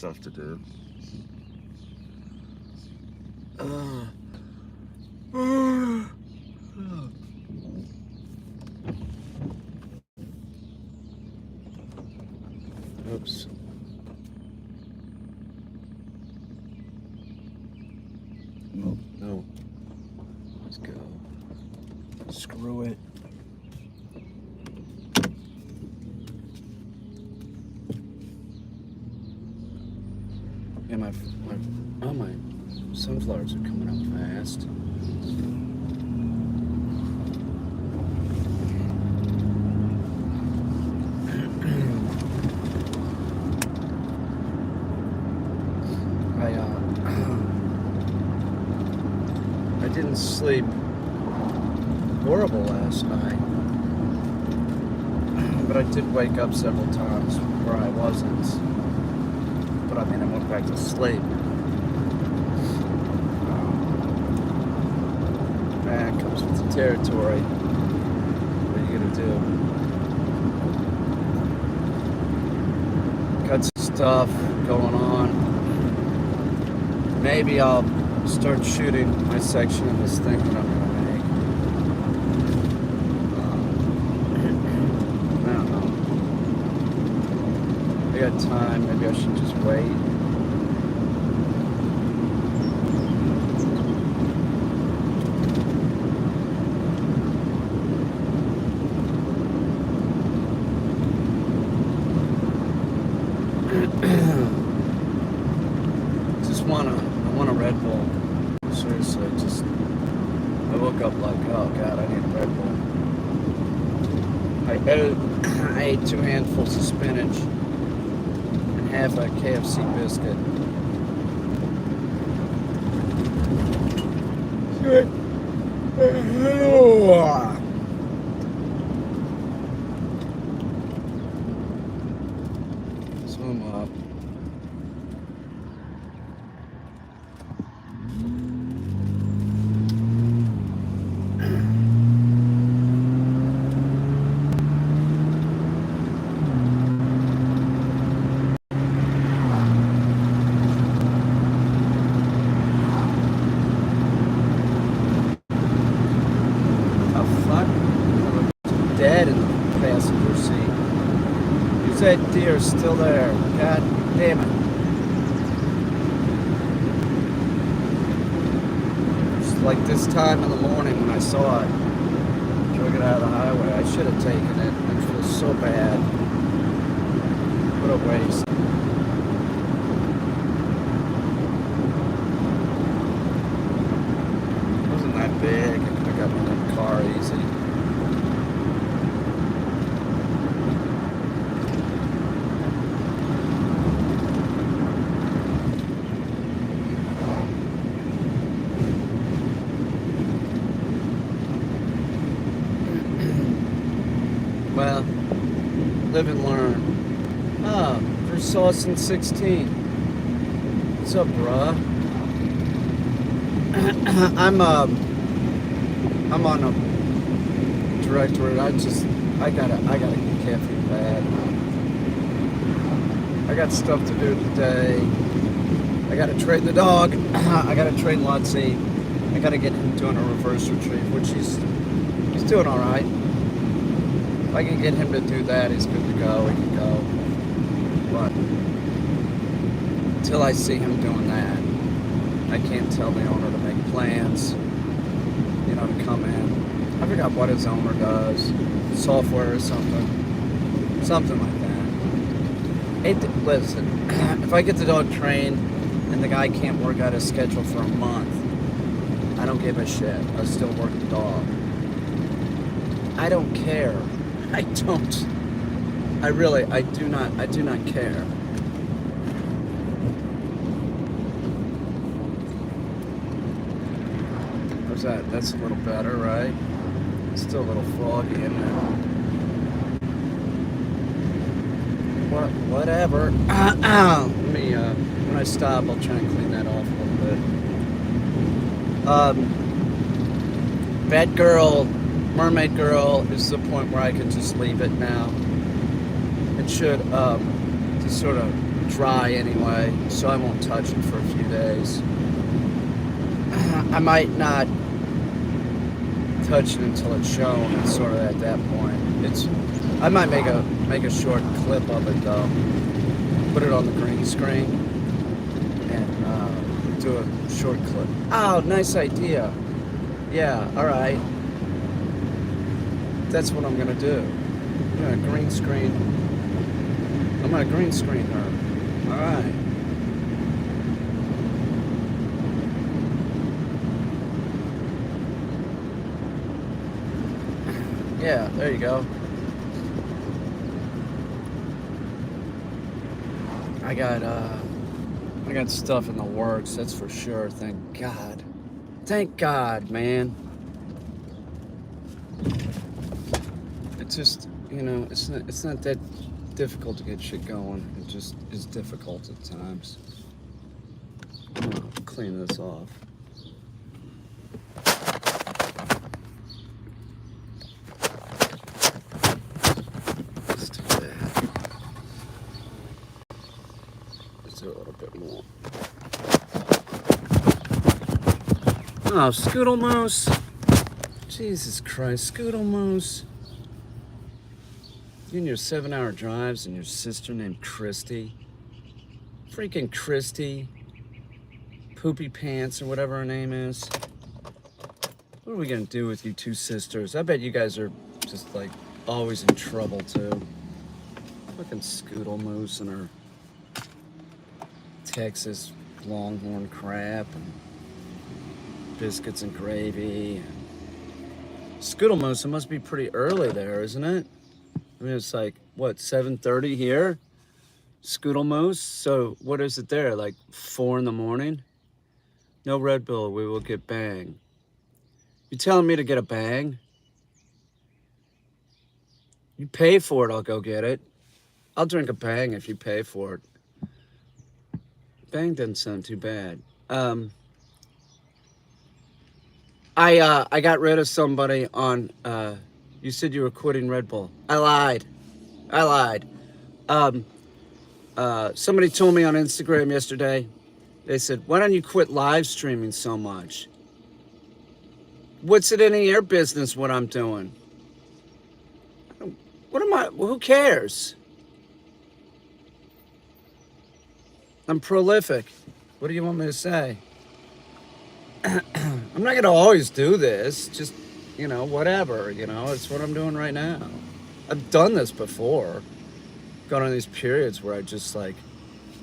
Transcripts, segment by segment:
stuff to do. Oops. Oh, no. Let's go. Screw it. Yeah, my sunflowers are coming up fast. I didn't sleep horrible last night, but I did wake up several times where I wasn't. But I mean, I went back to sleep. That comes with the territory. What are you gonna do? Got some stuff going on. Maybe I'll start shooting my section of this thing that I'm gonna make. I don't know. I got time. Maybe I should just wait. I want a Red Bull. Seriously, I woke up like, oh God, I need a Red Bull. I ate 2 handfuls of spinach and half a KFC biscuit. Swim up. Dead in the passenger seat. Who's that deer still there? God damn it. It's like this time in the morning when I saw it. Drug it out of the highway. I should have taken it. I feel so bad. What a waste. It wasn't that big. I could have gotten in that car easy. Well, live and learn. Ah, there's Sauce in 16. What's up, bruh? I'm on a directory. I gotta get caffeine bad. I got stuff to do today. I gotta train the dog. I gotta train Lutzy. I gotta get him doing a reverse retrieve, which he's doing all right. If I can get him to do that, he's good to go. He can go. But until I see him doing that, I can't tell the owner to make plans, you know, to come in. I forgot what his owner does. Software or something. Something like that. Listen, if I get the dog trained and the guy can't work out his schedule for a month, I don't give a shit. I still work the dog. I don't care. I don't. I do not care. How's that? That's a little better, right? It's still a little foggy in there. Whatever. Let me, when I stop, I'll try and clean that off a little bit. Bat Girl, Mermaid Girl is the point where I can just leave it now. It should, to sort of dry anyway, so I won't touch it for a few days. I might not touch it until it's shown. It's sort of at that point. I might make a short clip of it though. Put it on the green screen and do a short clip. Oh, nice idea. Yeah, all right. That's what I'm gonna do. I'm gonna green screen her. All right. Yeah, there you go. I got stuff in the works, that's for sure. Thank God. Thank God, man. It's just, it's not that difficult to get shit going. It just is difficult at times. I'm gonna clean this off. Let's do that. Let's do a little bit more. Oh, Scoodle Moose. Jesus Christ, Scoodle Moose. You and your 7-hour drives and your sister named Christy. Freaking Christy. Poopy Pants or whatever her name is. What are we gonna do with you two sisters? I bet you guys are just like always in trouble too. Fucking Scoodle Moose and her Texas Longhorn crap and biscuits and gravy. Scoodle Moose, it must be pretty early there, isn't it? I mean, it's like, what, 7:30 here? Scoodle Moose? So what is it there, like 4 in the morning? No Red Bull, we will get bang. You telling me to get a bang? You pay for it, I'll go get it. I'll drink a bang if you pay for it. Bang doesn't sound too bad. I got rid of somebody on, you said you were quitting Red Bull. I lied. Somebody told me on Instagram yesterday, they said, why don't you quit live streaming so much? What's it any of your business what I'm doing? Who cares? I'm prolific. What do you want me to say? I'm not gonna always do this, just, whatever, it's what I'm doing right now. I've done this before. Gone on these periods where I just like,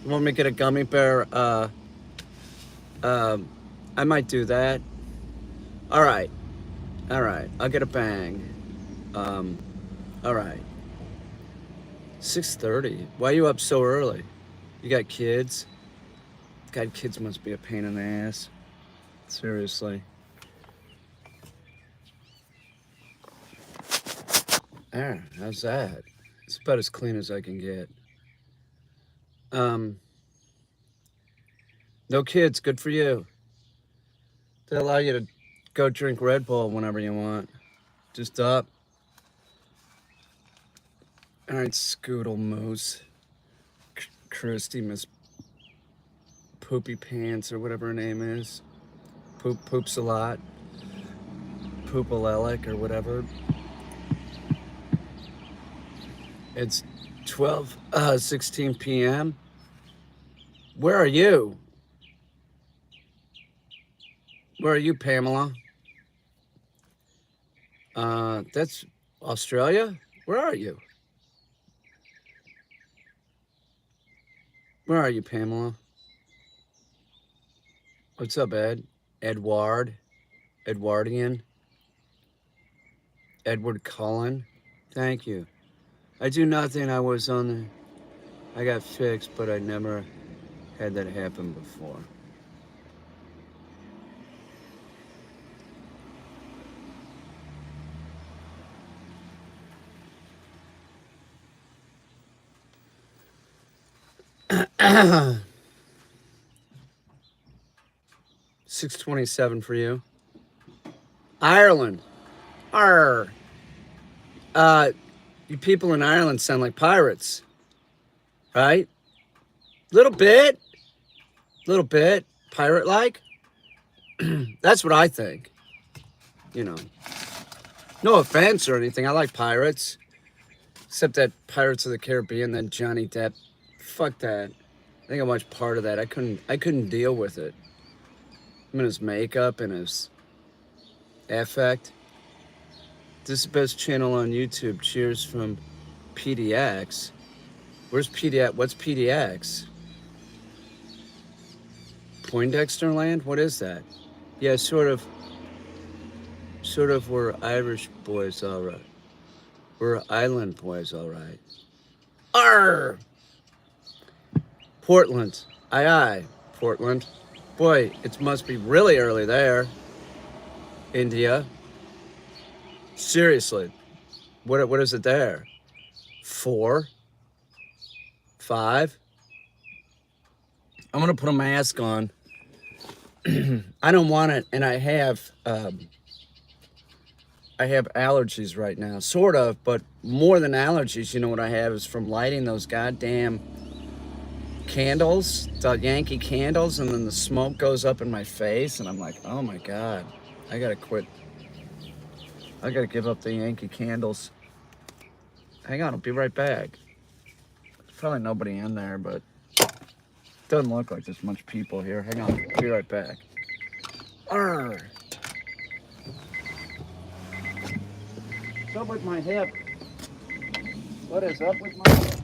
you want me to get a gummy bear? I might do that. All right, I'll get a bang. All right. 6:30. Why are you up so early? You got kids? God, kids must be a pain in the ass. Seriously. There, how's that? It's about as clean as I can get. No kids, good for you. They allow you to go drink Red Bull whenever you want. Just up. All right, Scoodle Moose. Christy, Miss Poopy Pants or whatever her name is. Poops a lot. Poopalelic or whatever. It's 16 p.m. Where are you? Where are you, Pamela? That's Australia? Where are you? Where are you, Pamela? What's up, Ed? Edwardian? Edward Cullen? Thank you. I do nothing. I got fixed, but I never had that happen before. $6.27 for you. Ireland. Arr. You people in Ireland sound like pirates, right? Little bit. Little bit. Pirate-like. That's what I think. You know. No offense or anything. I like pirates. Except that Pirates of the Caribbean, that Johnny Depp. Fuck that. I think I watched part of that. I couldn't deal with it. I mean, his makeup and his affect. This is the best channel on YouTube. Cheers from PDX. Where's PDX? What's PDX? Poindexter Land? What is that? Yeah, sort of we're Irish boys, all right. We're island boys, all right. Arr! Portland. Aye, aye. Portland. Boy, it must be really early there. India. Seriously. What is it there? 4? 5? I'm gonna put a mask on. I don't want it, and I have allergies right now, sort of, but more than allergies, you know what I have is from lighting those goddamn candles, the Yankee candles, and then the smoke goes up in my face, and I'm like, oh my God, I gotta quit. I gotta give up the Yankee candles. Hang on, I'll be right back. There's probably nobody in there, but it doesn't look like there's much people here. Hang on, I'll be right back. Arr! What's up with my hip? What is up with my hip?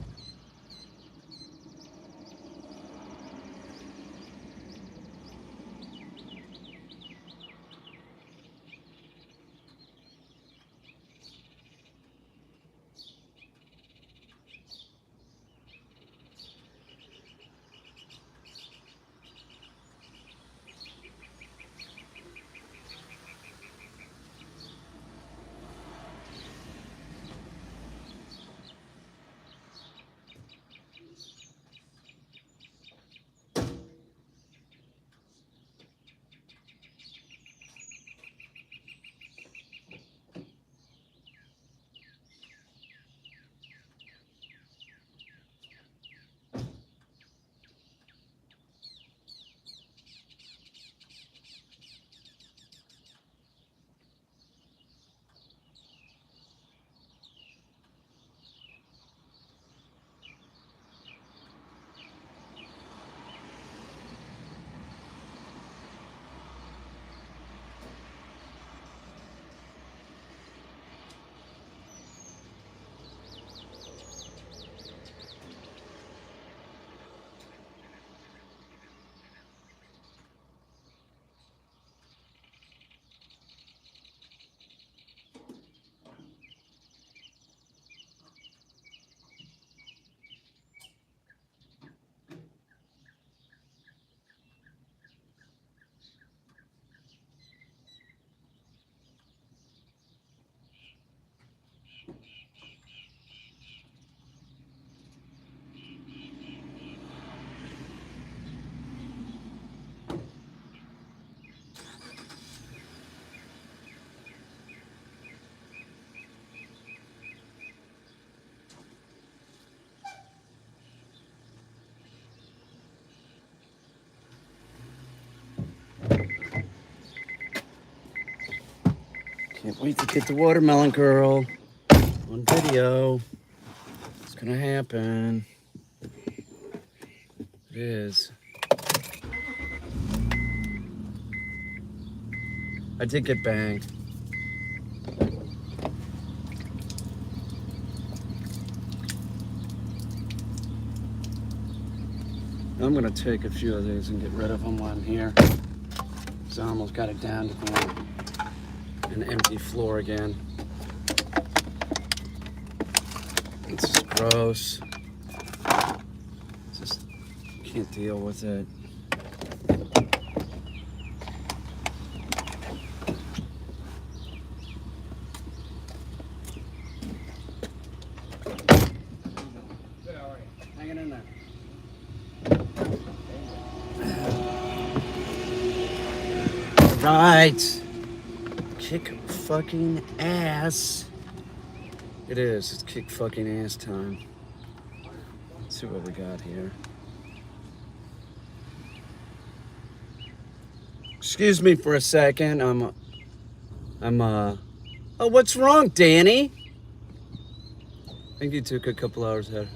Can't wait to get the watermelon girl on video. It's gonna happen. It is. I did get banged. I'm gonna take a few of these and get rid of them while I'm here. So I almost got it down to an empty floor again. It's just gross. Just can't deal with it. Hanging in there. Right. Kick fucking ass. It is. It's kick fucking ass time. Let's see what we got here. Excuse me for a second. Oh, what's wrong, Danny? I think you took a couple hours ahead.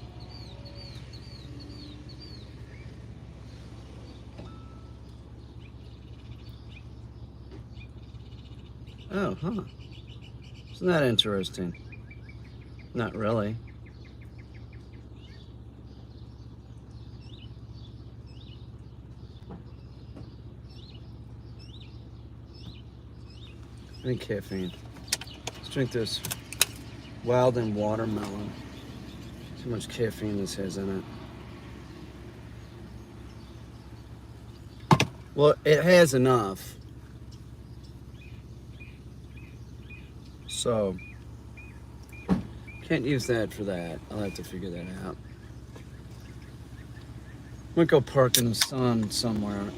Oh, huh. Isn't that interesting? Not really. I need caffeine. Let's drink this wild and watermelon. See how much caffeine this has in it. Well, it has enough. So, can't use that for that. I'll have to figure that out. Might go park in the sun somewhere.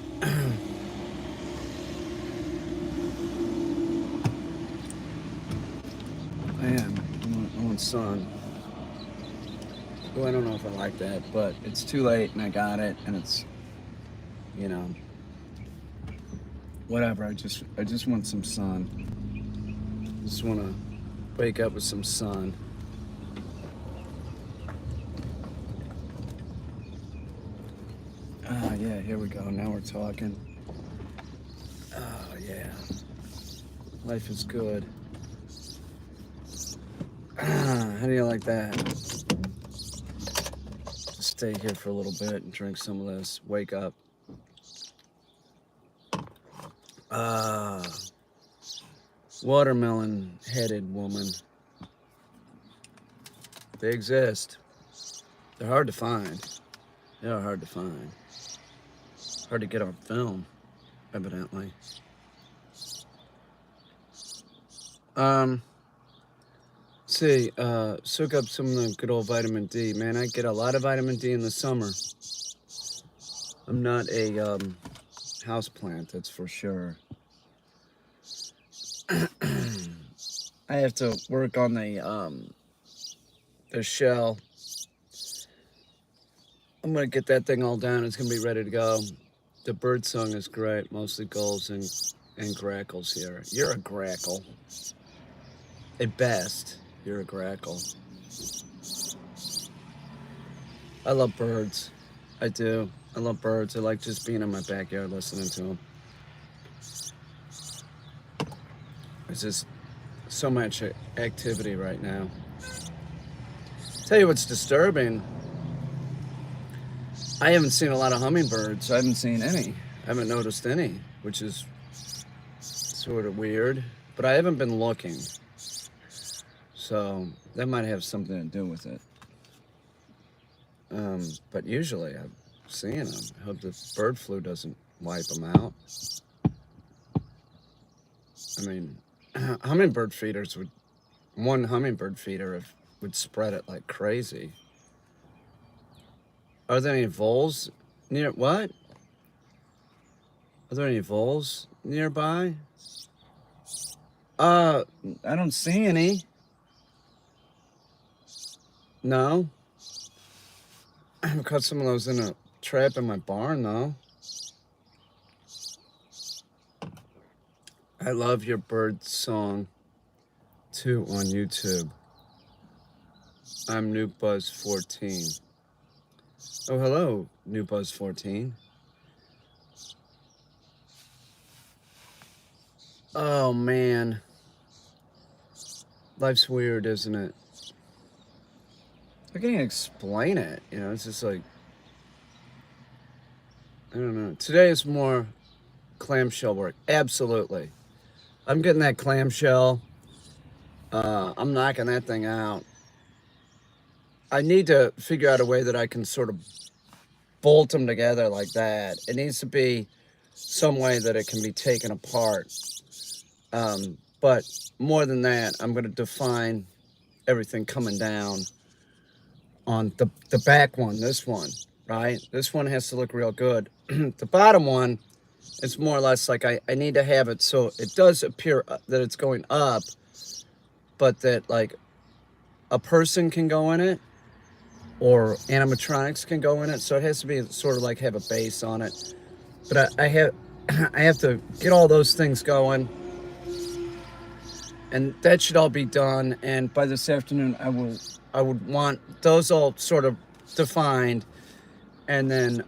I am. I want sun. Oh, I don't know if I like that, but it's too late and I got it, and it's, you know, whatever. I just want some sun. Just want to wake up with some sun. Ah, yeah, here we go. Now we're talking. Oh, yeah. Life is good. Ah, how do you like that? Just stay here for a little bit and drink some of this. Wake up. Ah. Watermelon-headed woman. They exist. They're hard to find. They are hard to find. Hard to get on film, evidently. See, soak up some of the good old vitamin D. Man, I get a lot of vitamin D in the summer. I'm not a house plant, that's for sure. I have to work on the shell. I'm gonna get that thing all down. It's gonna be ready to go. The bird song is great, mostly gulls and grackles here. You're a grackle. At best, you're a grackle. I love birds. I do. I love birds. I like just being in my backyard listening to them. There's just so much activity right now. Tell you what's disturbing. I haven't seen a lot of hummingbirds. I haven't seen any. I haven't noticed any, which is sort of weird. But I haven't been looking. So that might have something to do with it. But usually I'm seeing them. I hope the bird flu doesn't wipe them out. I mean, hummingbird feeders would, one hummingbird feeder would spread it like crazy. Are there any voles near, what? Are there any voles nearby? I don't see any. No. I caught some of those in a trap in my barn, though. I love your bird song, too, on YouTube. I'm New Buzz 14. Oh, hello, New Buzz 14. Oh, man. Life's weird, isn't it? I can't even explain it. You know, it's just like, I don't know. Today is more clamshell work. Absolutely. I'm getting that clamshell. I'm knocking that thing out. I need to figure out a way that I can sort of bolt them together like that. It needs to be some way that it can be taken apart. But more than that, I'm going to define everything coming down on the back one, this one, right? This one has to look real good. The bottom one, it's more or less like I need to have it so it does appear that it's going up, but that like a person can go in it or animatronics can go in it. So it has to be sort of like have a base on it. But I have, I have to get all those things going, and that should all be done. And by this afternoon, I would want those all sort of defined, and then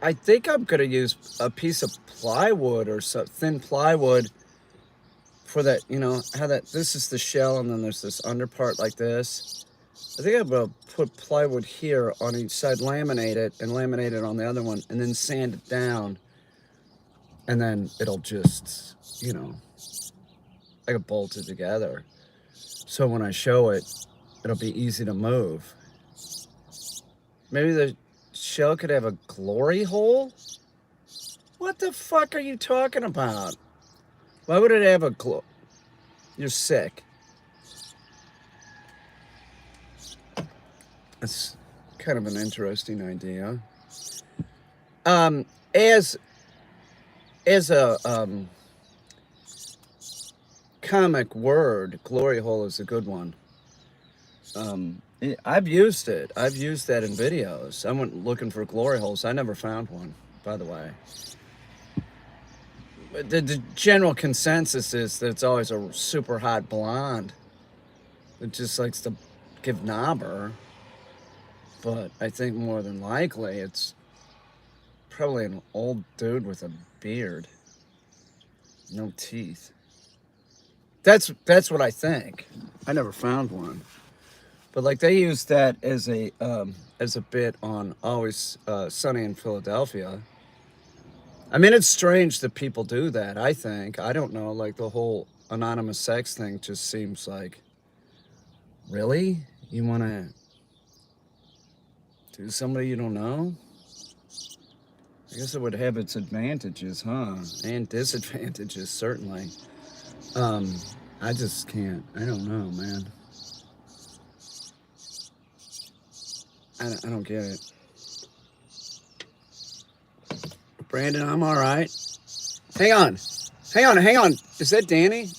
I think I'm gonna use a piece of plywood or so thin plywood for that. You know how that this is the shell, and then there's this under part like this. I think I'm gonna put plywood here on each side, laminate it, and laminate it on the other one, and then sand it down, and then it'll just, you know, I can bolt it together. So when I show it, it'll be easy to move. Maybe the shell could have a glory hole? What the fuck are you talking about? Why would it have a glow? You're sick. That's kind of an interesting idea. As a comic word, glory hole is a good one. I've used it. I've used that in videos. I went looking for glory holes. I never found one, by the way. But the general consensus is that it's always a super hot blonde that just likes to give knobber. But I think more than likely it's probably an old dude with a beard. No teeth. That's what I think. I never found one. But like they use that as a bit on Always Sunny in Philadelphia. I mean, it's strange that people do that, I think. I don't know, like the whole anonymous sex thing just seems like, really? You want to do somebody you don't know? I guess it would have its advantages, huh? And disadvantages, certainly. I just can't. I don't know, man. I don't get it. Brandon, I'm all right. Hang on. Is that Danny?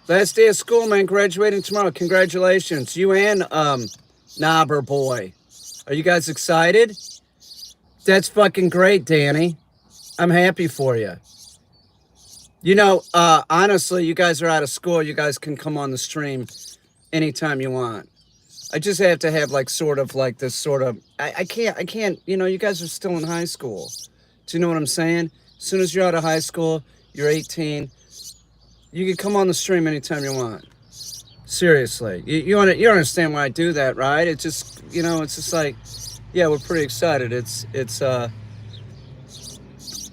Last day of school, man. Graduating tomorrow. Congratulations. You and Knobber Boy. Are you guys excited? That's fucking great, Danny. I'm happy for you. You know, honestly, you guys are out of school. You guys can come on the stream anytime you want. I just have to have like sort of like this sort of, I can't, you know, you guys are still in high school. Do you know what I'm saying? As soon as you're out of high school, you're 18, you can come on the stream anytime you want. Seriously. You understand why I do that, right? It's just, you know, it's just like, yeah, we're pretty excited.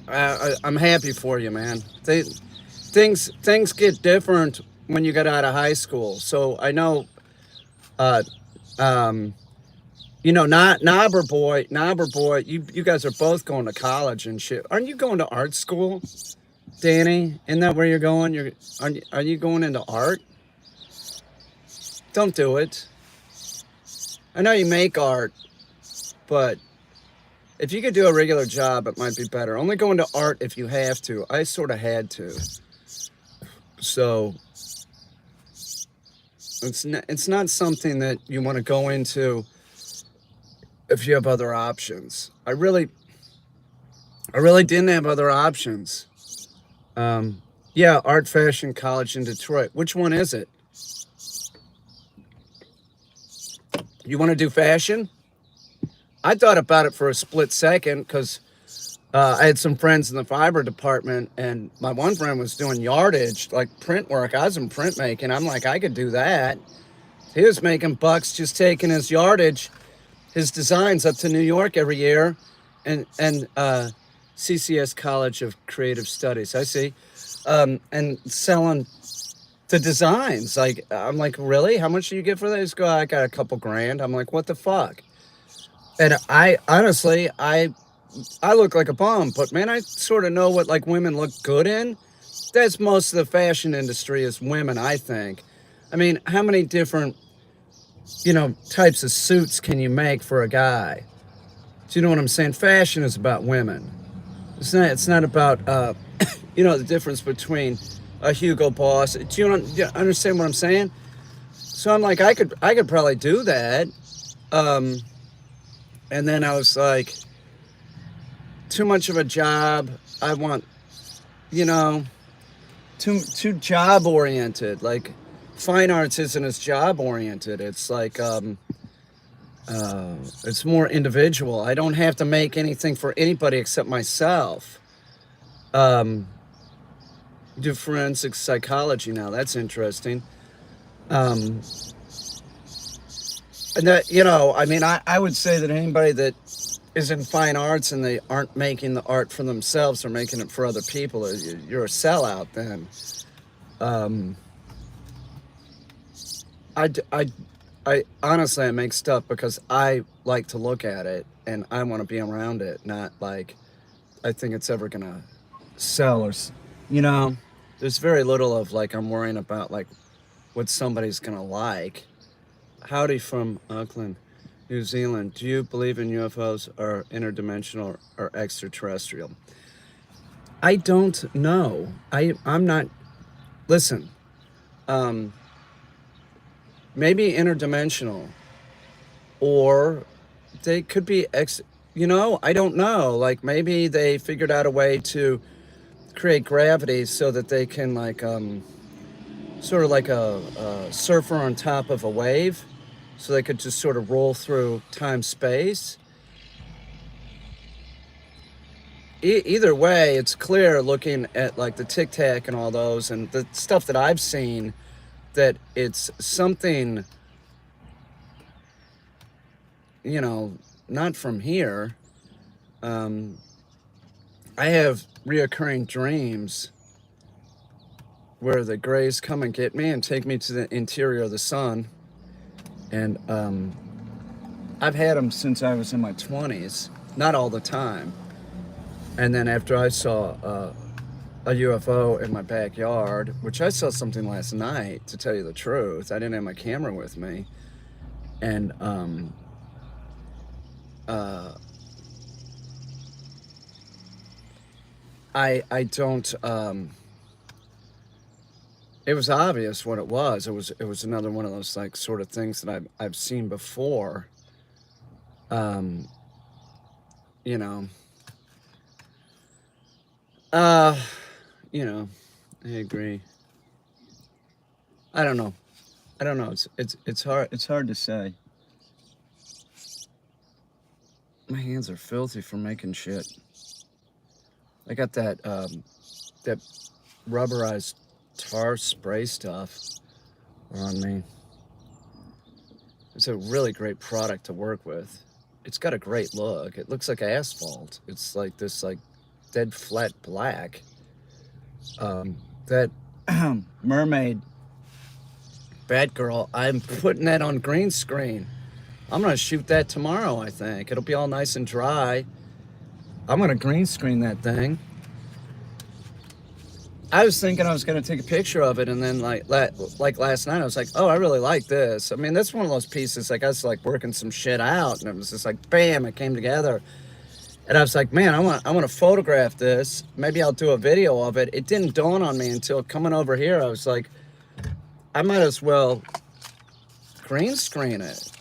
I'm happy for you, man. Things get different when you get out of high school. So I know, you know, not Knobber Boy, you guys are both going to college and shit. Aren't you going to art school, Danny? Isn't that where you're going? Are you going into art? Don't do it. I know you make art, but if you could do a regular job, it might be better. Only go into art if you have to. I sort of had to. So it's not something that you want to go into if you have other options. I really didn't have other options. Yeah, art fashion college in Detroit. Which one is it? You want to do fashion? I thought about it for a split second because I had some friends in the fiber department, and my one friend was doing yardage, like print work. I was in printmaking. I'm like, I could do that. He was making bucks just taking his yardage, his designs up to New York every year, and CCS College of Creative Studies, I see, and selling the designs. Like, I'm like, really? How much do you get for that? He's go, I got a couple grand. I'm like, what the fuck? And I honestly, I look like a bum, but man, I sort of know what like women look good in. That's most of the fashion industry is women, I think. I mean, how many different, you know, types of suits can you make for a guy? Do you know what I'm saying? Fashion is about women. It's not about, you know, the difference between a Hugo Boss. Do you understand what I'm saying? So I'm like, I could probably do that. And then I was like, too much of a job. I want, you know, too job oriented. Like fine arts isn't as job oriented. It's like it's more individual. I don't have to make anything for anybody except myself. Do forensic psychology now. That's interesting. And that, you know, I mean, I would say that anybody that is in fine arts and they aren't making the art for themselves or making it for other people, you're a sellout then. I honestly, I make stuff because I like to look at it and I want to be around it, not like I think it's ever gonna sell or, you know, there's very little of like I'm worrying about like what somebody's gonna like. Howdy from Auckland, New Zealand. Do you believe in UFOs or interdimensional or extraterrestrial? I don't know. I'm not. Listen, maybe interdimensional, or they could be You know, I don't know. Like maybe they figured out a way to create gravity so that they can like sort of like a surfer on top of a wave, so they could just sort of roll through time space. Either way, it's clear looking at like the Tic Tac and all those and the stuff that I've seen that it's something, you know, not from here. I have reoccurring dreams where the Greys come and get me and take me to the interior of the sun. And I've had them since I was in my 20s, not all the time. And then after I saw a UFO in my backyard, which I saw something last night, to tell you the truth, I didn't have my camera with me. And I don't, it was obvious what it was. It was another one of those like sort of things that I've seen before. You know, you know, I agree. I don't know. I don't know. It's hard. It's hard to say. My hands are filthy from making shit. I got that that rubberized tar spray stuff on me. It's a really great product to work with. It's got a great look. It looks like asphalt. It's like this like dead flat black. That mermaid Batgirl, I'm putting that on green screen. I'm gonna shoot that tomorrow, I think. It'll be all nice and dry. I'm gonna green screen that thing. I was thinking I was gonna take a picture of it, and then like last night, I was like, oh, I really like this. I mean, that's one of those pieces. Like I was like working some shit out, and it was just like, bam, it came together. And I was like, man, I want to photograph this. Maybe I'll do a video of it. It didn't dawn on me until coming over here. I was like, I might as well green screen it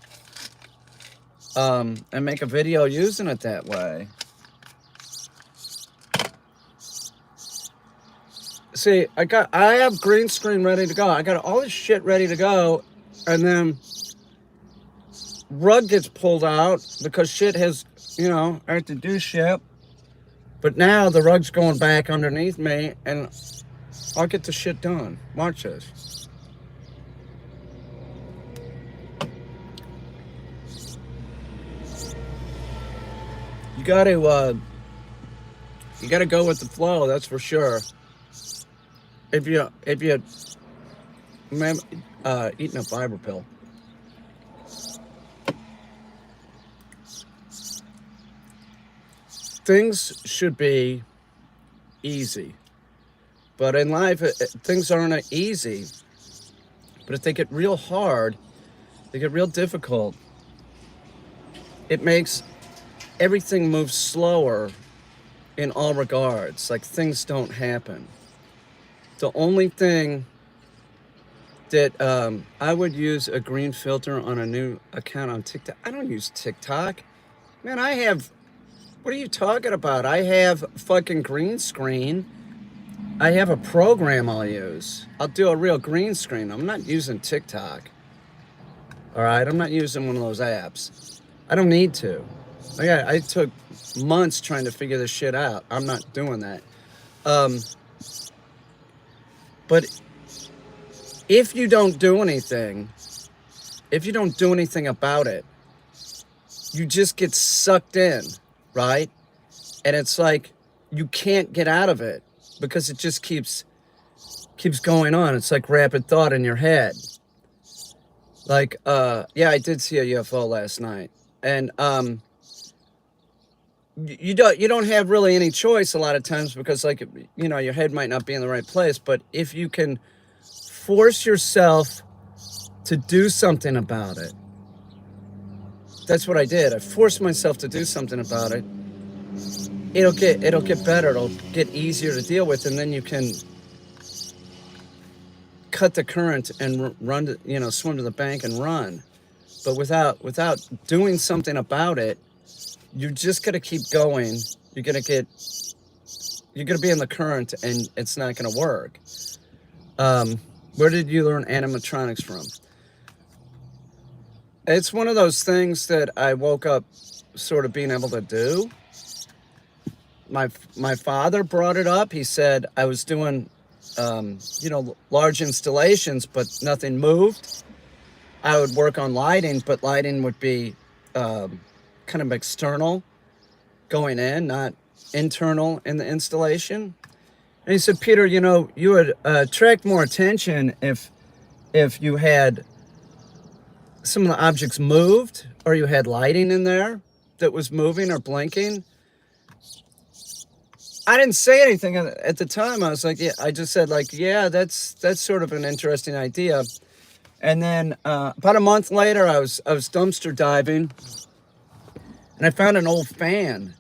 and make a video using it that way. See, I have green screen ready to go. I got all this shit ready to go, and then rug gets pulled out because shit has, you know, I have to do shit. But now the rug's going back underneath me, and I'll get the shit done. Watch this. You gotta go with the flow, that's for sure. If you eating a fiber pill. Things should be easy, but in life things aren't easy. But if they get real hard, they get real difficult. It makes everything move slower in all regards. Like things don't happen. The only thing that I would use a green filter on a new account on TikTok. I don't use TikTok. Man, I have What are you talking about? I have fucking green screen. I have a program I'll use. I'll do a real green screen. I'm not using TikTok. All right, I'm not using one of those apps. I don't need to. I took months trying to figure this shit out. I'm not doing that. But if you don't do anything, about it, you just get sucked in, right? And it's like you can't get out of it because it just keeps going on. It's like rapid thought in your head. Like, yeah, I did see a UFO last night, and you don't have really any choice a lot of times because, like, you know, your head might not be in the right place. But if you can force yourself to do something about it, that's what I did. I forced myself to do something about it. It'll get better. It'll get easier to deal with, and then you can cut the current and run to, you know, swim to the bank and run. But without doing something about it, you just got to keep going. You're gonna be in the current, and it's not gonna work. Where did you learn animatronics from? It's one of those things that I woke up sort of being able to do. My father brought it up. He said I was doing, you know, large installations, but nothing moved. I would work on lighting, but lighting would be kind of external going in, not internal in the installation. And he said, Peter, you know, you would attract more attention if you had some of the objects moved, or you had lighting in there that was moving or blinking. I didn't say anything at the time. I was like, yeah, I just said, like, yeah, that's sort of an interesting idea. And then about a month later, I was dumpster diving, and I found an old fan,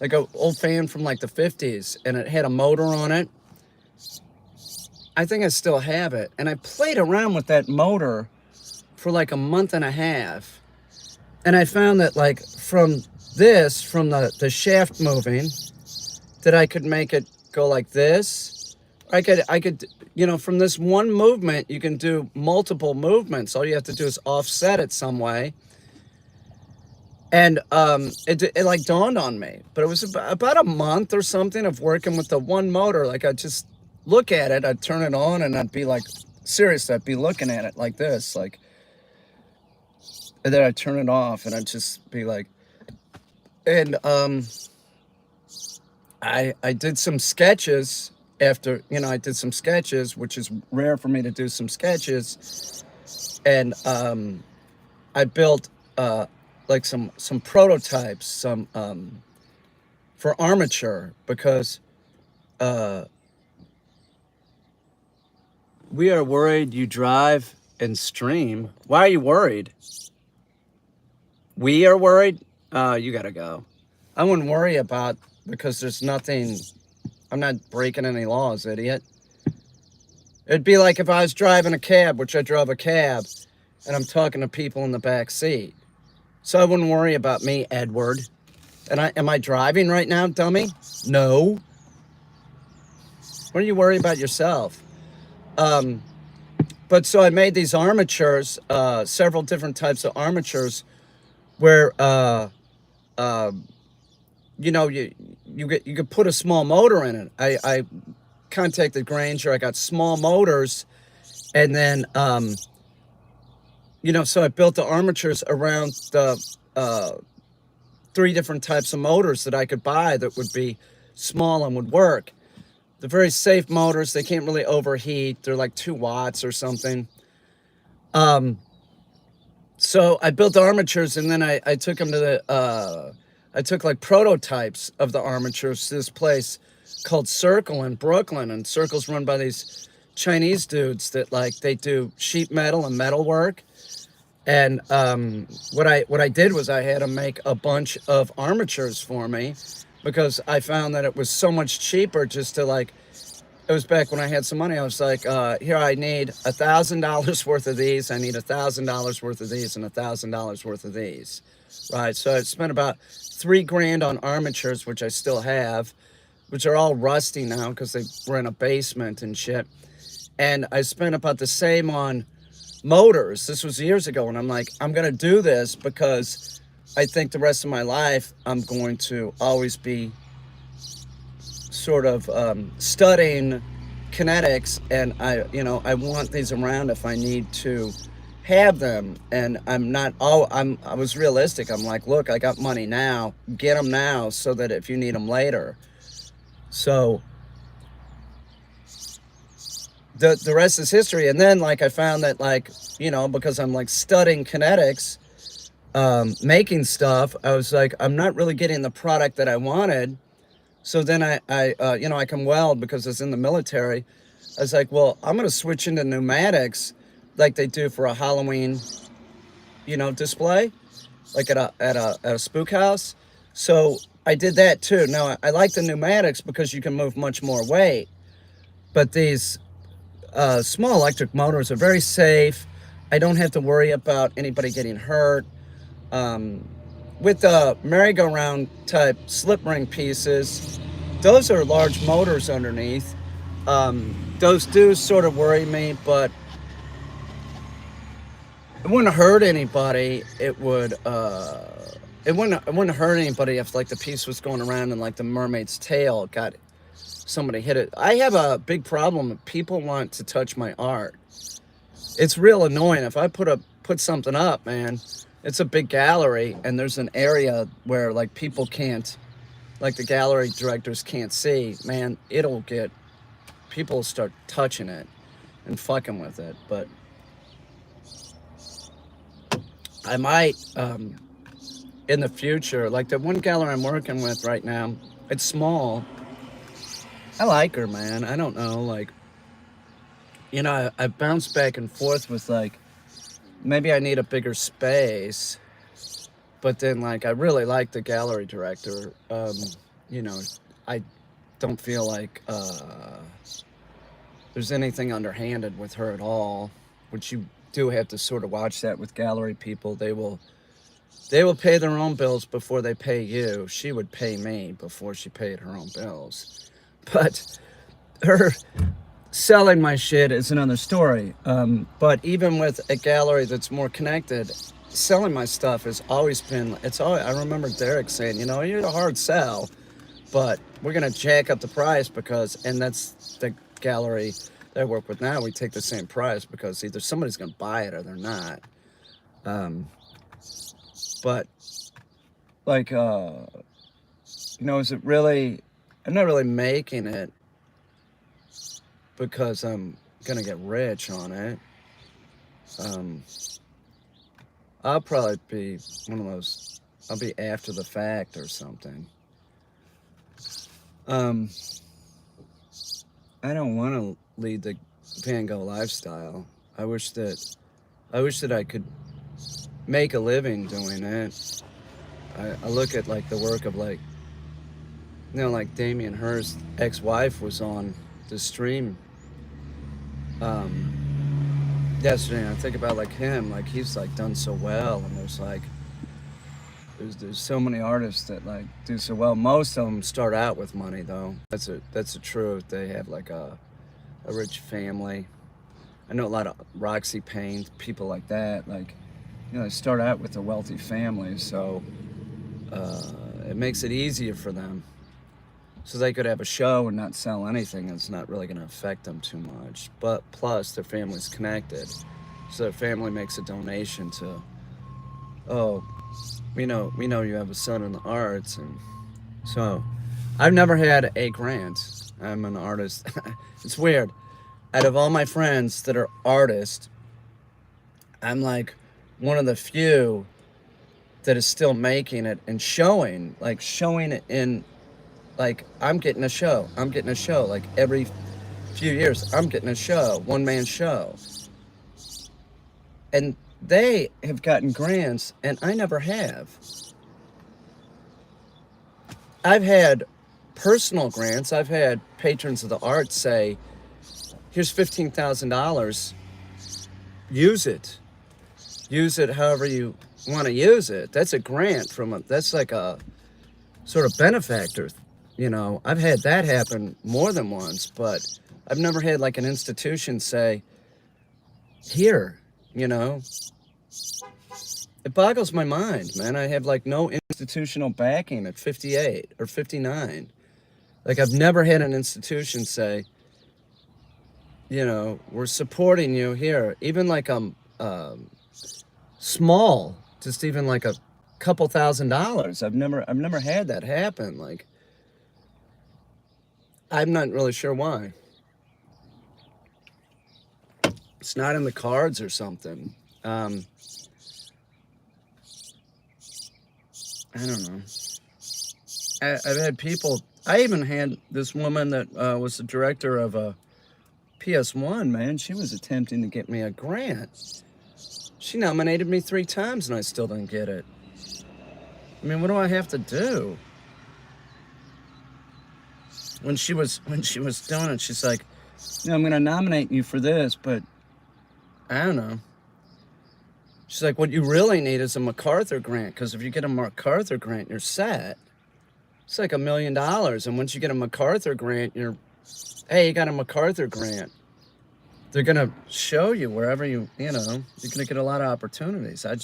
like an old fan from like the 50s, and it had a motor on it. I think I still have it. And I played around with that motor for like a month and a half. And I found that, like, from the shaft moving, that I could make it go like this. I could, you know, from this one movement, you can do multiple movements. All you have to do is offset it some way. And it like dawned on me. But it was about a month or something of working with the one motor. Like, I'd just look at it, I'd turn it on, and I'd be like, seriously, I'd be looking at it like this, like, and then I'd turn it off, and I'd just be like, and I did some sketches after, you know, I did some sketches, which is rare for me to do some sketches. And I built like some prototypes, for armature, because we are worried you drive and stream. Why are you worried? We are worried? You gotta go. I wouldn't worry about, because there's nothing, I'm not breaking any laws, idiot. It'd be like if I was driving a cab, which I drove a cab, and I'm talking to people in the back seat. So I wouldn't worry about me, Edward. And am I driving right now, dummy? No. Why don't you worry about yourself? But so I made these armatures, several different types of armatures, where you know, you could put a small motor in it. I contacted Granger. I got small motors, and then you know, so I built the armatures around the 3 different types of motors that I could buy that would be small and would work. They're very safe motors. They can't really overheat. They're like 2 watts or something. So I built the armatures, and then I took them to the, I took like prototypes of the armatures to this place called Circle in Brooklyn. And Circle's run by these Chinese dudes that, like, they do sheet metal and metal work. And what I did was I had them make a bunch of armatures for me, because I found that it was so much cheaper just to, like, it was back when I had some money. I was like, here, I need $1,000 worth of these. I need $1,000 worth of these and $1,000 worth of these. Right. So I spent about $3 grand on armatures, which I still have, which are all rusty now because they were in a basement and shit. And I spent about the same on motors. This was years ago. And I'm like, I'm going to do this because I think the rest of my life I'm going to always be sort of studying kinetics, and I want these around if I need to have them. And I was realistic. I'm like, look, I got money now, get them now so that if you need them later. So the rest is history. And then like I found that, like, because I'm like studying kinetics, making stuff, I was like, I'm not really getting the product that I wanted. So then I can weld because it's in the military. I was like, well, I'm going to switch into pneumatics like they do for a Halloween, display, like at a spook house. So I did that too. Now, I like the pneumatics because you can move much more weight. But these small electric motors are very safe. I don't have to worry about anybody getting hurt. With the merry-go-round type slip ring pieces, those are large motors underneath. Those do sort of worry me, but it wouldn't hurt anybody. It wouldn't hurt anybody if like the piece was going around and like the mermaid's tail got somebody hit it. I have a big problem if people want to touch my art. It's real annoying. If I put something up, man, it's a big gallery and there's an area where like people can't, like the gallery directors can't see, man, people start touching it and fucking with it. But I might, in the future, like the one gallery I'm working with right now, it's small. I like her, man. I don't know, like, I bounce back and forth with like, maybe I need a bigger space, but then like I really like the gallery director. I don't feel like there's anything underhanded with her at all, which you do have to sort of watch that with gallery people. They will pay their own bills before they pay you. She would pay me before she paid her own bills. But her selling my shit is another story. But even with a gallery that's more connected, selling my stuff has always been, I remember Derek saying, you're a hard sell, but we're going to jack up the price and that's the gallery that I work with now. We take the same price because either somebody's going to buy it or they're not. But like, is it really, I'm not really making it because I'm gonna get rich on it. I'll probably be one of those, I'll be after the fact or something. I don't want to lead the Van Gogh lifestyle. I wish that I could make a living doing it. I look at like the work of like, like Damien Hirst's ex-wife was on the stream yesterday, and I think about like him, like he's like done so well, and there's so many artists that like do so well. Most of them start out with money though. That's the truth. They have like a rich family. I know a lot of Roxy Payne, people like that, like, they start out with a wealthy family, so it makes it easier for them. So they could have a show and not sell anything. It's not really going to affect them too much. But plus, their family's connected. So their family makes a donation to, we know you have a son in the arts. And so I've never had a grant. I'm an artist. It's weird. Out of all my friends that are artists, I'm like one of the few that is still making it and showing it in, like, I'm getting a show, like every few years, I'm getting a show, one-man show. And they have gotten grants, and I never have. I've had personal grants. I've had patrons of the arts say, here's $15,000, use it. Use it however you want to use it. That's a grant that's like a sort of benefactor. You know, I've had that happen more than once, but I've never had like an institution say, here, you know. It boggles my mind, man. I have like no institutional backing at 58 or 59. Like I've never had an institution say, you know, we're supporting you here. Even like small, just even like a couple $1,000s. I've never had that happen. Like I'm not really sure why. It's not in the cards or something. I don't know. I've had people. I even had this woman that was the director of a PS1. Man, she was attempting to get me a grant. She nominated me 3 times and I still didn't get it. I mean, what do I have to do? When she was doing it, she's like, "No, I'm going to nominate you for this, but I don't know." She's like, "What you really need is a MacArthur grant, because if you get a MacArthur grant, you're set. It's like $1 million, and once you get a MacArthur grant, hey, you got a MacArthur grant. They're gonna show you wherever you know, you're gonna get a lot of opportunities." I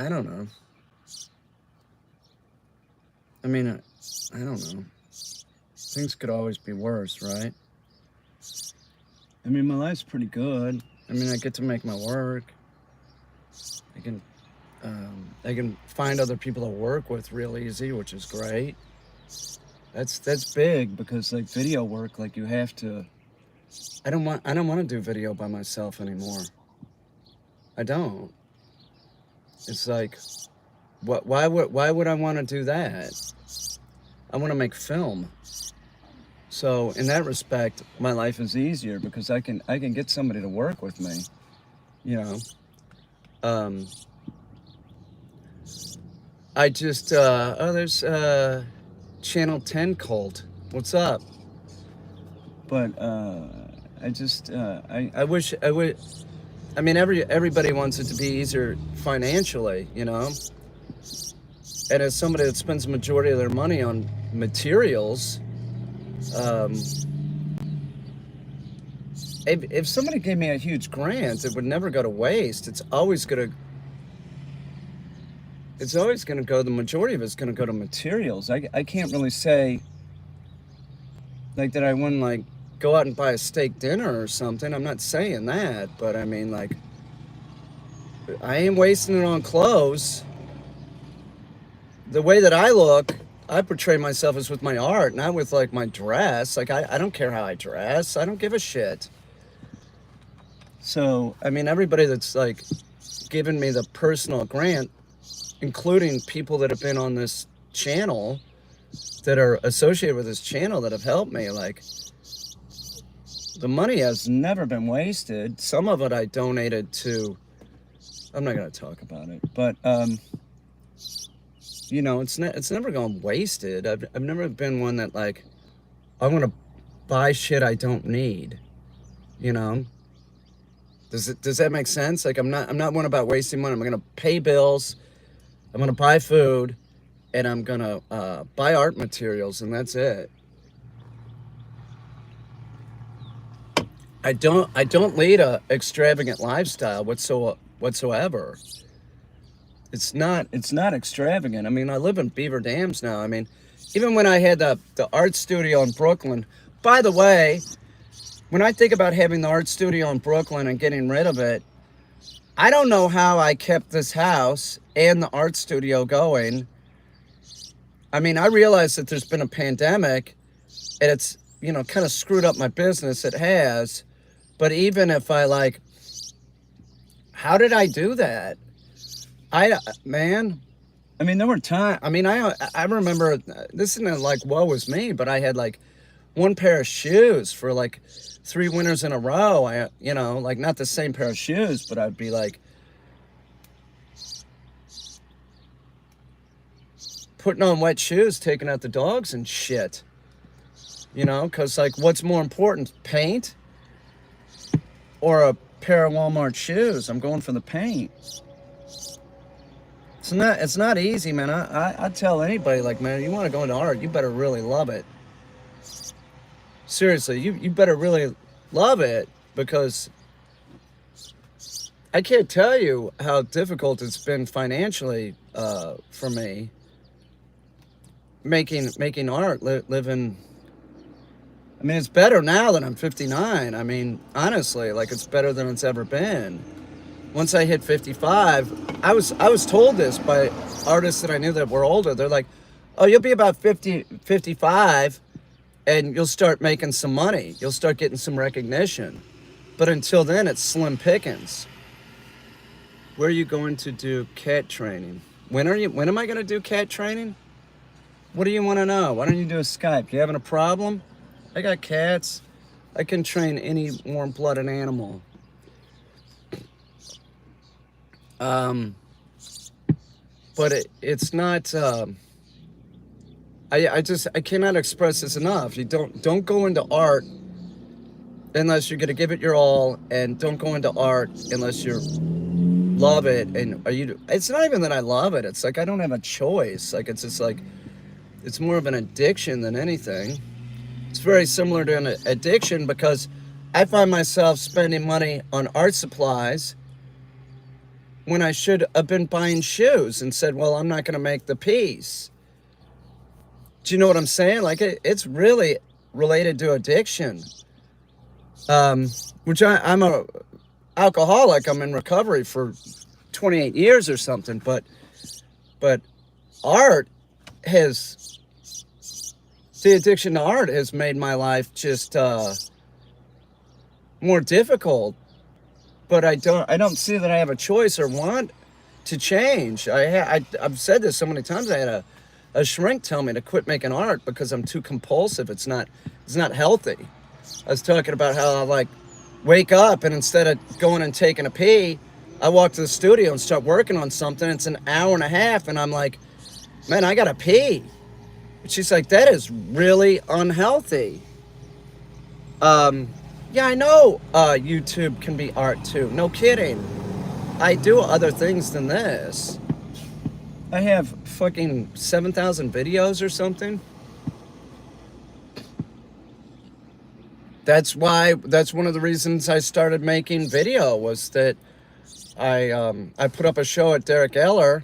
don't know. I mean, I don't know. Things could always be worse, right? I mean, my life's pretty good. I mean, I get to make my work. I can find other people to work with real easy, which is great. That's big, because like video work, like you have to. I don't want to do video by myself anymore. I don't. It's like, why would I want to do that? I want to make film. So in that respect, my life is easier because I can get somebody to work with me, you know. I just there's Channel 10 cult. What's up? But I wish. I mean, everybody wants it to be easier financially, you know. And as somebody that spends the majority of their money on materials, if somebody gave me a huge grant, it would never go to waste. It's always gonna go. The majority of it's gonna go to materials. I can't really say like that I wouldn't like go out and buy a steak dinner or something. I'm not saying that, but I mean, like, I ain't wasting it on clothes. The way that I look, I portray myself as with my art, not with like my dress. Like I don't care how I dress. I don't give a shit. So, I mean, everybody that's like given me the personal grant, including people that have been on this channel, that are associated with this channel, that have helped me, like, the money has never been wasted. Some of it I donated to, I'm not going to talk about it, but, you know, it's never gone wasted. I've never been one that, like, I want to buy shit I don't need, you know? Does that make sense? Like, I'm not one about wasting money. I'm going to pay bills, I'm going to buy food, and I'm going to buy art materials, and that's it. I don't lead a extravagant lifestyle whatsoever. It's not extravagant. I mean, I live in Beaver Dams now. I mean, even when I had the art studio in Brooklyn, by the way, when I think about having the art studio in Brooklyn and getting rid of it, I don't know how I kept this house and the art studio going. I mean, I realize that there's been a pandemic and it's, you know, kind of screwed up my business. It has. But even if I, like, how did I do that? Man, I mean, there were times, I mean, I remember, this isn't like, woe is me, but I had like one pair of shoes for like 3 winters in a row. You know, like, not the same pair of shoes, but I'd be like putting on wet shoes, taking out the dogs and shit. You know, because, like, what's more important, paint or a pair of Walmart shoes? I'm going for the paint. It's not easy, man. I tell anybody, like, man, you want to go into art, you better really love it. Seriously, you better really love it, because I can't tell you how difficult it's been financially for me making art, living. I mean, it's better now that I'm 59. I mean, honestly, like, it's better than it's ever been. Once I hit 55, I was told this by artists that I knew that were older. They're like, oh, you'll be about 50, 55, and you'll start making some money. You'll start getting some recognition. But until then, it's slim pickings. Where are you going to do cat training? When am I going to do cat training? What do you want to know? Why don't you do a Skype? You having a problem? I got cats. I can train any warm-blooded animal. But it's not. I cannot express this enough. You don't go into art unless you're gonna give it your all, and don't go into art unless you love it. And it's not even that I love it. It's like I don't have a choice. Like, it's just like, it's more of an addiction than anything. It's very similar to an addiction, because I find myself spending money on art supplies when I should have been buying shoes, and said, well, I'm not going to make the piece. Do you know what I'm saying? Like, it's really related to addiction. Which I'm a alcoholic. I'm in recovery for 28 years or something. But art has, the addiction to art has made my life just more difficult. But I don't see that I have a choice or want to change. I've said this so many times. I had a shrink tell me to quit making art because I'm too compulsive. It's not healthy. I was talking about how I, like, wake up, and instead of going and taking a pee, I walk to the studio and start working on something. It's an hour and a half, and I'm like, man, I gotta pee. And she's like, that is really unhealthy. Yeah, I know YouTube can be art too. No kidding. I do other things than this. I have fucking 7,000 videos or something. That's one of the reasons I started making video, was that I put up a show at Derek Eller,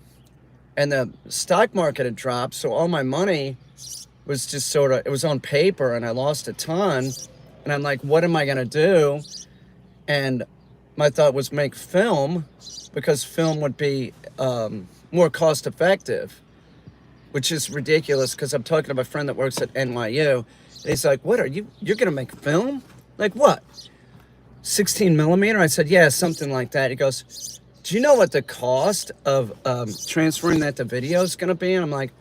and the stock market had dropped, so all my money was just sort of, it was on paper, and I lost a ton. And I'm like, what am I gonna do? And my thought was make film, because film would be more cost effective, which is ridiculous, because I'm talking to my friend that works at NYU. And he's like, what are you're gonna make film? Like what? 16 millimeter? I said, yeah, something like that. He goes, do you know what the cost of transferring that to video is gonna be? And I'm like,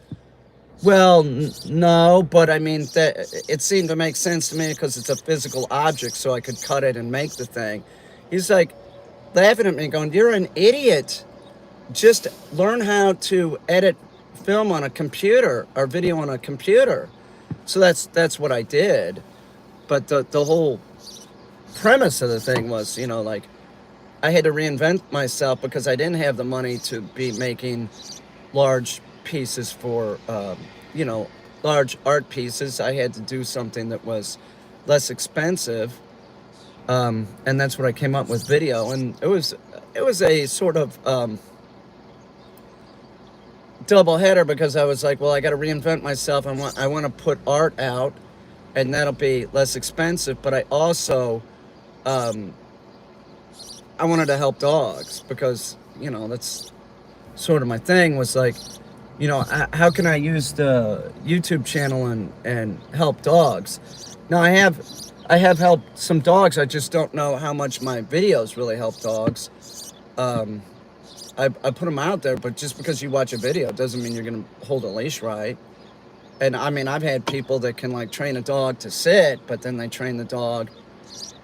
well, no, but I mean, it seemed to make sense to me because it's a physical object, so I could cut it and make the thing. He's like laughing at me, going, you're an idiot. Just learn how to edit film on a computer, or video on a computer. So that's what I did. But the whole premise of the thing was, you know, like, I had to reinvent myself because I didn't have the money to be making large pieces for, you know, large art pieces. I had to do something that was less expensive, and that's what I came up with, video. And it was a sort of double header, because I was like, well, I got to reinvent myself. I want to put art out, and that'll be less expensive. But I also I wanted to help dogs, because, you know, that's sort of my thing, was like, you know, how can I use the YouTube channel and help dogs? Now, I have helped some dogs. I just don't know how much my videos really help dogs. I put them out there, but just because you watch a video doesn't mean you're going to hold a leash right. And I mean, I've had people that can, like, train a dog to sit, but then they train the dog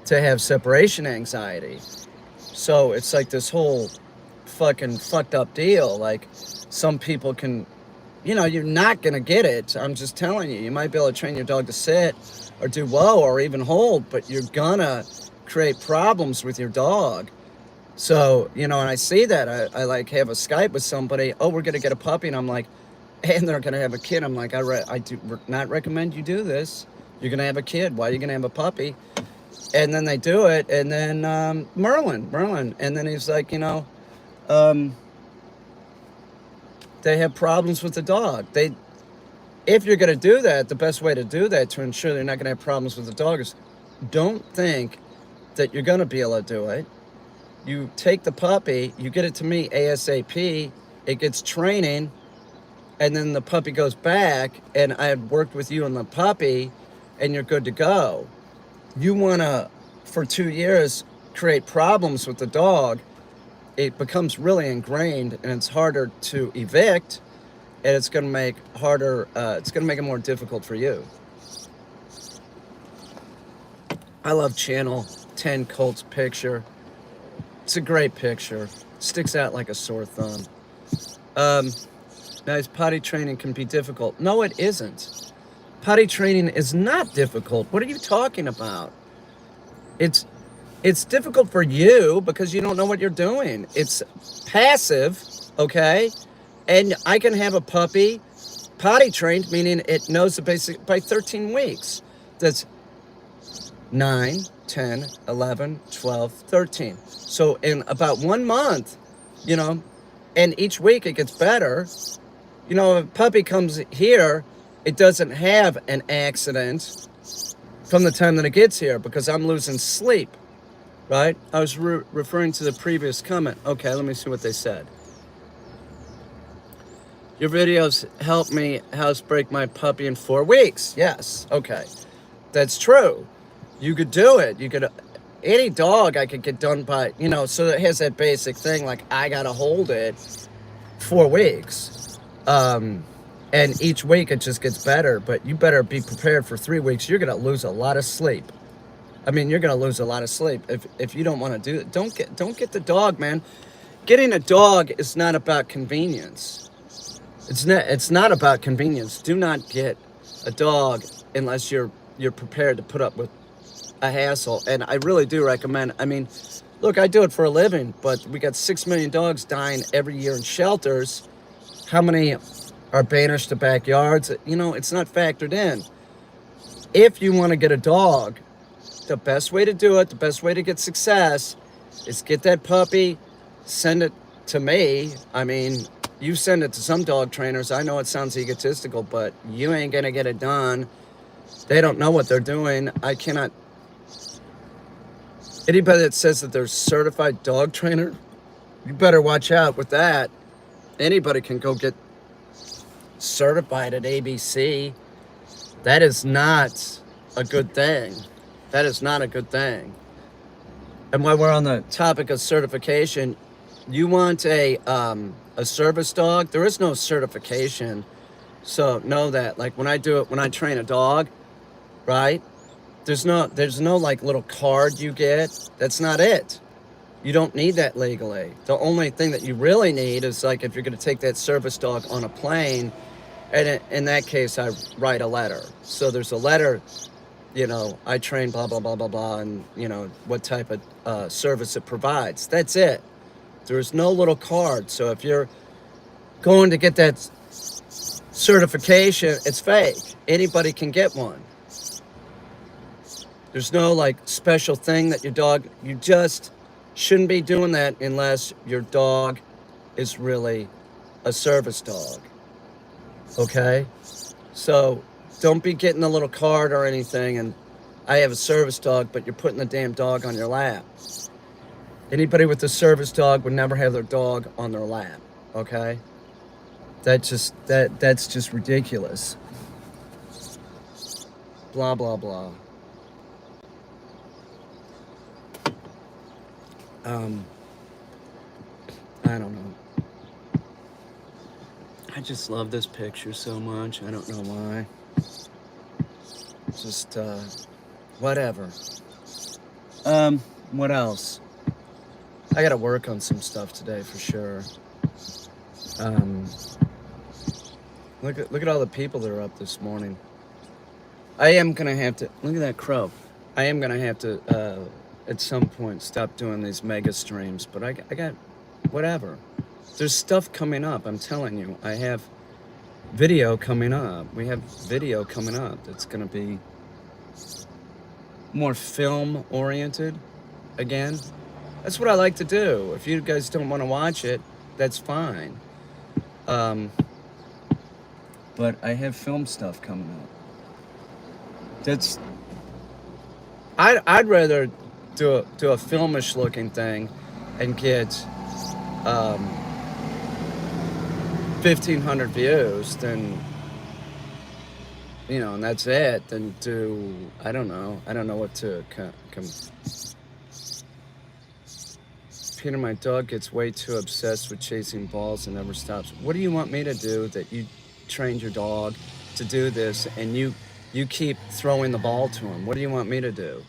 to have separation anxiety. So it's like this whole fucking fucked up deal. Like, some people can you know, you're not going to get it. I'm just telling you. You might be able to train your dog to sit or do whoa or even hold, but you're going to create problems with your dog. So, you know, and I see that. I like have a Skype with somebody. Oh, we're going to get a puppy. And I'm like, and they're going to have a kid. I'm like, I do not recommend you do this. You're going to have a kid. Why are you going to have a puppy? And then they do it. And then Merlin. And then he's like, you know, they have problems with the dog. If you're going to do that, the best way to do that to ensure they're not going to have problems with the dog is don't think that you're going to be able to do it. You take the puppy, you get it to me ASAP, it gets training, and then the puppy goes back, and I had worked with you on the puppy, and you're good to go. You want to, for 2 years, create problems with the dog. It becomes really ingrained, and it's harder to evict, and it's going to make it more difficult for you. I love Channel 10 Colt's picture. It's a great picture. Sticks out like a sore thumb. Now, potty training can be difficult. No, it isn't. Potty training is not difficult. What are you talking about? It's difficult for you because you don't know what you're doing. It's passive, okay? And I can have a puppy potty trained, meaning it knows the basic by 13 weeks. That's 9, 10, 11, 12, 13. So in about 1 month, you know, and each week it gets better. You know, if a puppy comes here, it doesn't have an accident from the time that it gets here because I'm losing sleep, right? I was referring to the previous comment. Okay, let me see what they said. Your videos help me housebreak my puppy in 4 weeks. Yes, okay. That's true. You could do it. You could, any dog I could get done by, you know, so it has that basic thing, like I gotta hold it 4 weeks. And each week it just gets better, but you better be prepared for 3 weeks. You're gonna lose a lot of sleep. I mean, you're gonna lose a lot of sleep if you don't want to do it. Don't get the dog, man. Getting a dog is not about convenience. It's not about convenience. Do not get a dog unless you're prepared to put up with a hassle. And I really do recommend, I mean, look, I do it for a living, but we got 6 million dogs dying every year in shelters. How many are banished to backyards? You know, it's not factored in. If you want to get a dog, the best way to do it, the best way to get success is get that puppy, send it to me. I mean, you send it to some dog trainers. I know it sounds egotistical, but you ain't going to get it done. They don't know what they're doing. I cannot. Anybody that says that they're certified dog trainer, you better watch out with that. Anybody can go get certified at ABC. That is not a good thing. That is not a good thing. And while we're on the topic of certification, you want a service dog? There is no certification. So know that. Like when I train a dog, right? There's no like little card you get. That's not it. You don't need that legally. The only thing that you really need is like if you're going to take that service dog on a plane, and in that case, I write a letter. So there's a letter, you know, I train blah, blah, blah, blah, blah, and, you know, what type of service it provides. That's it. There's no little card. So if you're going to get that certification, it's fake. Anybody can get one. There's no like special thing that your dog, you just shouldn't be doing that unless your dog is really a service dog. Okay? So don't be getting a little card or anything and I have a service dog, but you're putting the damn dog on your lap. Anybody with a service dog would never have their dog on their lap. Okay? That's just ridiculous. Blah, blah, blah. I don't know. I just love this picture so much. I don't know why. Just, whatever. What else? I gotta work on some stuff today for sure. Look at all the people that are up this morning. I am gonna have to look at that crow. I am gonna have to at some point stop doing these mega streams, but I got whatever. There's stuff coming up. I'm telling you, I have video coming up. We have video coming up that's gonna be more film oriented again. That's what I like to do. If you guys don't want to watch it, that's fine. But I have film stuff coming up. That's I'd rather do a filmish looking thing and get 1,500 views than, you know, and that's it. Then do I don't know what to come. Peter, my dog gets way too obsessed with chasing balls and never stops. What do you want me to do that you trained your dog to do this and you keep throwing the ball to him? What do you want me to do?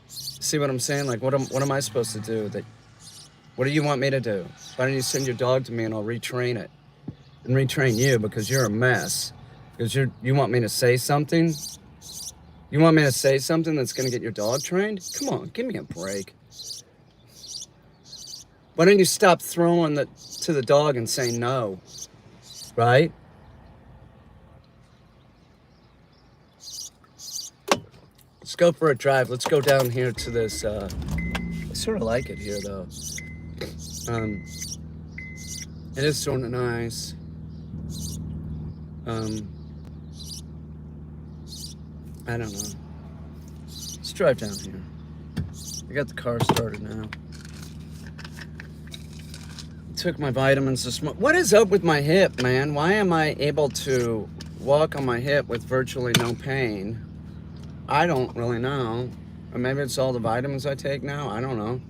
See what I'm saying? Like, what am I supposed to do? What do you want me to do? Why don't you send your dog to me and I'll retrain it and retrain you, because you're a mess. Because you want me to say something? You want me to say something that's gonna get your dog trained? Come on, give me a break. Why don't you stop throwing to the dog and say no, right? Let's go for a drive. Let's go down here to this. I sort of like it here, though. It is sort of nice. I don't know. Let's drive down here. I got the car started now. Took my vitamins this morning. What is up with my hip, man? Why am I able to walk on my hip with virtually no pain? I don't really know. Or maybe it's all the vitamins I take now. I don't know.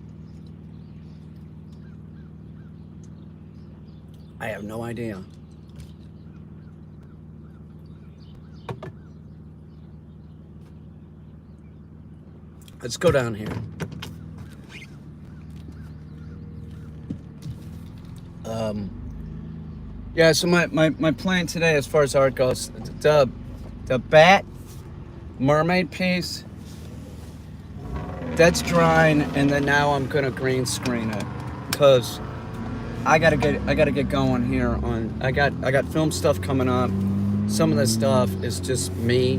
I have no idea. Let's go down here. Yeah, so my plan today as far as art goes, the bat mermaid piece, that's drying, and then now I'm gonna green screen it, because I gotta get going here on I got film stuff coming up. Some of this stuff is just me,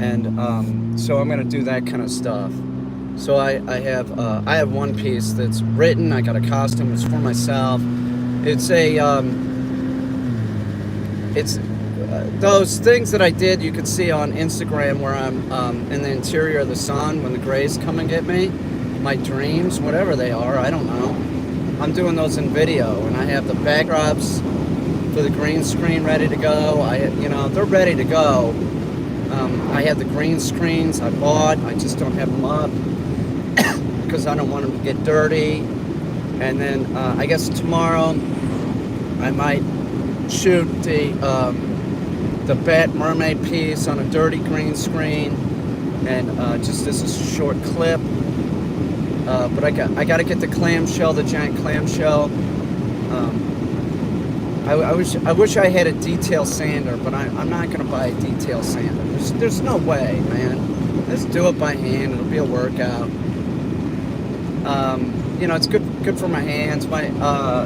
and so I'm gonna do that kind of stuff. So I have one piece that's written. I got a costume. It's for myself. It's those things that I did. You could see on Instagram where I'm in the interior of the sun when the grays come and get me. My dreams, whatever they are, I don't know. I'm doing those in video, and I have the backdrops for the green screen ready to go. They're ready to go. I have the green screens I bought. I just don't have them up because I don't want them to get dirty. And then I guess tomorrow I might shoot the bat mermaid piece on a dirty green screen, and just as a short clip. But I got to get the clamshell, the giant clamshell. I wish I had a detail sander, but I'm not gonna buy a detail sander. There's no way, man. Let's do it by hand. It'll be a workout. It's good for my hands. My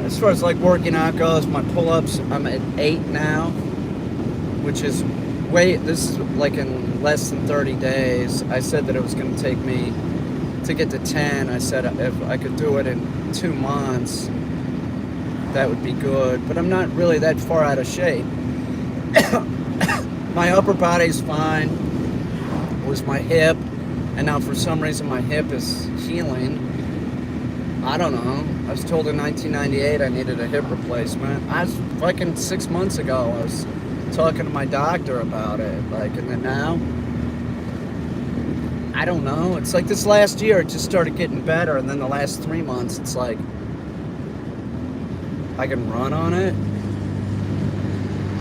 as far as like working out goes, my pull-ups, I'm at 8 now, which is this is like in less than 30 days. I said that it was going to take me to get to 10. I said if I could do it in 2 months, that would be good, but I'm not really that far out of shape. My upper body's fine. It was my hip, and now for some reason my hip is healing. I don't know. I was told in 1998 I needed a hip replacement. I was fucking 6 months ago. I was talking to my doctor about it. And then now, I don't know. It's like this last year it just started getting better, and then the last 3 months it's like I can run on it.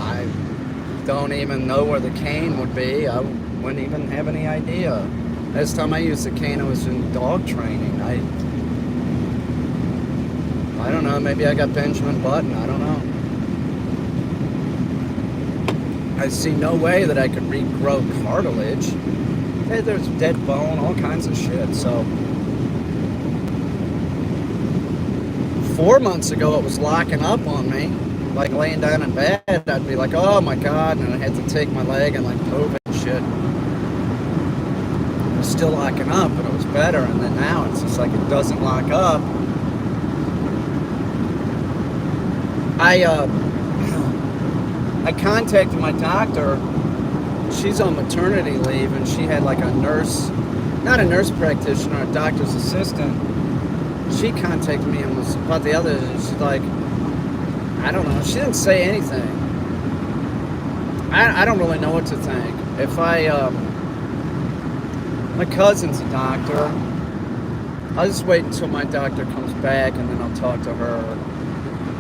I don't even know where the cane would be. I wouldn't even have any idea. Last time I used the cane I was in dog training. I don't know, maybe I got Benjamin Button, I don't know. I see no way that I could regrow cartilage. Hey, there's dead bone, all kinds of shit. So 4 months ago, it was locking up on me. Like laying down in bed, I'd be like, oh my God, and I had to take my leg and like move it and shit. It was still locking up, but it was better. And then now it's just like it doesn't lock up. I contacted my doctor. She's on maternity leave, and she had like a nurse, not a nurse practitioner, a doctor's assistant. She contacted me and was about the other. She's like, I don't know. She didn't say anything. I don't really know what to think. If my cousin's a doctor. I'll just wait until my doctor comes back, and then I'll talk to her.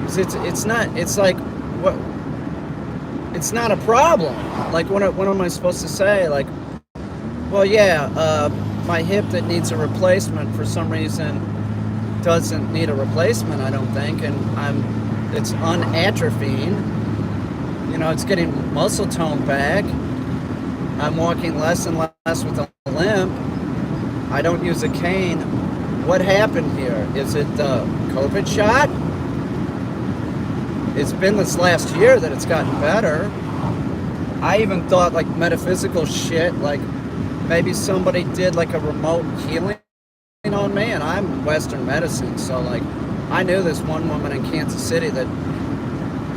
'Cause it's not. It's like what. It's not a problem. Like, what am I supposed to say? Like, well, yeah, my hip that needs a replacement for some reason doesn't need a replacement, I don't think, and it's unatrophying. You know, it's getting muscle tone back. I'm walking less and less with a limp. I don't use a cane. What happened here? Is it the COVID shot? It's been this last year that it's gotten better. I even thought like metaphysical shit, like maybe somebody did like a remote healing on me, and I'm Western medicine, so like I knew this one woman in Kansas City that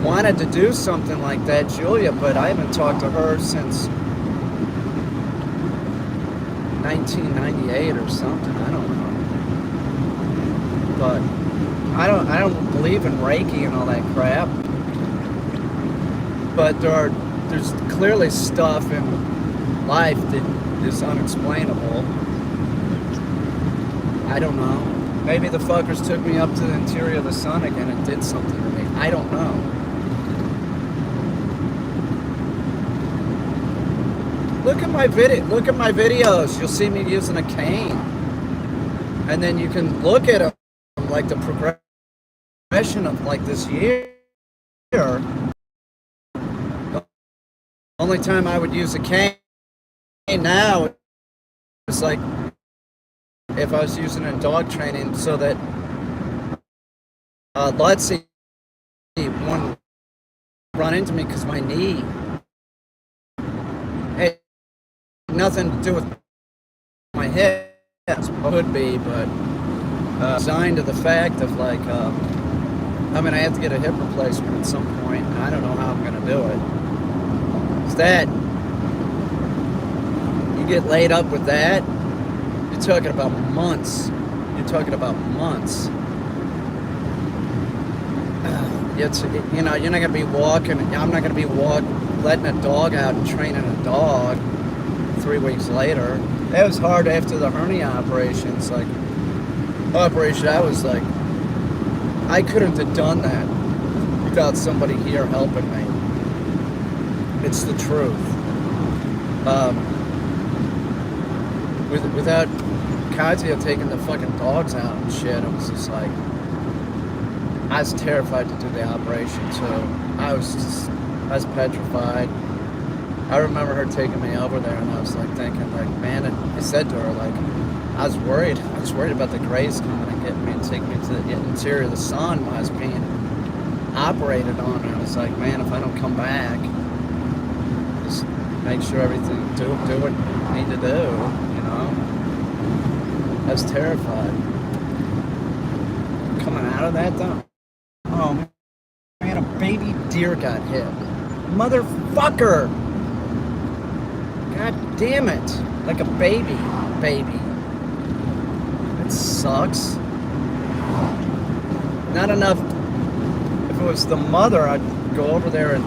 wanted to do something like that, Julia, but I haven't talked to her since 1998 or something. I don't know. But I don't believe in Reiki and all that crap. But there's clearly stuff in life that is unexplainable. I don't know. Maybe the fuckers took me up to the interior of the sun again and did something to me. I don't know. Look at my videos. You'll see me using a cane. And then you can look at them, like the progression of like this year. The only time I would use a cane now is like if I was using it in dog training, so that let's see, one run into me because my knee had nothing to do with my hips. Could be, but signed to the fact of like I'm gonna have to get a hip replacement at some point, and I don't know how I'm gonna do it. Is that you get laid up with that? You're talking about months. You're talking about months. It's, you know, you're not gonna be walking. I'm not gonna be letting a dog out and training a dog 3 weeks later. That was hard after the hernia operations. Like I was like, I couldn't have done that without somebody here helping me. It's the truth. Without Katya taking the fucking dogs out and shit, it was just like, I was terrified to do the operation too. I was petrified. I remember her taking me over there, and I was like thinking, like, man, I said to her, like, I was worried about the Greys coming and getting me and taking me to the interior of the sun while I was being operated on. And I was like, man, if I don't come back, just make sure everything, do what I need to do, you know? I was terrified. Coming out of that though, oh man, a baby deer got hit. Motherfucker! God damn it. Like a baby. It sucks. Not enough. If it was the mother, I'd go over there and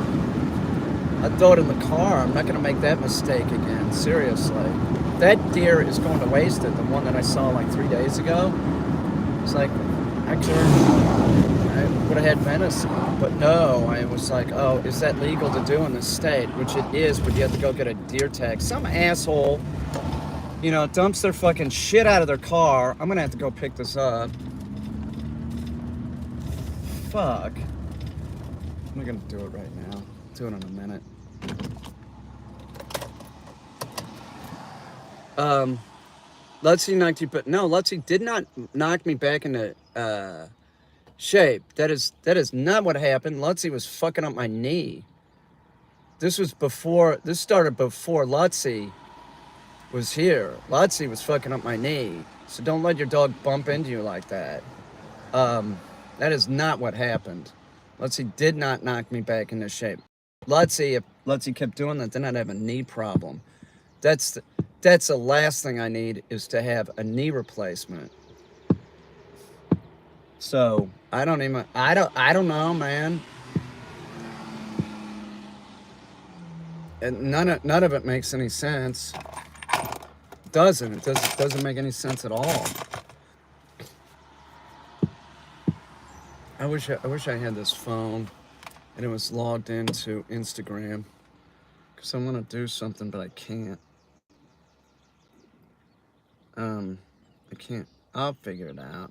I'd throw it in the car. I'm not going to make that mistake again. Seriously. That deer is going to waste it. The one that I saw like 3 days ago. It's like, actually, I would have had venison. But no, I was like, oh, is that legal to do in this state? Which it is, but you have to go get a deer tag. Some asshole, you know, dumps their fucking shit out of their car. I'm gonna have to go pick this up. Fuck. I'm not gonna do it right now. Do it in a minute. Lutsy knocked you, but no, Lutsy did not knock me back into shape. That is not what happened. Lutsy was fucking up my knee. This started before Lutsy was here. Lutsy was fucking up my knee. So don't let your dog bump into you like that. That is not what happened. Lutsy did not knock me back into shape. Lutsy, if Lutsy kept doing that, then I'd have a knee problem. That's the last thing I need, is to have a knee replacement. So I don't know, man. And none of it makes any sense. It doesn't make any sense at all. I wish I had this phone and it was logged into Instagram, because I want to do something, but I can't. I can't. I'll figure it out.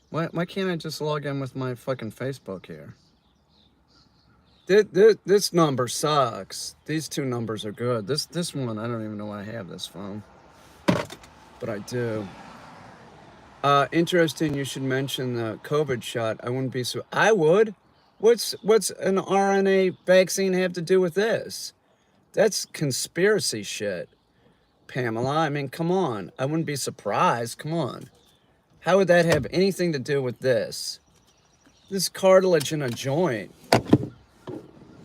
Why can't I just log in with my fucking Facebook here? This number sucks. These two numbers are good. This one, I don't even know why I have this phone, but I do. Interesting. You should mention the COVID shot. I wouldn't be so. I would. What's an RNA vaccine have to do with this? That's conspiracy shit, Pamela. I mean, come on. I wouldn't be surprised. Come on. How would that have anything to do with this? This cartilage in a joint.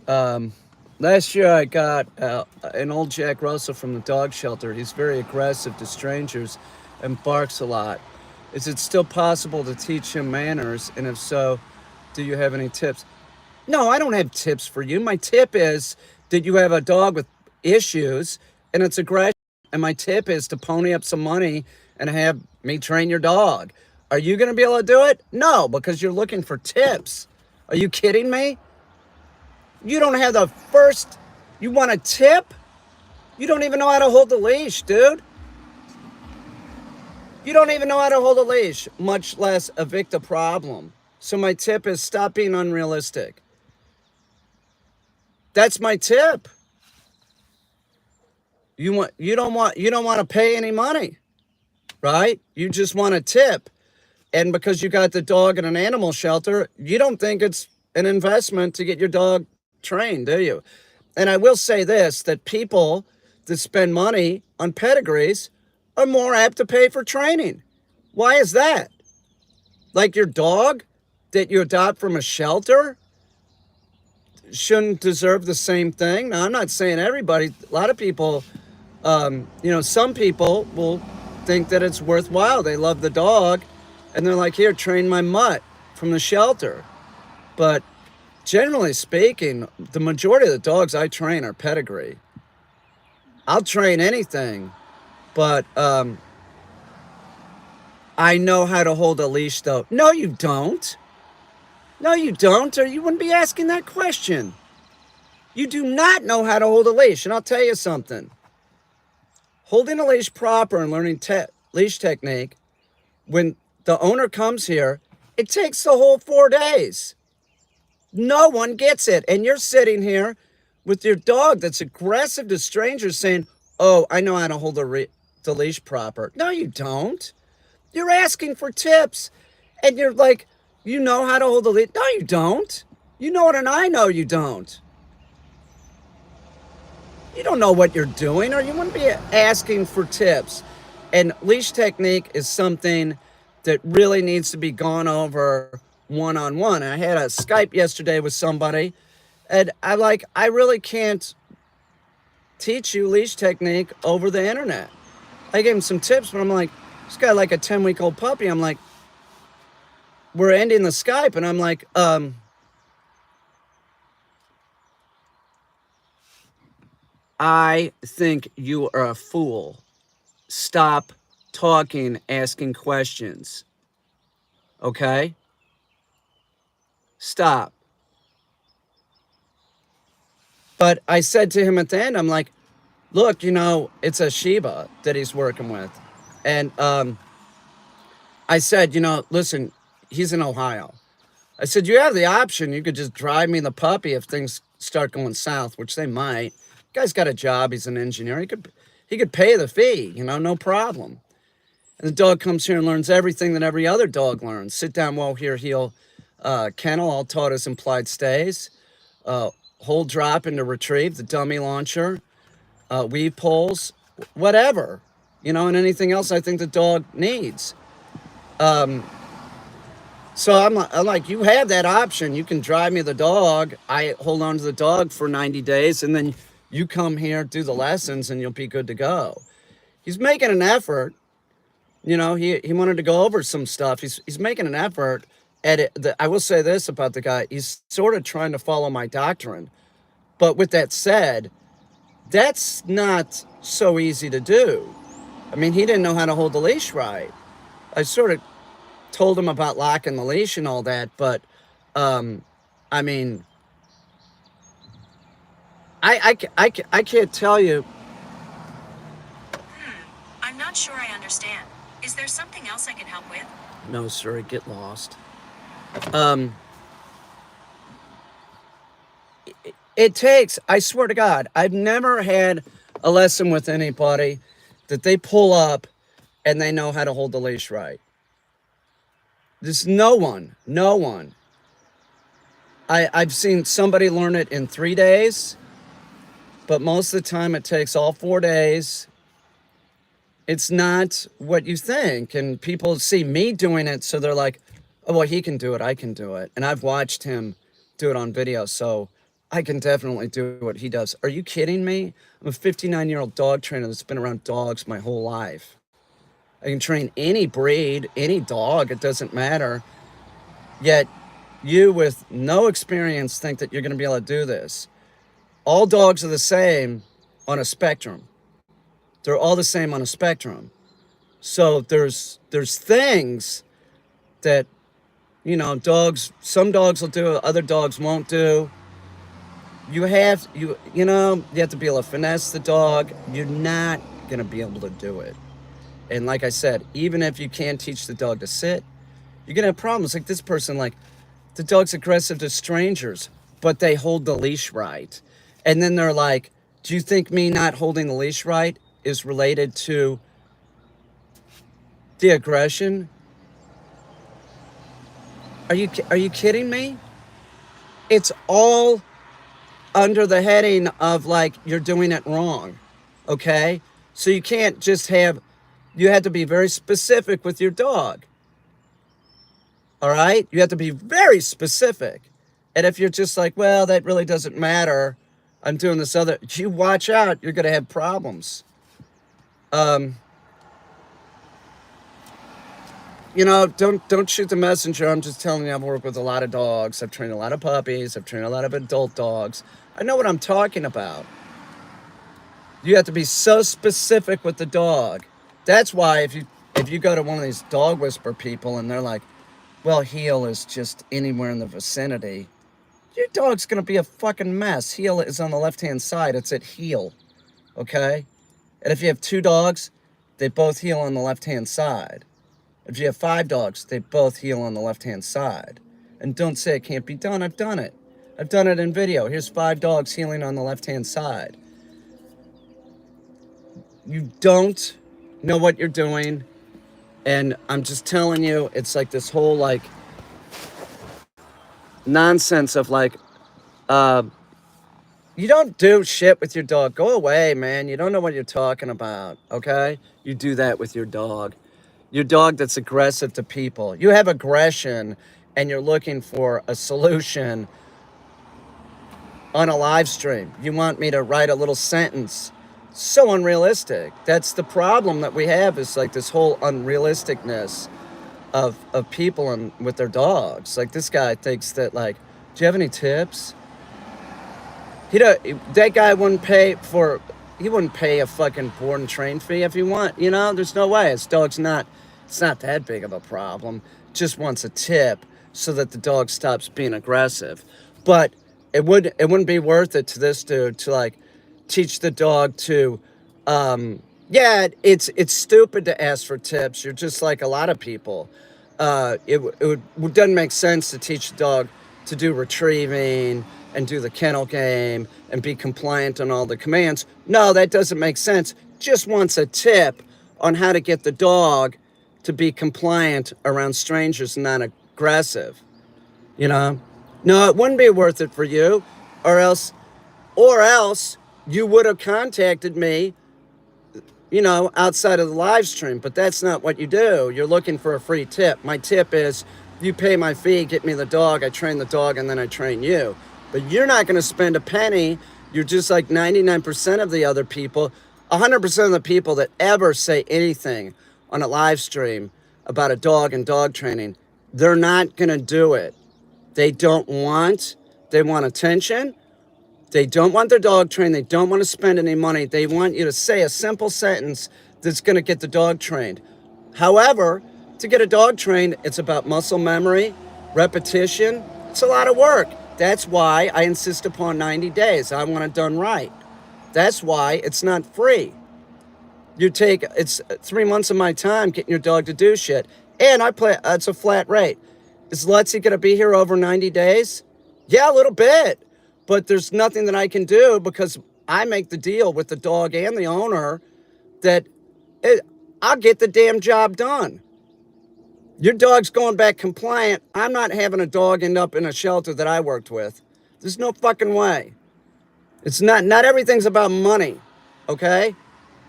Last year I got an old Jack Russell from the dog shelter. He's very aggressive to strangers and barks a lot. Is it still possible to teach him manners? And if so, do you have any tips? No, I don't have tips for you. My tip is that you have a dog with issues and it's aggression. And my tip is to pony up some money and have me train your dog. Are you going to be able to do it? No, because you're looking for tips. Are you kidding me? You don't have the first... You want a tip? You don't even know how to hold the leash, dude. You don't even know how to hold a leash, much less evict a problem. So my tip is stop being unrealistic. That's my tip. You don't want to pay any money, right? You just want a tip. And because you got the dog in an animal shelter, you don't think it's an investment to get your dog trained, do you? And I will say this, that people that spend money on pedigrees are more apt to pay for training. Why is that? Like your dog that you adopt from a shelter shouldn't deserve the same thing? Now, I'm not saying everybody. A lot of people, some people will think that it's worthwhile. They love the dog, and they're like, here, train my mutt from the shelter. But generally speaking, the majority of the dogs I train are pedigree. I'll train anything, but I know how to hold a leash, though. No, you don't. No, you don't, or you wouldn't be asking that question. You do not know how to hold a leash, and I'll tell you something. Holding a leash proper and learning leash technique, when the owner comes here, it takes the whole 4 days. No one gets it, and you're sitting here with your dog that's aggressive to strangers saying, oh, I know how to hold the leash proper. No, you don't. You're asking for tips, and you're like, you know how to hold the leash. No, you don't. You know it, and I know you don't. You don't know what you're doing, or you wouldn't be asking for tips. And leash technique is something that really needs to be gone over one-on-one. I had a Skype yesterday with somebody, and I really can't teach you leash technique over the internet. I gave him some tips, but I'm like, this guy like a 10-week-old puppy. I'm like, we're ending the Skype, and I'm like, I think you are a fool. Stop talking, asking questions. Okay? Stop. But I said to him at the end, I'm like, look, it's a Shiba that he's working with. And I said, listen, he's in Ohio. I said, you have the option. You could just drive me the puppy if things start going south, which they might. Guy's got a job. He's an engineer. He He could pay the fee, you know, no problem. And the dog comes here and learns everything that every other dog learns. Sit down, well, here, heel, kennel, all taught as implied stays. Hold, drop, into retrieve, the dummy launcher, weave poles, whatever, you know, and anything else I think the dog needs. So I'm like, you have that option. You can drive me the dog. I hold on to the dog for 90 days, and then you come here, do the lessons, and you'll be good to go. He's making an effort. You know, he wanted to go over some stuff. He's making an effort at it. I will say this about the guy. He's sort of trying to follow my doctrine. But with that said, that's not so easy to do. I mean, he didn't know how to hold the leash right. I sort of told him about locking the leash and all that, but I mean, I can't tell you. I'm not sure I understand. Is there something else I can help with? No, sir, get lost. It takes, I swear to God, I've never had a lesson with anybody that they pull up and they know how to hold the leash right. There's no one. I've seen somebody learn it in 3 days, but most of the time it takes all 4 days. It's not what you think. And people see me doing it, so they're like, oh, well, he can do it, I can do it. And I've watched him do it on video, so I can definitely do what he does. Are you kidding me? I'm a 59-year-old dog trainer that's been around dogs my whole life. I can train any breed, any dog, it doesn't matter. Yet you with no experience think that you're going to be able to do this. All dogs are the same on a spectrum. They're all the same on a spectrum. So there's things that, you know, some dogs will do, other dogs won't do. You have to be able to finesse the dog. You're not going to be able to do it. And like I said, even if you can teach the dog to sit, you're going to have problems. Like this person, like, the dog's aggressive to strangers, but they hold the leash right. And then they're like, do you think me not holding the leash right is related to the aggression? Are you kidding me? It's all under the heading of like, you're doing it wrong. Okay? So you can't just you have to be very specific with your dog. All right? You have to be very specific. And if you're just like, well, that really doesn't matter, I'm doing this other, you watch out, you're going to have problems. You know, don't shoot the messenger. I'm just telling you, I've worked with a lot of dogs. I've trained a lot of puppies. I've trained a lot of adult dogs. I know what I'm talking about. You have to be so specific with the dog. That's why if you go to one of these dog whisper people and they're like, well, heel is just anywhere in the vicinity, your dog's going to be a fucking mess. Heel is on the left-hand side. It's at heel, okay? And if you have 2 dogs, they both heel on the left-hand side. If you have 5 dogs, they both heel on the left-hand side. And don't say it can't be done. I've done it. I've done it in video. Here's 5 dogs heeling on the left-hand side. You don't know what you're doing. And I'm just telling you, it's like this whole like nonsense of like, you don't do shit with your dog. Go away, man. You don't know what you're talking about, okay? You do that with your dog. Your dog that's aggressive to people. You have aggression and you're looking for a solution on a live stream. You want me to write a little sentence. So unrealistic. That's the problem that we have, is like this whole unrealisticness of people and with their dogs. Like this guy thinks that like, do you have any tips? That guy wouldn't pay a fucking board and train fee if he want, you know? There's no way. His dog's it's not that big of a problem. Just wants a tip so that the dog stops being aggressive. But it wouldn't be worth it to this dude to like teach the dog to, it's stupid to ask for tips. You're just like a lot of people. It doesn't make sense to teach the dog to do retrieving and do the kennel game and be compliant on all the commands. No, that doesn't make sense. just wants a tip on how to get the dog to be compliant around strangers and not aggressive. You know? No, it wouldn't be worth it for you, or else you would have contacted me, outside of the live stream, but that's not what you do. You're looking for a free tip. My tip is you pay my fee, get me the dog, I train the dog, and then I train you. But you're not going to spend a penny. You're just like 99% of the other people, 100% of the people that ever say anything on a live stream about a dog and dog training, they're not going to do it. They want attention. They don't want their dog trained. They don't want to spend any money. They want you to say a simple sentence that's going to get the dog trained. However, to get a dog trained, it's about muscle memory, repetition. It's a lot of work. That's why I insist upon 90 days. I want it done right. That's why it's not free. It's 3 months of my time getting your dog to do shit. And it's a flat rate. Is Lutzy going to be here over 90 days? Yeah, a little bit. But there's nothing that I can do because I make the deal with the dog and the owner that I'll get the damn job done. Your dog's going back compliant. I'm not having a dog end up in a shelter that I worked with. There's no fucking way. It's not everything's about money, okay?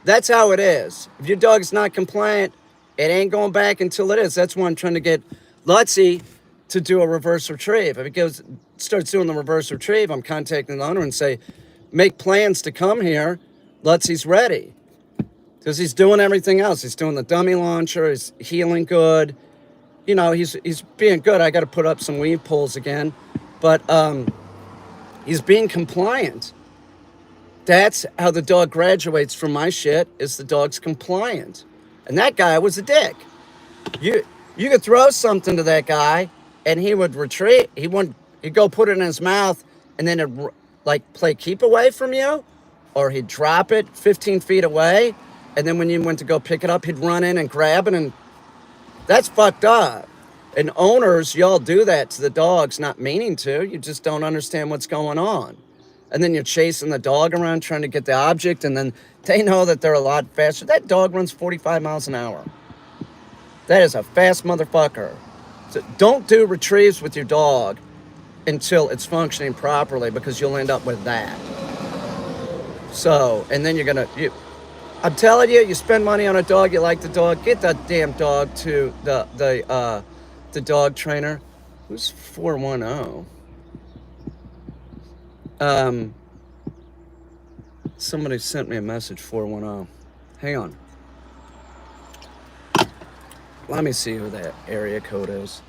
That's how it is. If your dog's not compliant, it ain't going back until it is. That's why I'm trying to get Lutzy to do a reverse retrieve. If it starts doing the reverse retrieve, I'm contacting the owner and say, make plans to come here. Lutzy's ready. Because he's doing everything else. He's doing the dummy launcher. He's healing good. He's being good. I got to put up some weave pulls again. But he's being compliant. That's how the dog graduates from my shit, is the dog's compliant. And that guy was a dick. You could throw something to that guy, and he would retreat. He'd go put it in his mouth, and then it'd play keep away from you, or he'd drop it 15 feet away, and then when you went to go pick it up, he'd run in and grab it, and that's fucked up. And owners, y'all do that to the dogs, not meaning to. You just don't understand what's going on. And then you're chasing the dog around trying to get the object, and then they know that they're a lot faster. That dog runs 45 miles an hour. That is a fast motherfucker. So don't do retrieves with your dog until it's functioning properly, because you'll end up with that. So, and then I'm telling you, you spend money on a dog, you like the dog, get that damn dog to the dog trainer. Who's 410? Somebody sent me a message, 410. Hang on. Let me see who that area code is.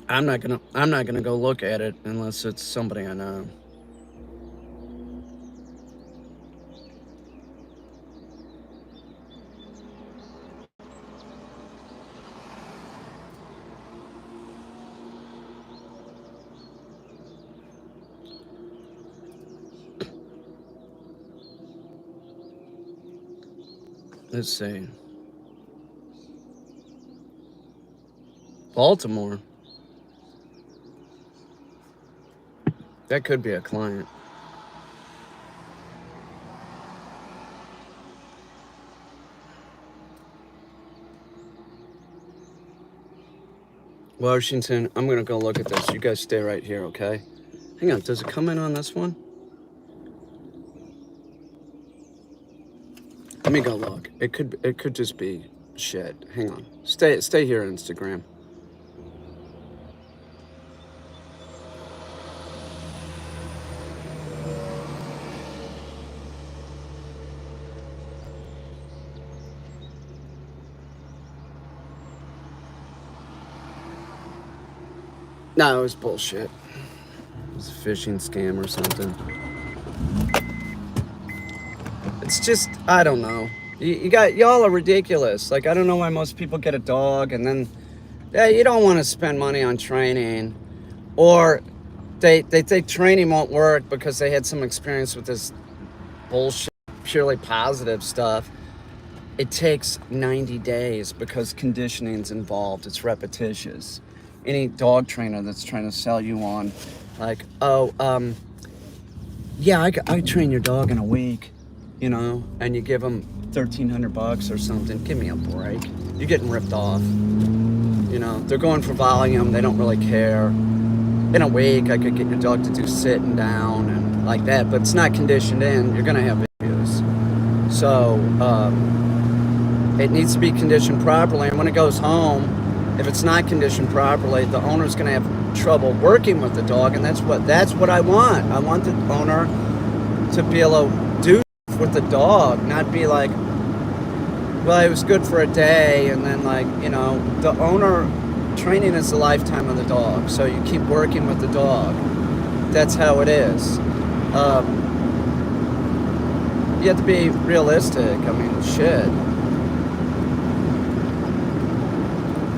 I'm not gonna go look at it unless it's somebody I know. Let's see. Baltimore. That could be a client. Washington, I'm gonna go look at this. You guys stay right here, okay? Hang on, does it come in on this one? Let me go look. It could just be shit. Hang on. Stay here, Instagram. No, it was bullshit. It was a phishing scam or something. It's just, I don't know. Y'all are ridiculous. Like, I don't know why most people get a dog and then, you don't want to spend money on training. Or they think training won't work because they had some experience with this bullshit, purely positive stuff. It takes 90 days because conditioning's involved. It's repetitious. Any dog trainer that's trying to sell you on, like, yeah, I train your dog in a week, you know, and you give them $1,300 or something. Give me a break. You're getting ripped off. You know, they're going for volume. They don't really care. In a week, I could get your dog to do sitting down and like that, but it's not conditioned in. You're gonna have issues. So it needs to be conditioned properly. And when it goes home, if it's not conditioned properly, the owner's gonna have trouble working with the dog, and that's what I want. I want the owner to be able to do with the dog, not be like, well, it was good for a day, and then like, you know, the owner training is the lifetime of the dog, so you keep working with the dog. That's how it is. You have to be realistic. I mean, shit.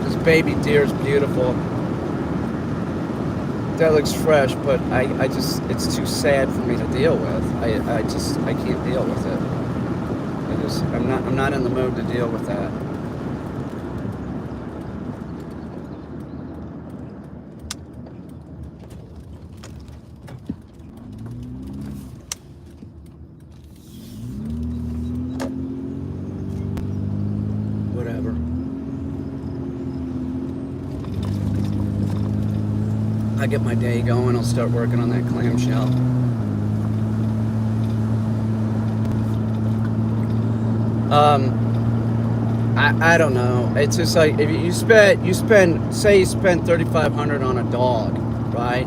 This baby deer is beautiful. That looks fresh, but I just, it's too sad for me to deal with. I can't deal with it. I'm not in the mood to deal with that. Whatever. I get my day going, I'll start working on that clamshell. I don't know. It's just like if you spend say you spend $3,500 on a dog, right?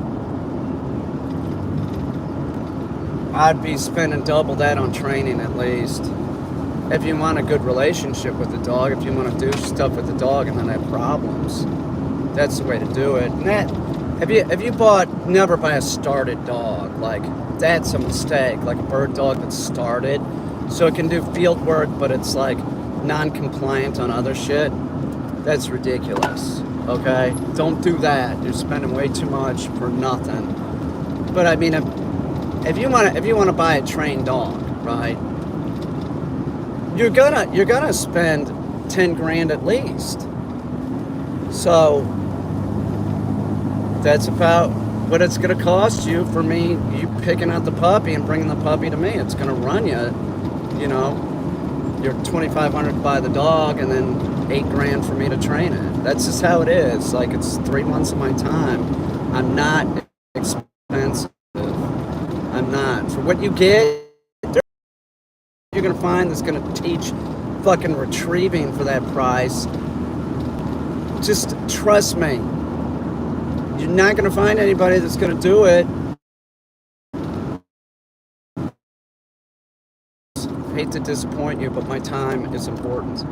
I'd be spending double that on training at least. If you want a good relationship with the dog, if you want to do stuff with the dog and then have problems, that's the way to do it. And that, if you never buy a started dog, like that's a mistake. Like a bird dog that's started, so it can do field work, but it's like non-compliant on other shit. That's ridiculous. Okay, don't do that. You're spending way too much for nothing. But I mean, if you want to buy a trained dog, right? You're gonna spend 10 grand at least. So that's about what it's gonna cost you for me. You picking out the puppy and bringing the puppy to me. It's gonna run you, you know, you're $2,500 to buy the dog and then 8 grand for me to train it. That's just how it is. Like, it's 3 months of my time. I'm not expensive. I'm not. For what you get, you're gonna find that's gonna teach fucking retrieving for that price. Just trust me. You're not gonna find anybody that's gonna do it. I hate to disappoint you, but my time is important.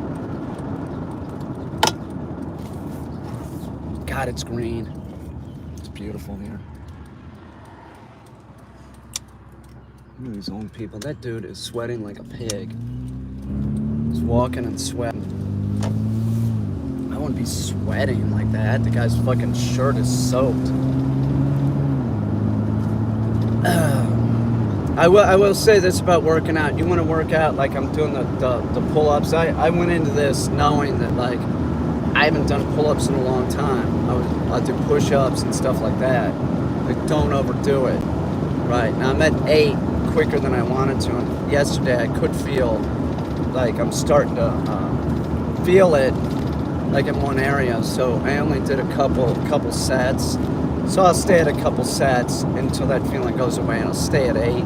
God, it's green. It's beautiful here. Look at these old people. That dude is sweating like a pig. He's walking and sweating. I wouldn't be sweating like that. The guy's fucking shirt is soaked. I will say this about working out. You want to work out like I'm doing the pull-ups. I went into this knowing that, like, I haven't done pull-ups in a long time. I'll do push-ups and stuff like that. Like, don't overdo it. Right, now I'm at 8 quicker than I wanted to. And yesterday I could feel like I'm starting to feel it like in one area. So I only did a couple sets. So I'll stay at a couple sets until that feeling goes away, and I'll stay at 8.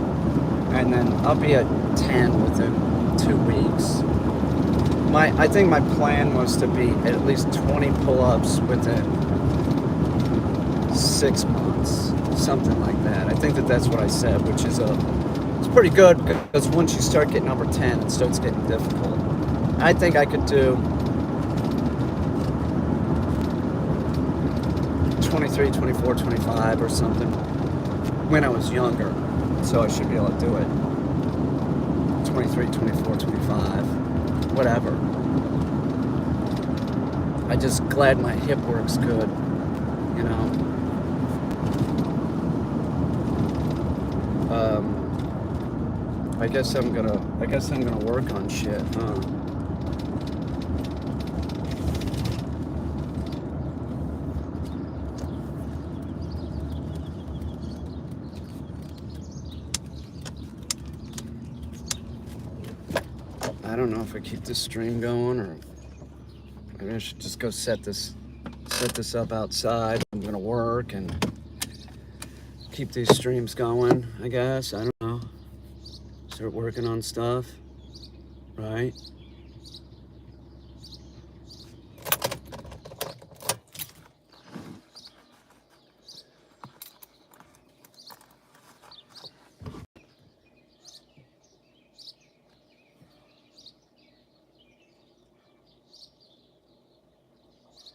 And then I'll be at 10 within 2 weeks. I think my plan was to be at least 20 pull-ups within 6 months, something like that. I think that's what I said, which is it's pretty good, because once you start getting over 10, it starts getting difficult. I think I could do 23, 24, 25 or something when I was younger. So I should be able to do it. 23, 24, 25, whatever. I'm just glad my hip works good, you know. I guess I'm gonna work on shit, huh? if I keep this stream going, or maybe I should just go set this up outside. I'm gonna work and keep these streams going, I guess. I don't know. Start working on stuff, right?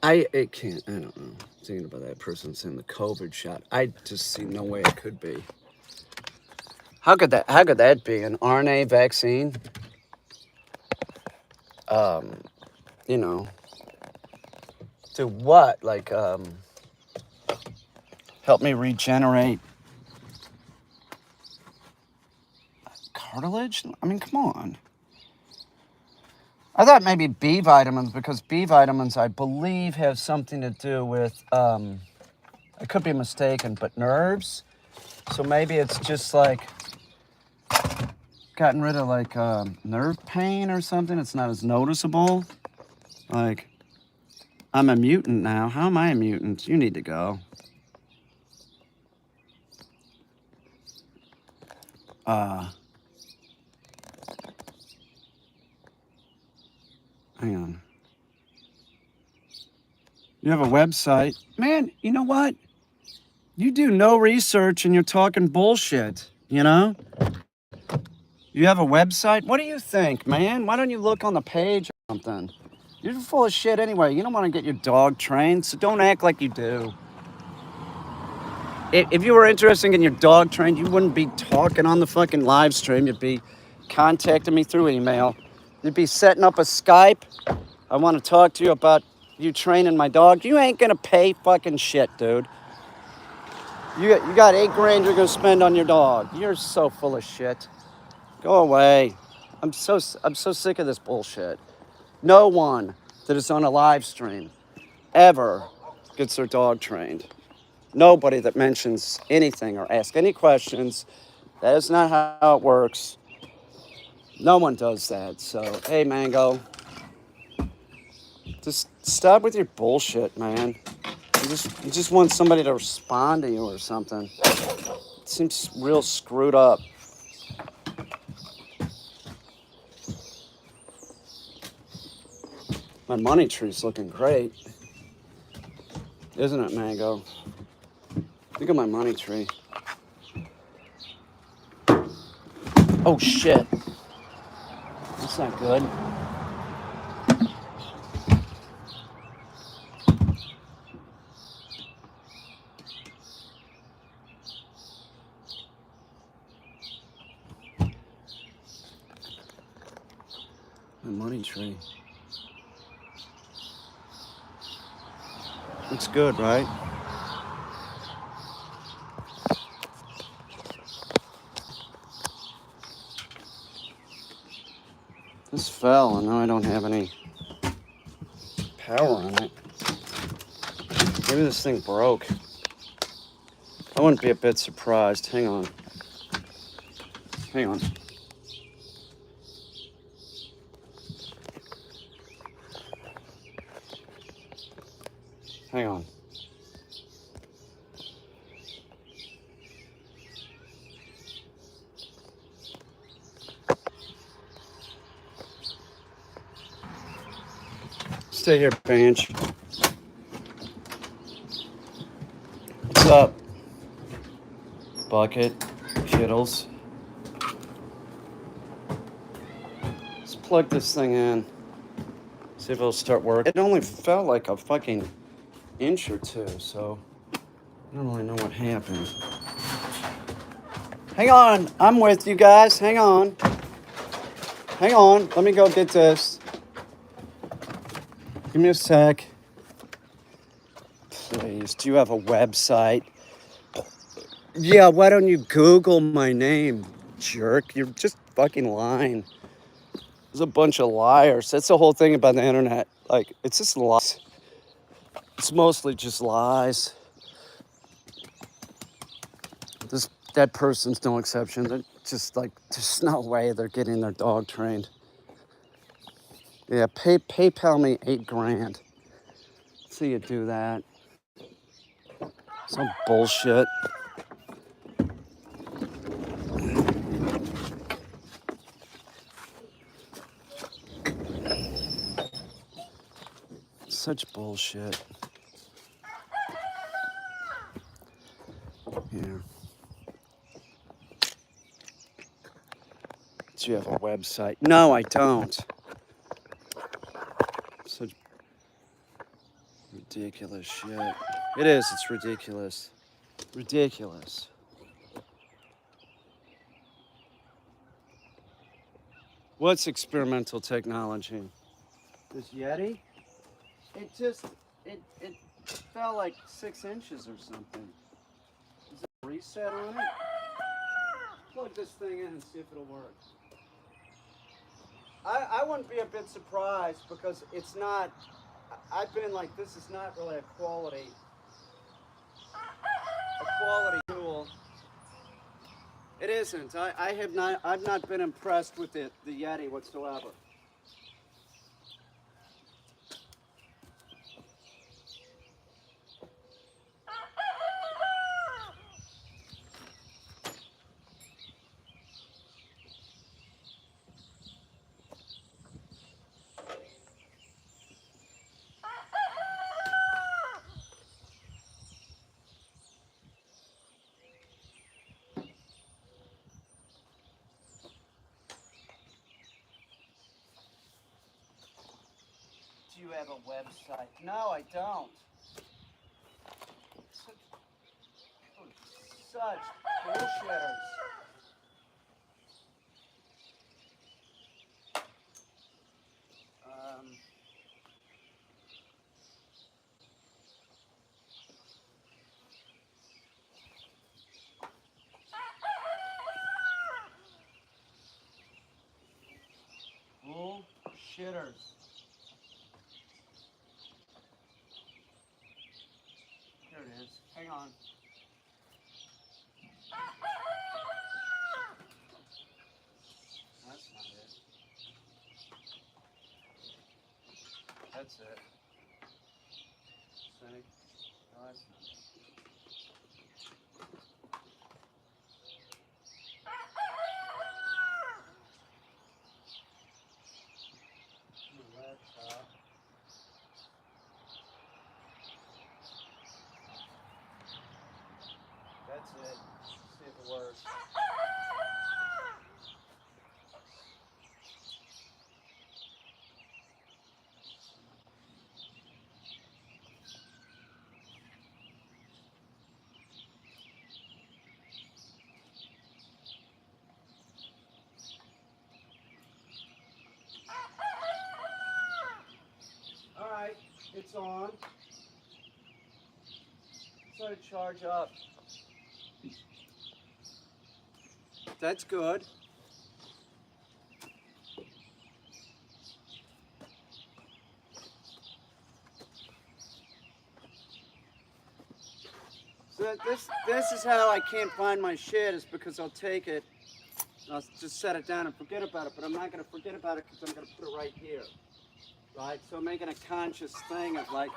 I don't know. Thinking about that person saying the COVID shot. I just see no way it could be. How could that be? An RNA vaccine? You know, to what? Like, help me regenerate cartilage? I mean, come on. I thought maybe B vitamins, because B vitamins, I believe, have something to do with, I could be mistaken, but nerves. So maybe it's just like gotten rid of like nerve pain or something. It's not as noticeable. Like, I'm a mutant now. How am I a mutant? You need to go. Hang on. You have a website. Man, you know what? You do no research and you're talking bullshit, you know? You have a website? What do you think, man? Why don't you look on the page or something? You're full of shit anyway. You don't want to get your dog trained, so don't act like you do. If you were interested in your dog trained, you wouldn't be talking on the fucking live stream. You'd be contacting me through email. You'd be setting up a Skype. I want to talk to you about you training my dog. You ain't gonna pay fucking shit, dude. You got $8 you're gonna spend on your dog. You're so full of shit. Go away. I'm so sick of this bullshit. No one that is on a live stream ever gets their dog trained. Nobody that mentions anything or asks any questions. That is not how it works. No one does that. So, hey, Mango, just stop with your bullshit, man. You just want somebody to respond to you or something. It seems real screwed up. My money tree's looking great. Isn't it, Mango? Look at my money tree. Oh, shit. That's not good. My money tree. Looks good, right? This fell, and now I don't have any power on it. Maybe this thing broke. I wouldn't be a bit surprised. Hang on. Hang on. Hang on. Stay here, Bench. What's up? Bucket, Kittles. Let's plug this thing in. See if it'll start working. It only fell like a fucking inch or two, so I don't really know what happened. Hang on, I'm with you guys. Hang on. Hang on, let me go get this. Give me a sec. Please, do you have a website? Yeah, why don't you Google my name, jerk? You're just fucking lying. There's a bunch of liars. That's the whole thing about the internet. Like, it's just lies. It's mostly just lies. That person's no exception. They're just like, there's no way they're getting their dog trained. Yeah, PayPal me $8,000. See you do that. Some bullshit. Such bullshit. Here. Do you have a website? No, I don't. Such ridiculous shit. It is, it's ridiculous. Ridiculous. What's experimental technology? This Yeti? It just, it fell like 6 inches or something. Is there a reset on it? Plug this thing in and see if it'll work. I wouldn't be a bit surprised because it's not, I've been like, this is not really a quality tool. It isn't. I've not been impressed with the Yeti whatsoever. Do you have a website? No, I don't. Such bullshitters. Bullshitters. Here it is. Hang on. That's not it. That's it. See? No, that's not it. Laptop. That's it. See if it works. All right, it's on. So to charge up. That's good. So this is how I can't find my shit, is because I'll take it, and I'll just set it down and forget about it, but I'm not going to forget about it because I'm going to put it right here, right? So I'm making a conscious thing of like,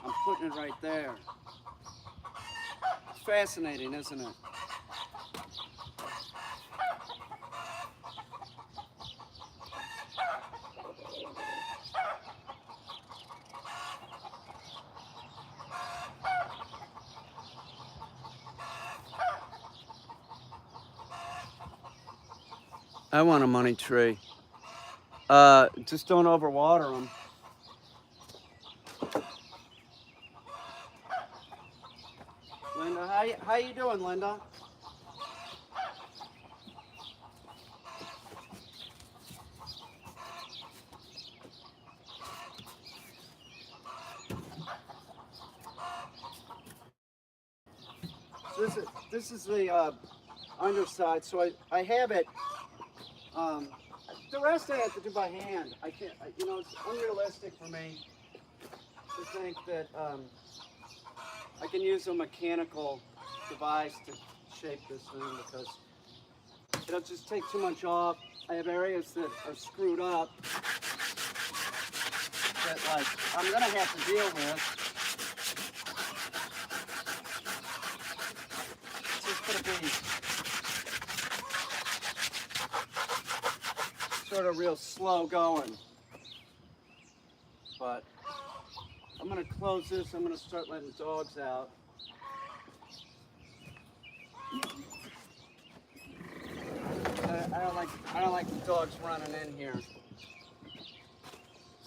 I'm putting it right there. It's fascinating, isn't it? I want a money tree. Just don't overwater them. Linda, how you doing, Linda? So this is the underside. So I have it. The rest I have to do by hand. I can't. You know, it's unrealistic for me to think that I can use a mechanical device to shape this thing because it'll just take too much off. I have areas that are screwed up like I'm gonna have to deal with. It's just gonna be sort of real slow going. But I'm gonna close this. I'm gonna start letting dogs out. I don't like the dogs running in here.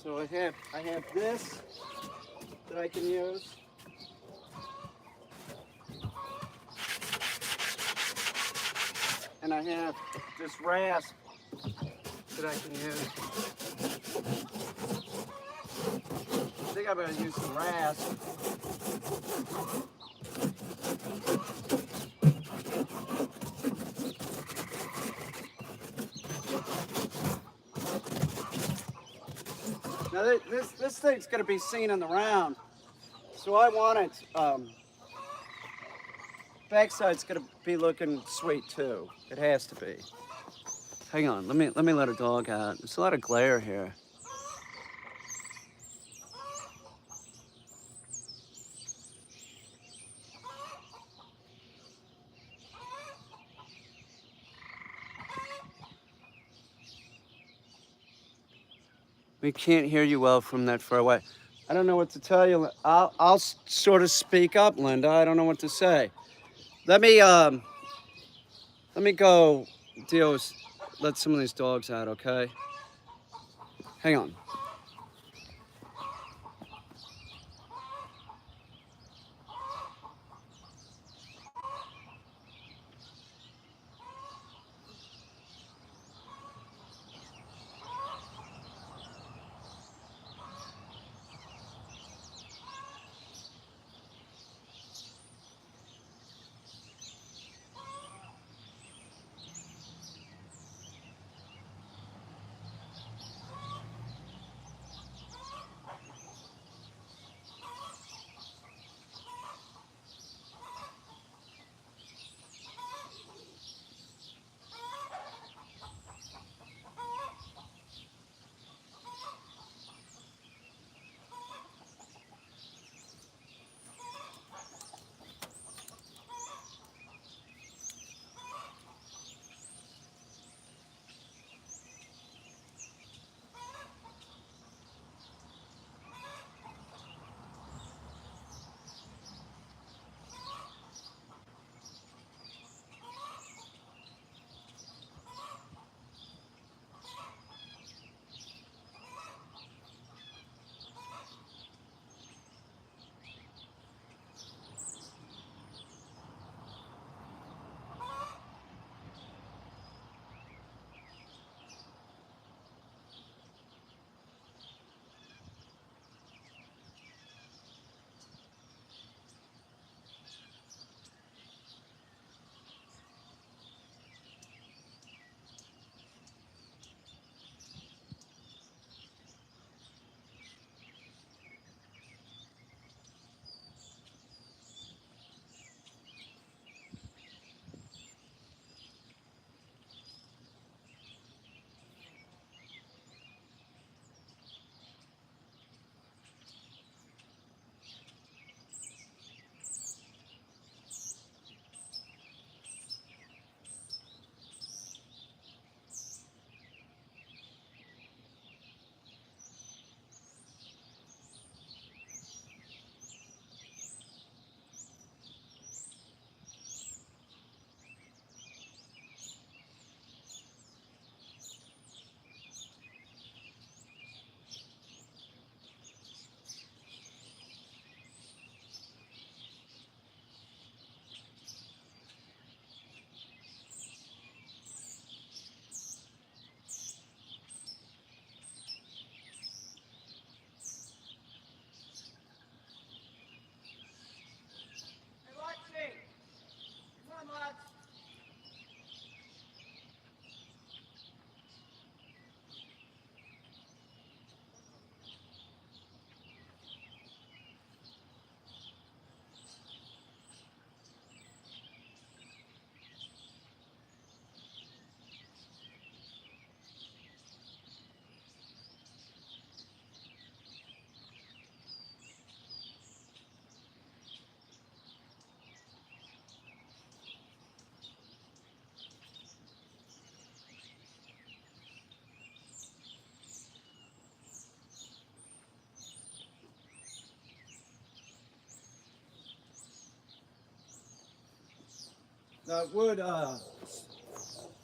So I have this that I can use. And I have this rasp that I can use. I think I'm going to use some rasp. Now this thing's going to be seen in the round, so I want it. Backside's going to be looking sweet too. It has to be. Hang on, let me let a dog out. There's a lot of glare here. We can't hear you well from that far away. I don't know what to tell you. I'll sort of speak up, Linda. I don't know what to say. Let me go deal with, let some of these dogs out, okay? Hang on.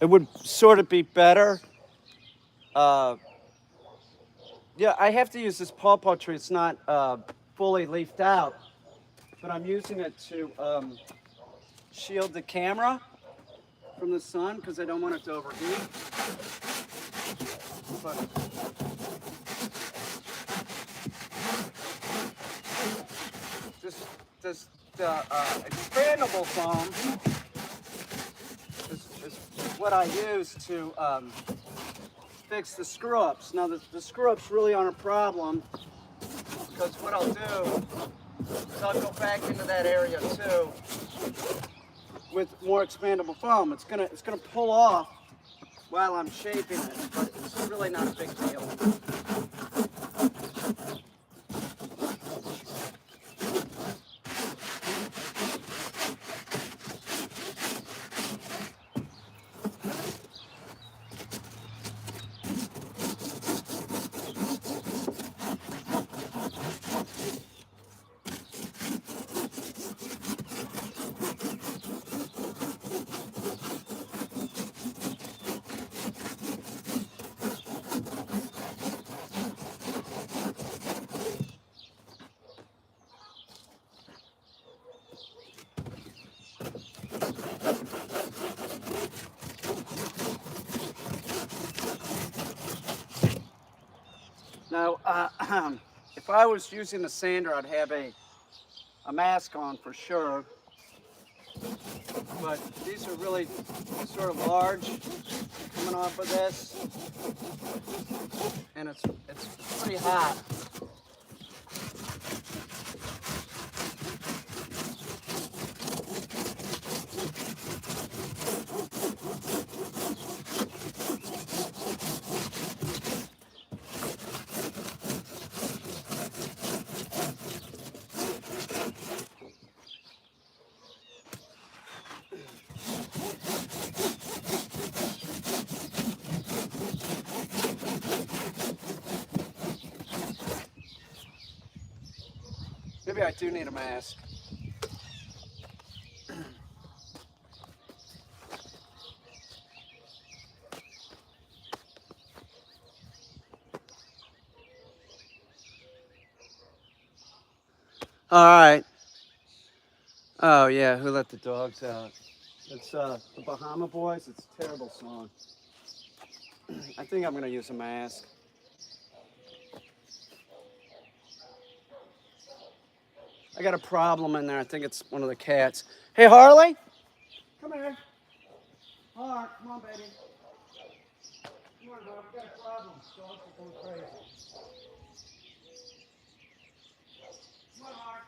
it would sort of be better. Yeah, I have to use this pawpaw tree. It's not fully leafed out, but I'm using it to shield the camera from the sun because I don't want it to overheat. But this expandable foam is what I use to fix the screw-ups. Now the screw-ups really aren't a problem because what I'll do is I'll go back into that area too with more expandable foam. It's gonna pull off while I'm shaping it, but it's really not a big deal. Now, if I was using a sander, I'd have a mask on for sure. But these are really sort of large coming off of this, and it's pretty hot. Maybe I do need a mask. All right. Oh yeah, who let the dogs out? It's the Bahama Boys. It's a terrible song. I think I'm gonna use a mask. I got a problem in there. I think it's one of the cats. Hey, Harley, come here. Hark, come on, baby. Come on, dog. We got a problem. Dogs are going crazy. Come on, Hark.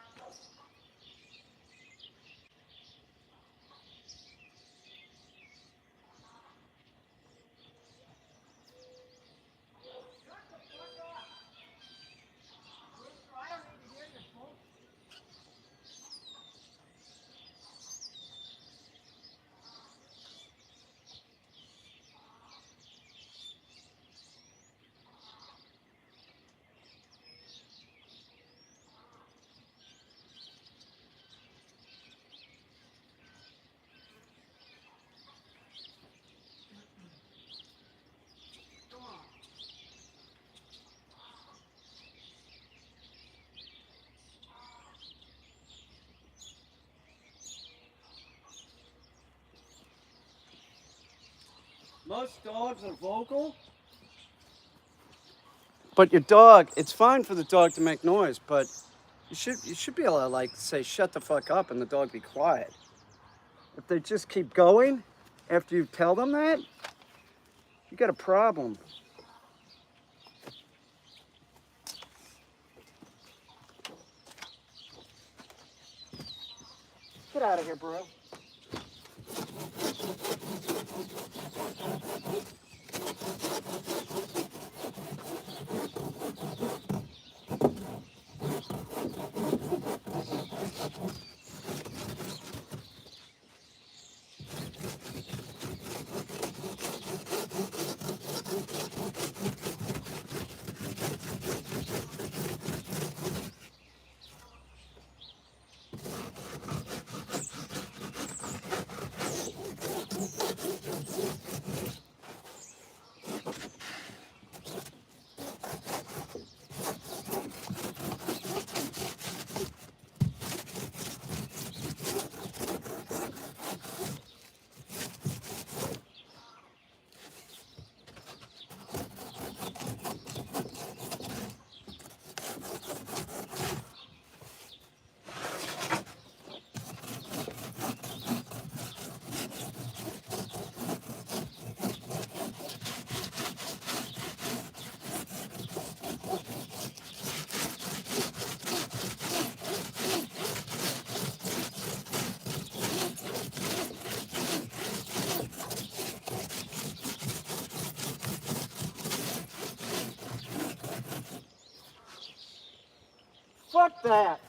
Most dogs are vocal, but your dog, it's fine for the dog to make noise, but you should be able to like say shut the fuck up and the dog be quiet. If they just keep going after you tell them that, you got a problem. Get out of here, bro. like that.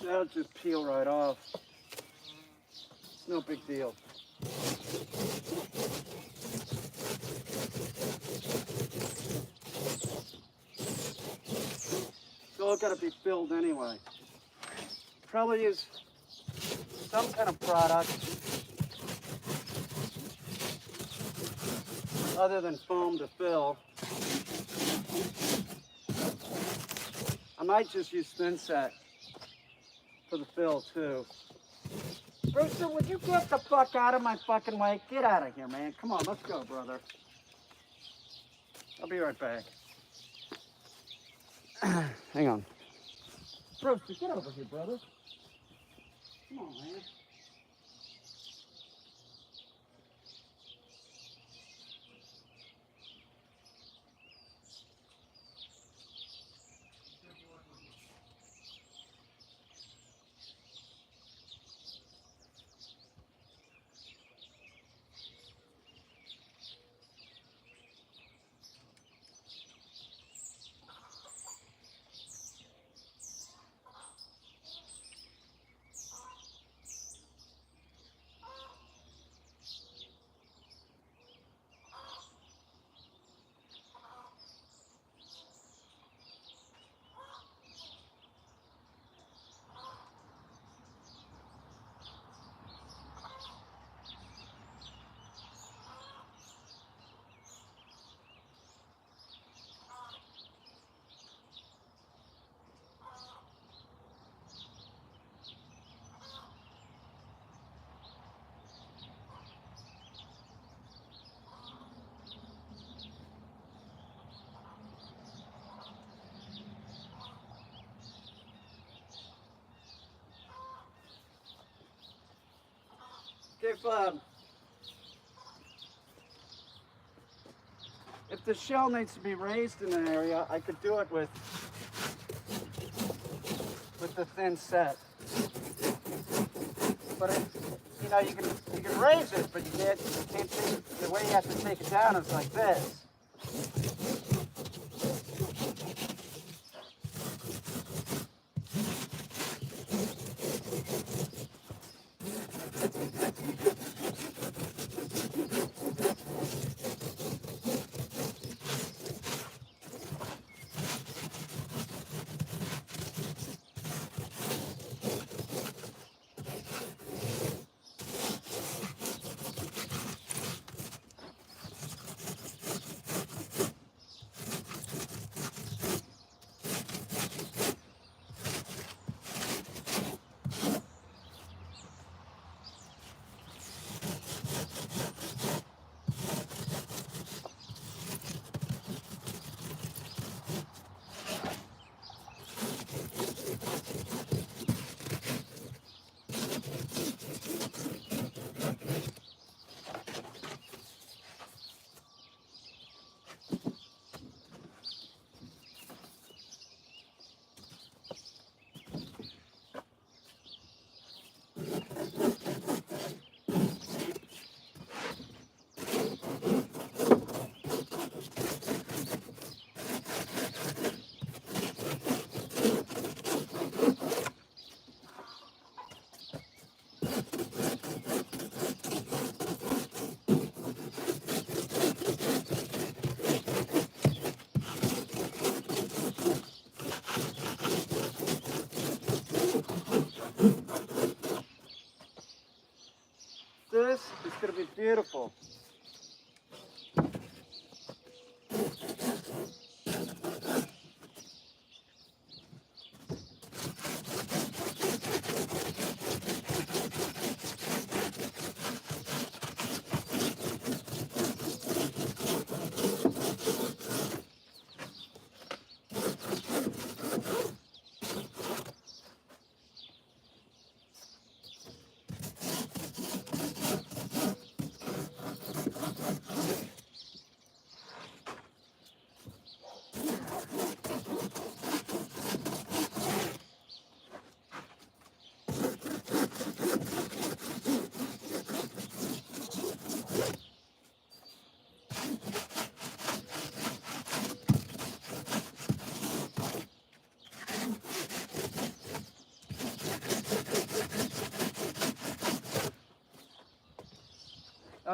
That'll just peel right off. It's no big deal. It's all got to be filled anyway. Probably use some kind of product other than foam to fill. I might just use thin set for the fill too. Brewster, would you get the fuck out of my fucking way? Get out of here, man. Come on, let's go, brother. I'll be right back. Hang on. Brewster, get over here, brother. Come on, man. If the shell needs to be raised in an area, I could do it with the thin set. But you know, you can raise it, but you can't take it. The way you have to take it down is like this. going to be beautiful.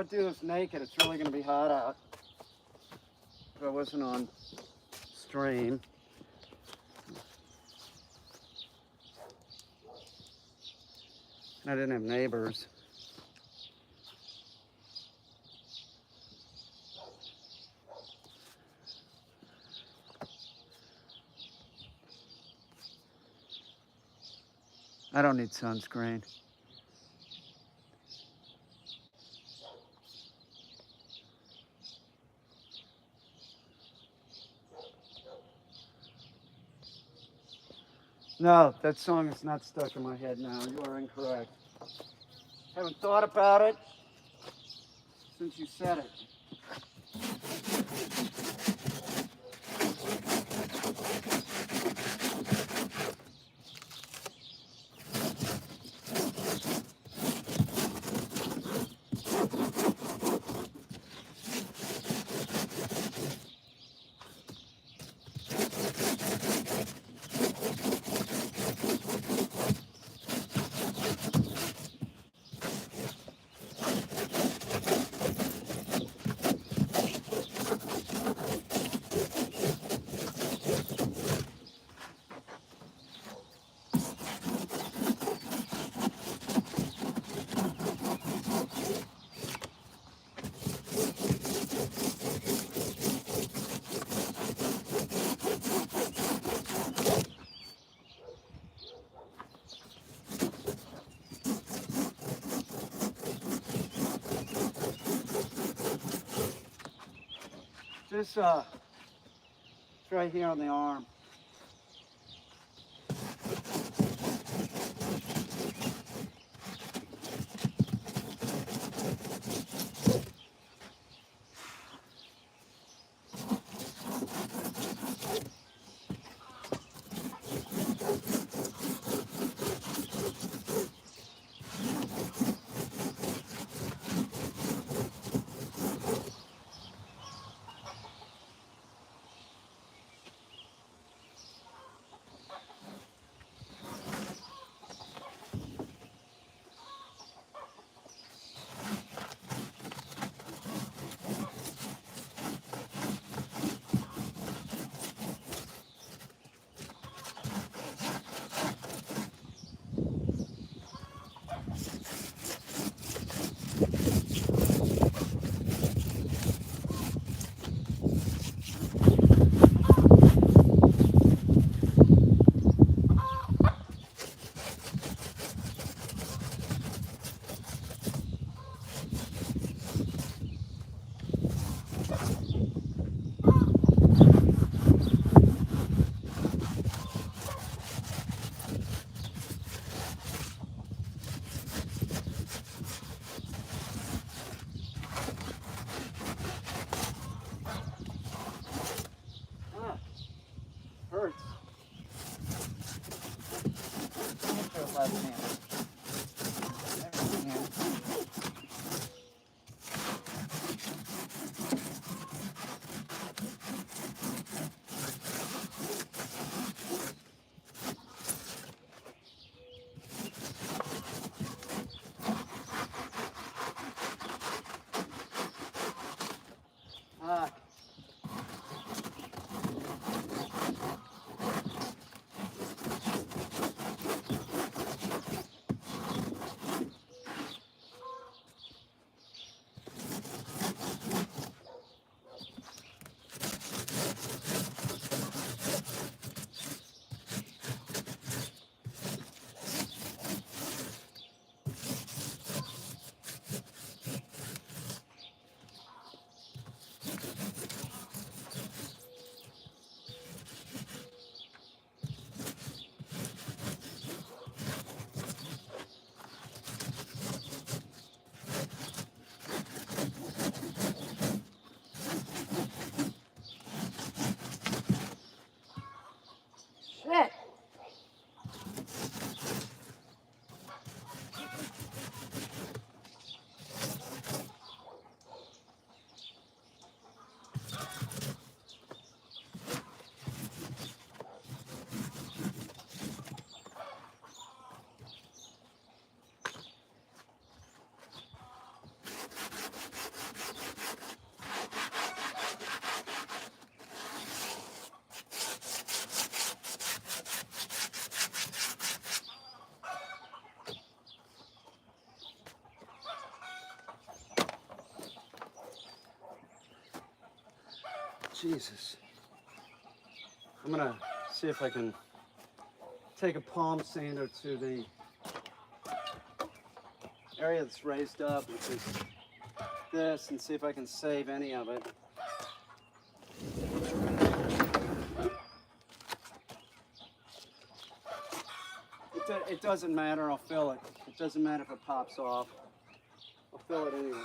I'll do this naked. It's really going to be hot out. If I wasn't on stream. I didn't have neighbors. I don't need sunscreen. No, that song is not stuck in my head now. You are incorrect. Haven't thought about it since you said it. This, it's right here on the arm. Jesus. I'm gonna see if I can take a palm sander to the area that's raised up, which is this, and see if I can save any of it. It doesn't matter, I'll fill it. It doesn't matter if it pops off. I'll fill it anyway.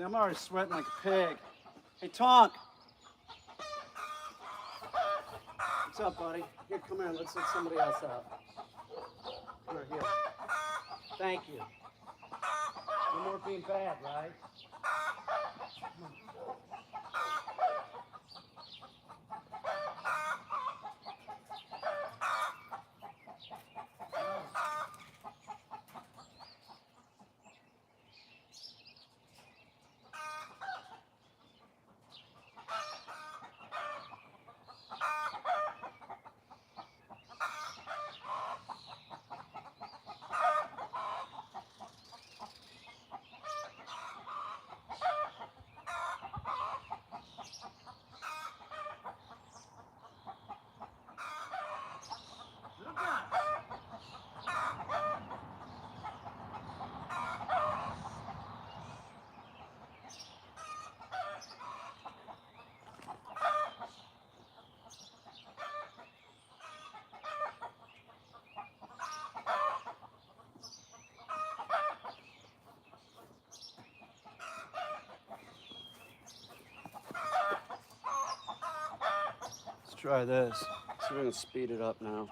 See, I'm already sweating like a pig. Hey, Tonk! What's up, buddy? Here, come here. Let's let somebody else out. Come here. Thank you. No more being bad, right? Come on. Try this. So we're gonna speed it up now.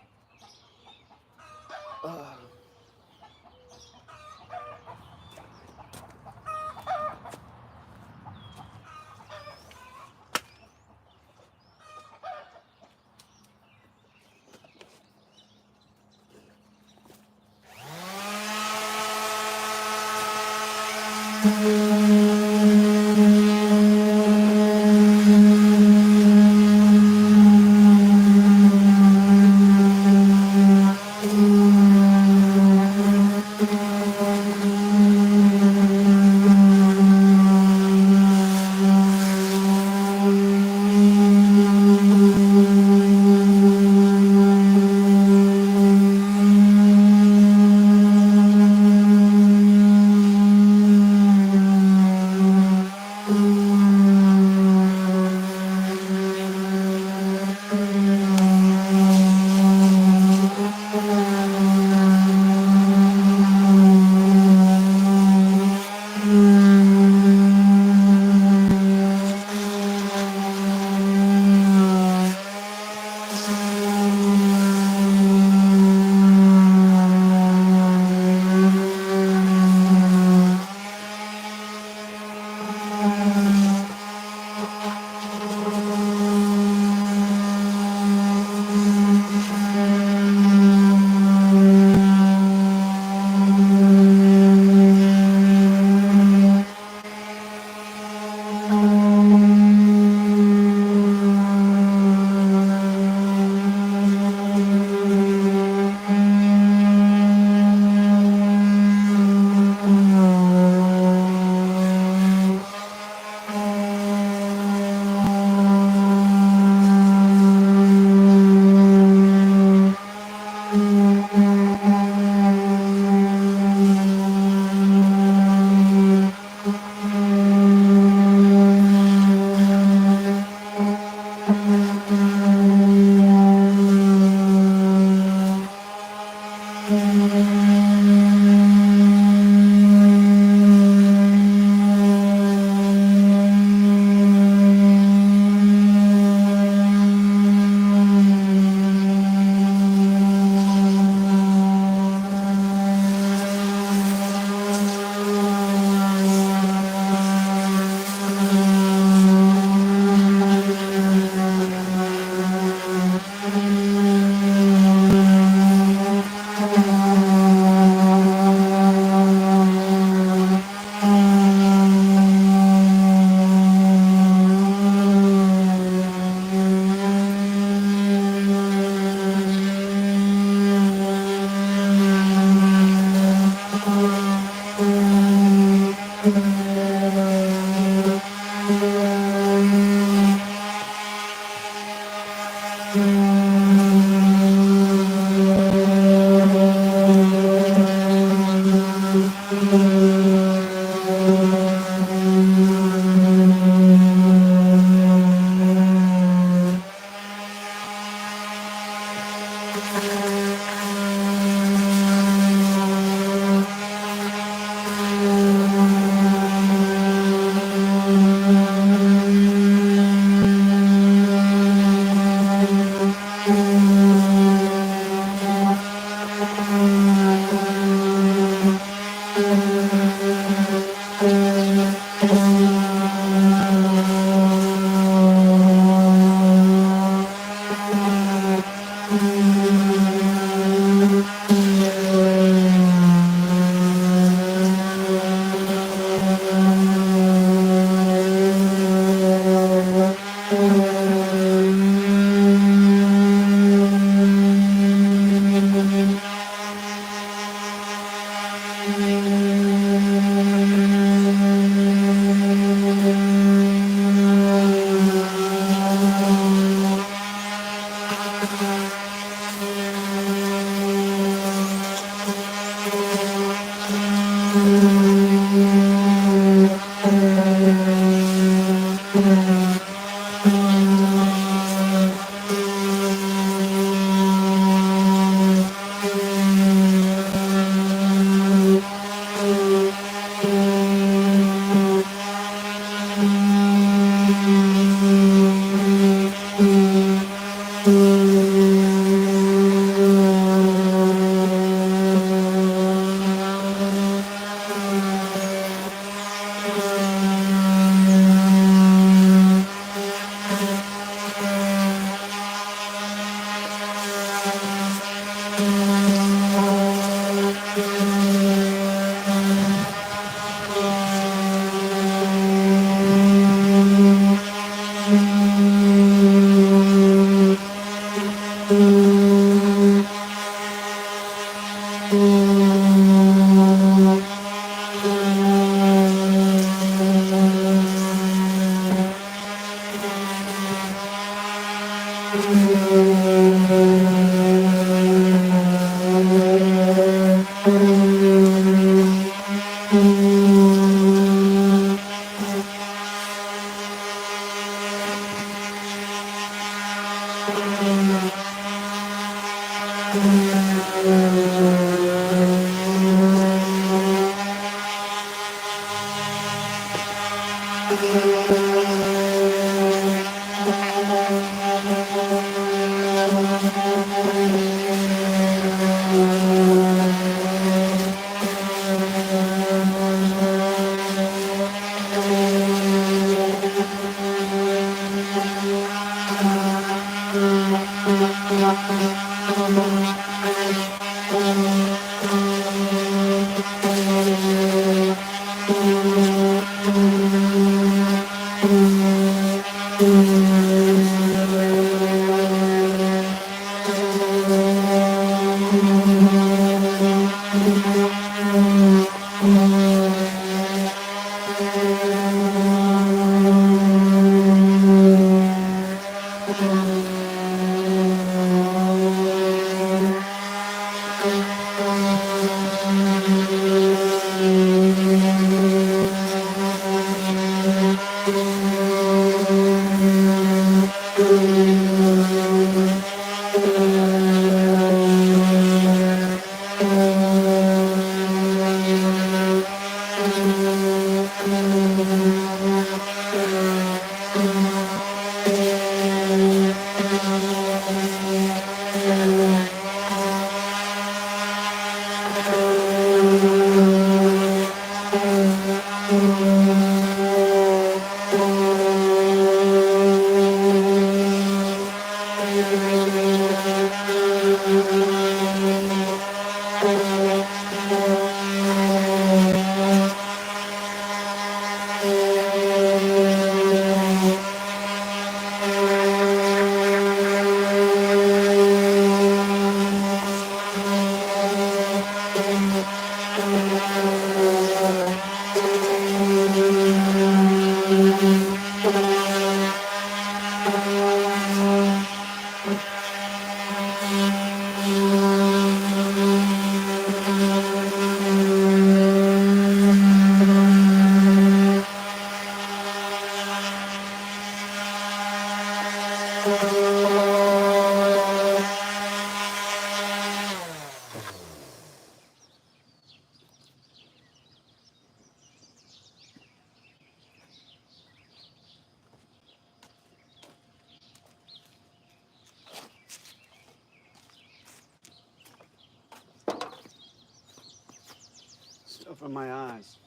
Stuff in my eyes.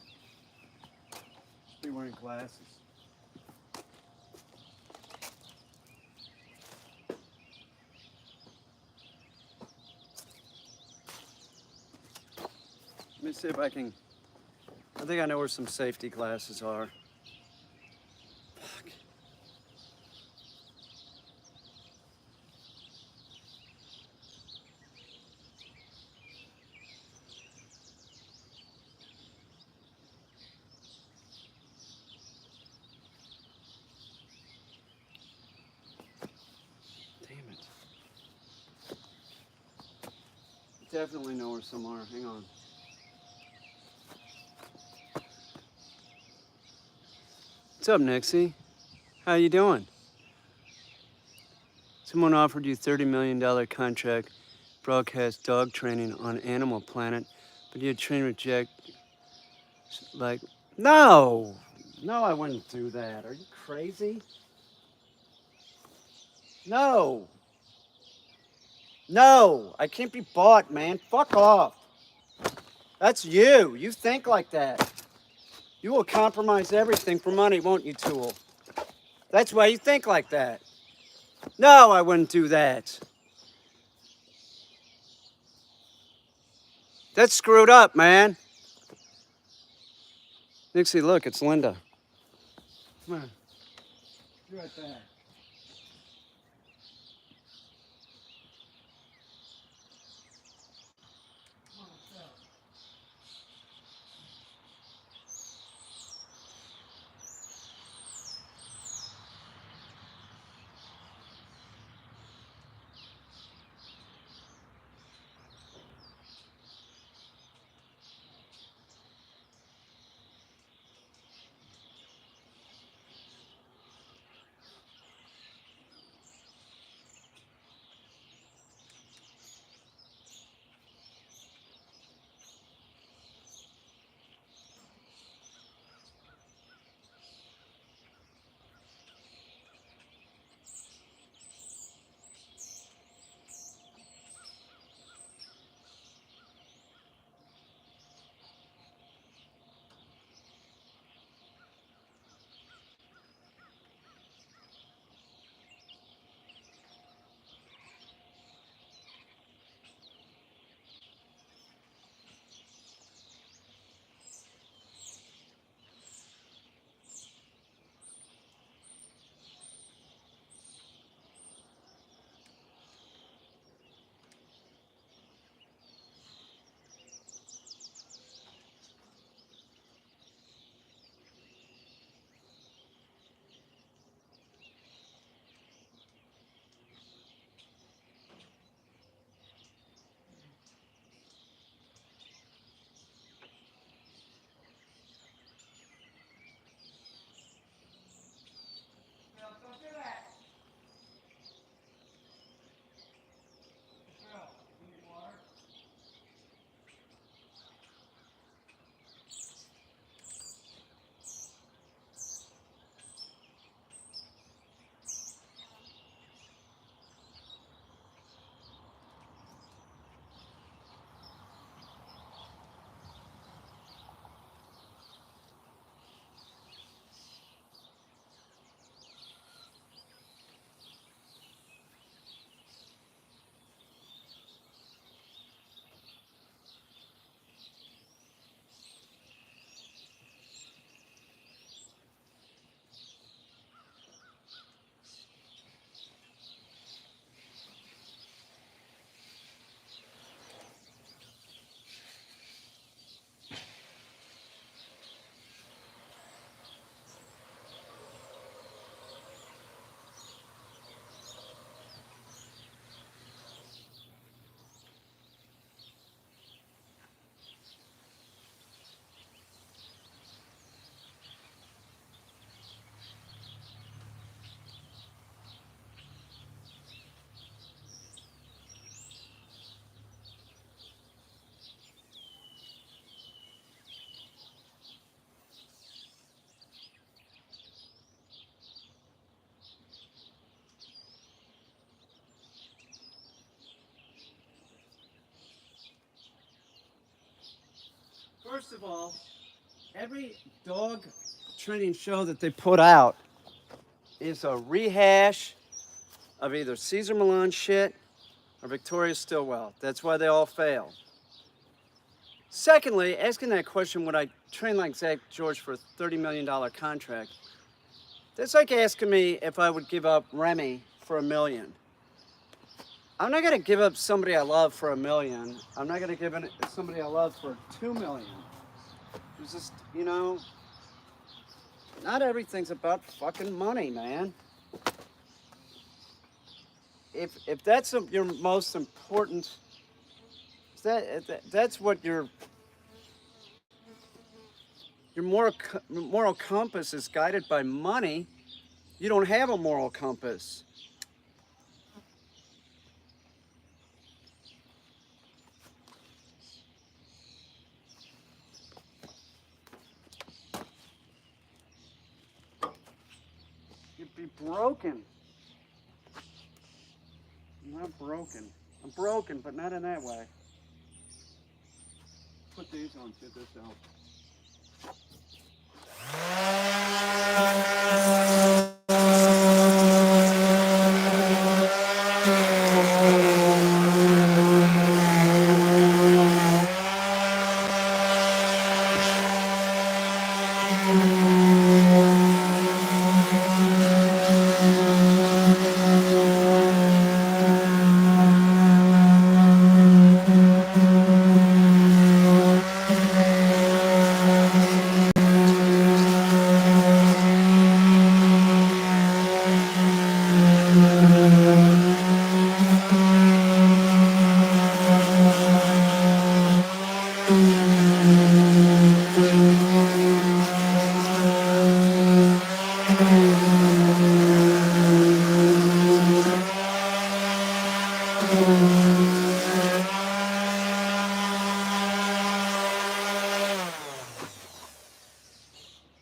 Should be wearing glasses. Let me see if I can. I think I know where some safety glasses are. Fuck. Damn it. Definitely know where some are. Hang on. What's up, Nixie? How you doing? Someone offered you $30 million contract, broadcast dog training on Animal Planet, but you train reject. Like, no! No, I wouldn't do that. Are you crazy? No! No! I can't be bought, man. Fuck off. That's you. You think like that. You will compromise everything for money, won't you, Tool? That's why you think like that. No, I wouldn't do that. That's screwed up, man. Nixie, look, it's Linda. Come on. Be right back. first of all, every dog training show that they put out is a rehash of either Cesar Millan shit or Victoria Stilwell. That's why they all fail. Secondly, asking that question, would I train like Zach George for a $30 million contract? That's like asking me if I would give up Remy for $1 million. I'm not gonna give up somebody I love for $1 million. I'm not gonna give somebody I love for $2 million. It's just, you know, not everything's about fucking money, man. If that's your most important, that's what your moral compass is guided by money, you don't have a moral compass. You'd be broken. I'm not broken. I'm broken, but not in that way. Put these on, see if this helps.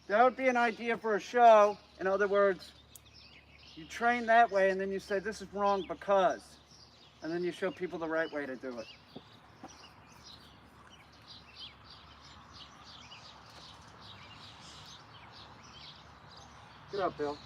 That would be an idea for a show. In other words, you train that way and then you say this is wrong because, and then you show people the right way to do it. Get up, Bill.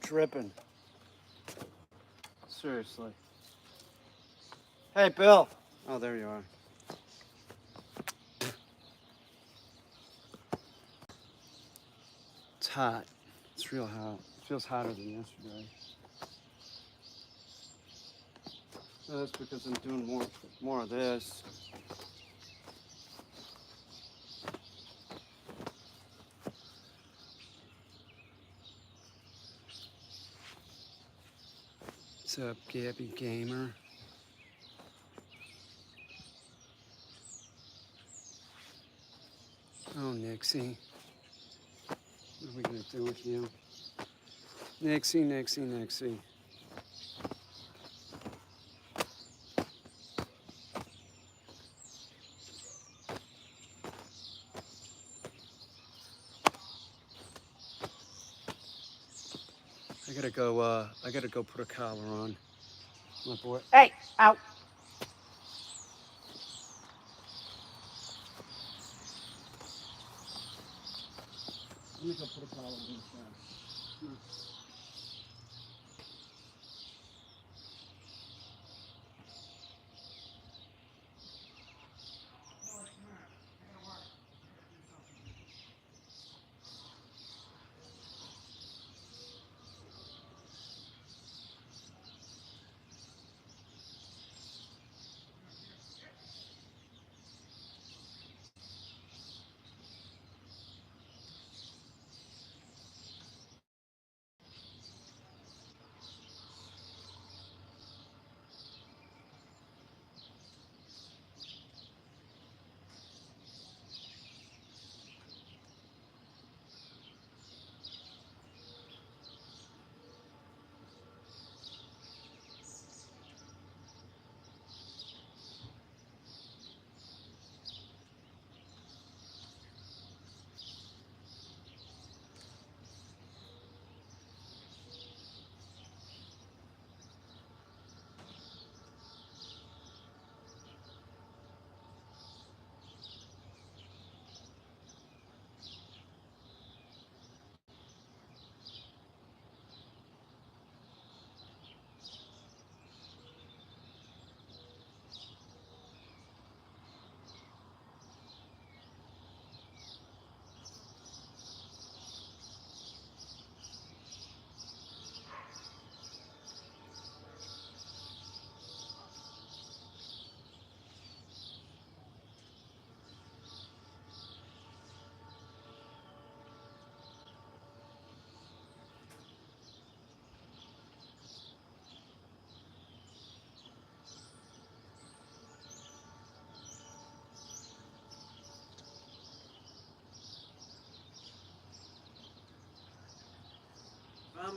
Dripping. Seriously. Hey, Bill. Oh, there you are. It's hot. It's real hot. It feels hotter than yesterday. That's because I'm doing more of this. What's up, Gabby Gamer? Oh, Nixie. What are we gonna do with you? Nixie, Nixie, Nixie. I gotta go put a collar on my boy. Hey, out. Let me go put a collar on this guy.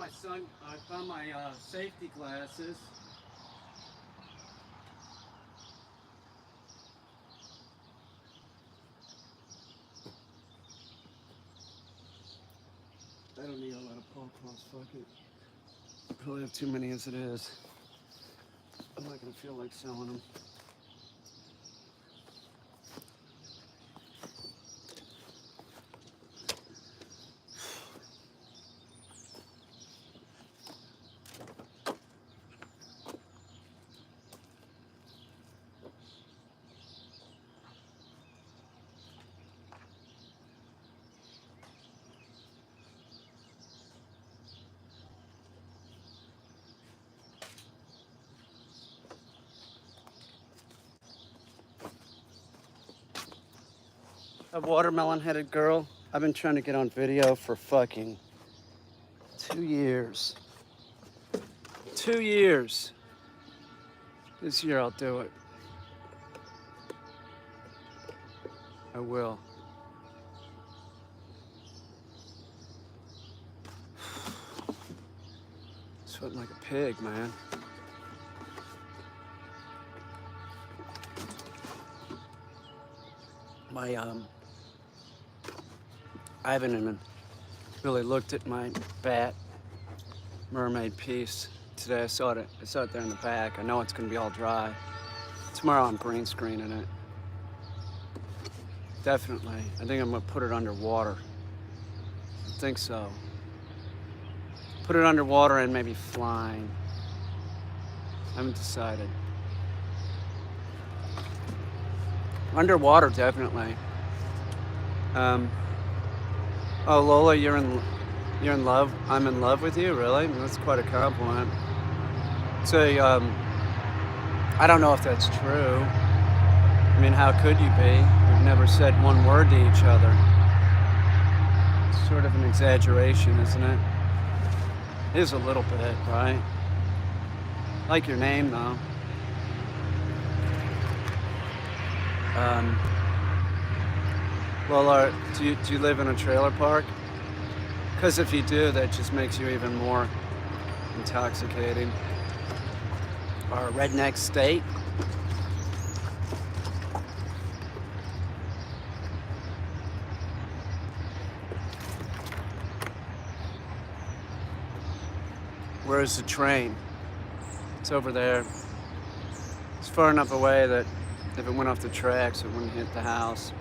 I found my safety glasses. I don't need a lot of pawpaws, fuck it. Probably have too many as it is. I'm not gonna feel like selling them. A watermelon-headed girl. I've been trying to get on video for fucking 2 years. 2 years. This year I'll do it. I will. Sweating like a pig, man. I haven't even really looked at my bat mermaid piece today. I saw it there in the back. I know it's gonna be all dry. Tomorrow I'm green screening it. Definitely. I think I'm gonna put it underwater. I think so. Put it underwater and maybe flying. I haven't decided. Underwater, definitely. Oh, Lola, you're in love? I'm in love with you? Really? That's quite a compliment. So, I don't know if that's true. I mean, how could you be? We've never said one word to each other. It's sort of an exaggeration, isn't it? It is a little bit, right? I like your name, though. Well, do you live in a trailer park? Because if you do, that just makes you even more intoxicating. Or a redneck state. Where's the train? It's over there. It's far enough away that if it went off the tracks, it wouldn't hit the house.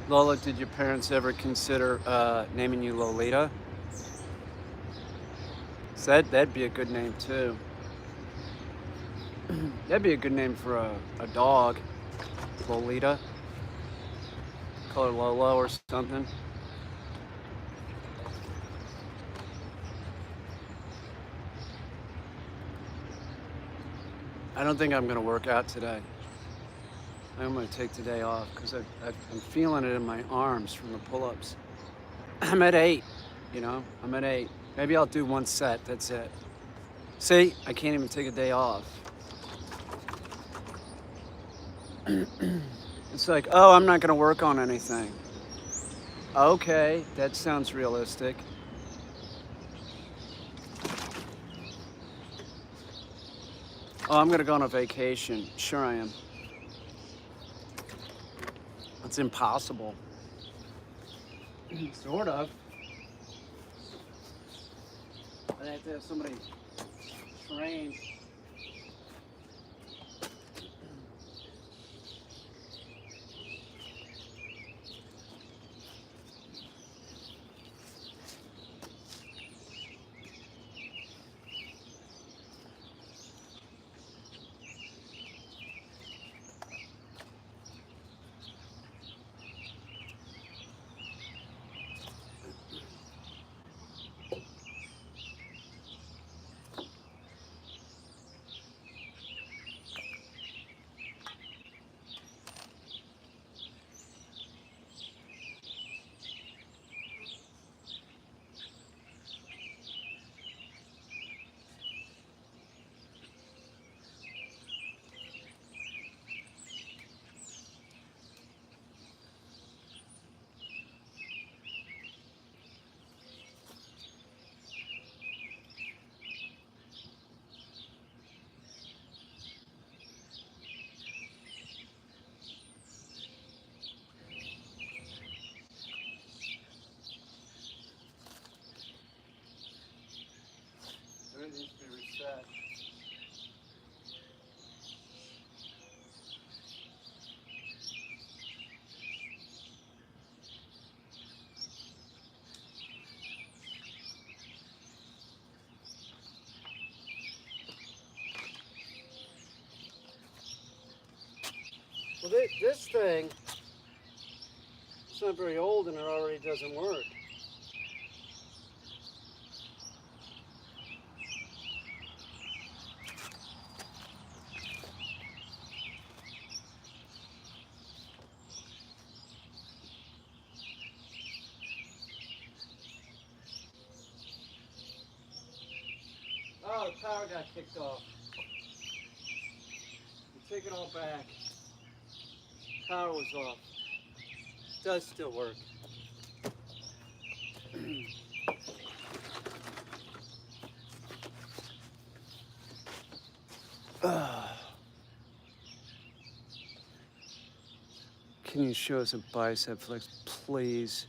Lola, did your parents ever consider naming you Lolita? That'd be a good name too. That'd be a good name for a dog. Lolita. Call her Lolo or something. I don't think I'm gonna work out today. I'm gonna take today off because I'm feeling it in my arms from the pull-ups. I'm at 8, you know, I'm at 8. Maybe I'll do one set, that's it. See, I can't even take a day off. It's like, oh, I'm not gonna work on anything. Okay, that sounds realistic. Oh, I'm gonna go on a vacation. Sure I am. It's impossible. Sort of. I'd have to have somebody trained. this thing, it's not very old and it already doesn't work. Oh, the power got kicked off. Take it all back. Power was off. It does still work. Can you show us a bicep flex, please?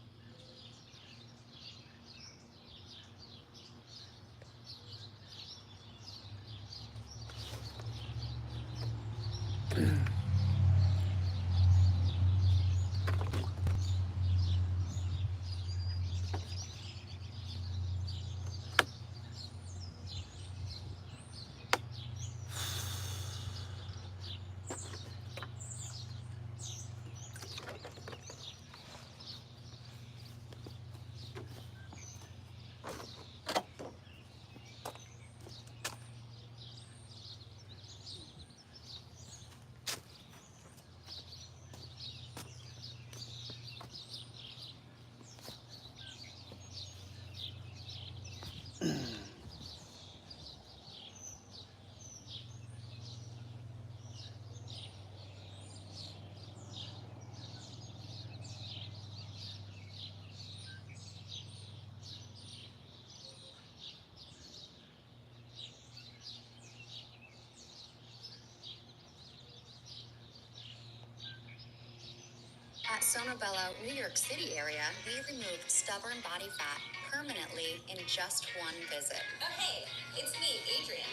At Sonobello, New York City area, we removed stubborn body fat permanently in just one visit. Oh hey, it's me, Adrian.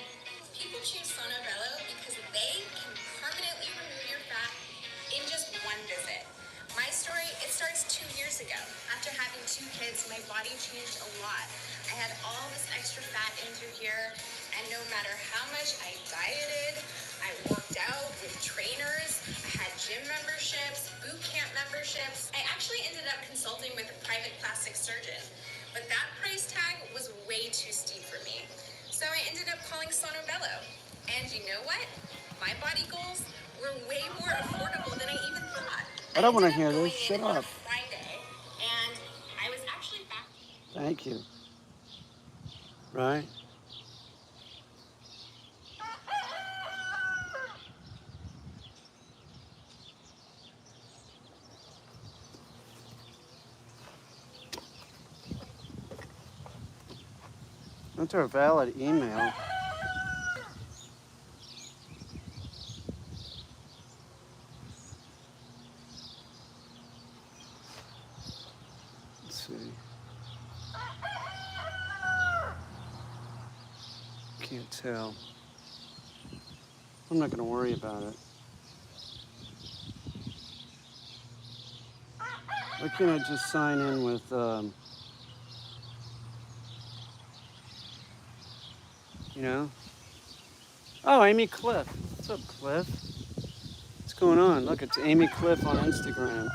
People choose Sonobello because they can permanently remove your fat in just one visit. My story, it starts 2 years ago. After having 2 kids, my body changed a lot. I had all this extra fat in through here, and no matter how much I dieted, I worked out with trainers, I had gym memberships, boot camp memberships. I actually ended up consulting with a private plastic surgeon, but that price tag was way too steep for me. So I ended up calling Sonobello. And you know what? My body goals were way more affordable than I even thought. I don't want to ended hear up this. going Shut in on a up. Friday, and I was actually back. Thank you. Right? Enter a valid email. Let's see. Can't tell. I'm not going to worry about it. Why can't I just sign in with, you know? Oh, Amy Cliff. What's up, Cliff? What's going on? Look, it's Amy Cliff on Instagram.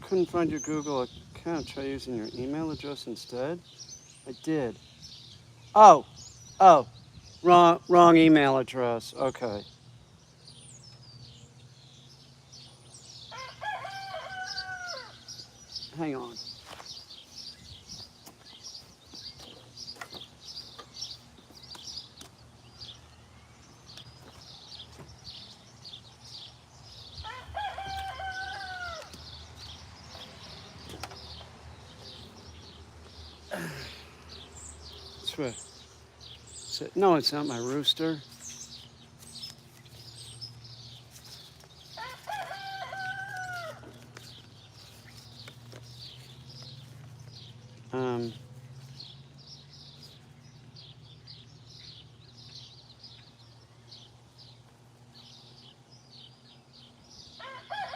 Couldn't find your Google account. Try using your email address instead. I did. Oh, wrong email address. Okay. Hang on. That's what. No, it's not my rooster.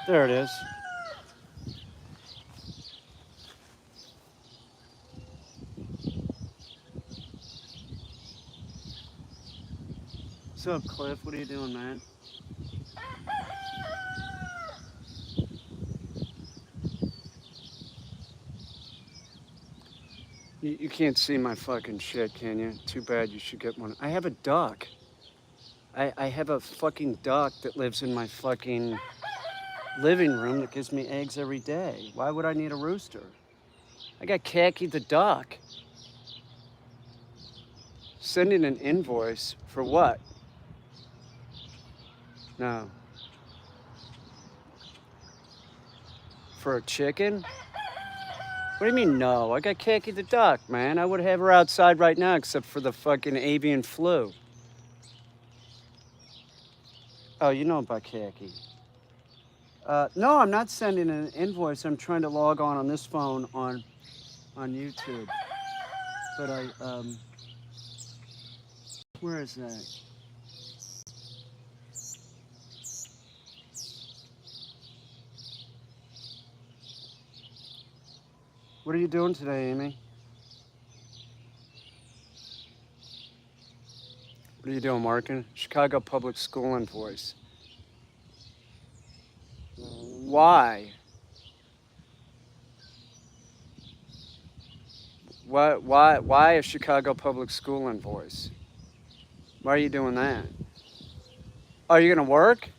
There it is. What's up, Cliff? What are you doing, man? You can't see my fucking shit, can you? Too bad. You should get one. I have a duck. I have a fucking duck that lives in my fucking living room that gives me eggs every day. Why would I need a rooster? I got Khaki the duck. Sending an invoice for what? No. For a chicken? What do you mean no? I got Khaki the duck, man. I would have her outside right now except for the fucking avian flu. Oh, you know about Khaki. No, I'm not sending an invoice. I'm trying to log on this phone on YouTube. But where is that? What are you doing today, Amy? What are you doing, Markin? Chicago Public School invoice. Why? Why a Chicago Public School invoice? Why are you doing that? Oh, you're gonna work?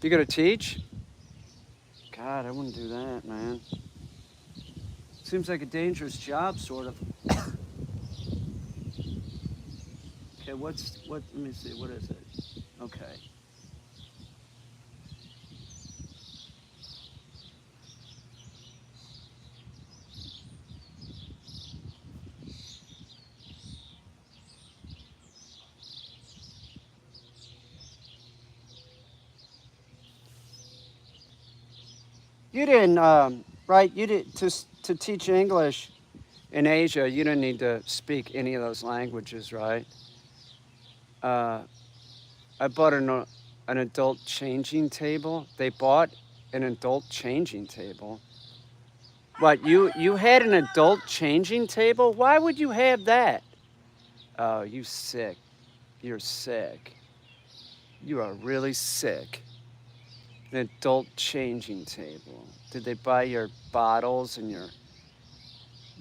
You gonna teach? God, I wouldn't do that, man. Seems like a dangerous job, sort of. Okay, what, let me see, what is it? Okay. You didn't, right, you did, to teach English in Asia, you didn't need to speak any of those languages, right? I bought an adult changing table. They bought an adult changing table. What, you had an adult changing table? Why would you have that? Oh, you sick. You're sick. You are really sick. An adult changing table. Did they buy your bottles and your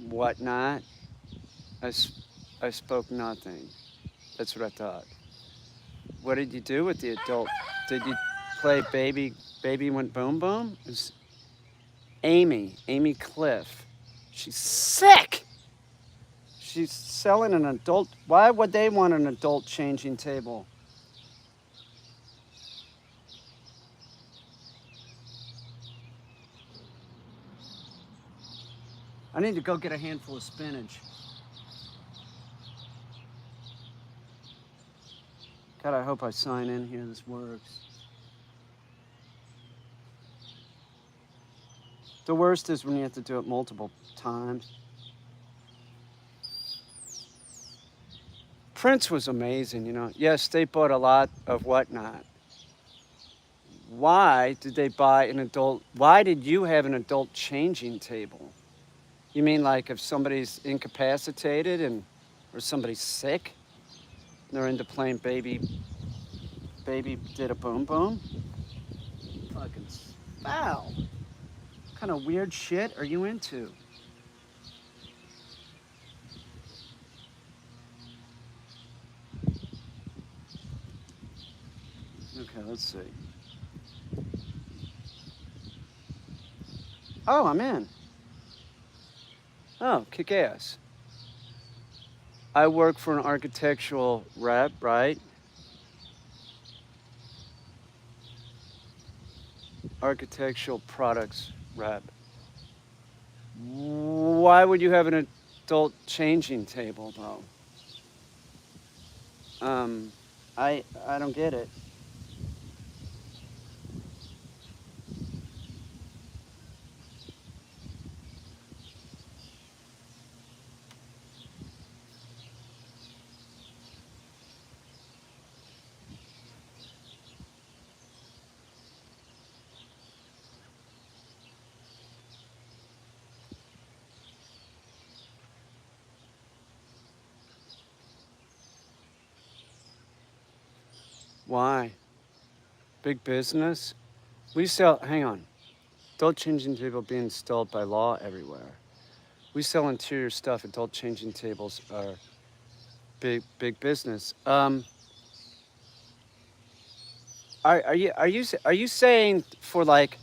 whatnot? I spoke nothing. That's what I thought. What did you do with the adult? Did you play Baby Went Boom Boom? It was Amy Cliff. She's sick. She's selling an adult. Why would they want an adult changing table? I need to go get a handful of spinach. God, I hope I sign in here. This works. The worst is when you have to do it multiple times. Prince was amazing, you know. Yes, they bought a lot of whatnot. Why did they buy an adult? Why did you have an adult changing table? You mean like if somebody's incapacitated or somebody's sick, and they're into playing baby did a boom boom? Fucking foul. What kind of weird shit are you into? Okay, let's see. Oh, I'm in. Oh, kick ass. I work for an architectural rep, right? Architectural products rep. Why would you have adult changing table though? I don't get it. Why? Big business? We sell, hang on. Adult changing table being installed by law everywhere. We sell interior stuff. Adult changing tables are big business. Are you saying for like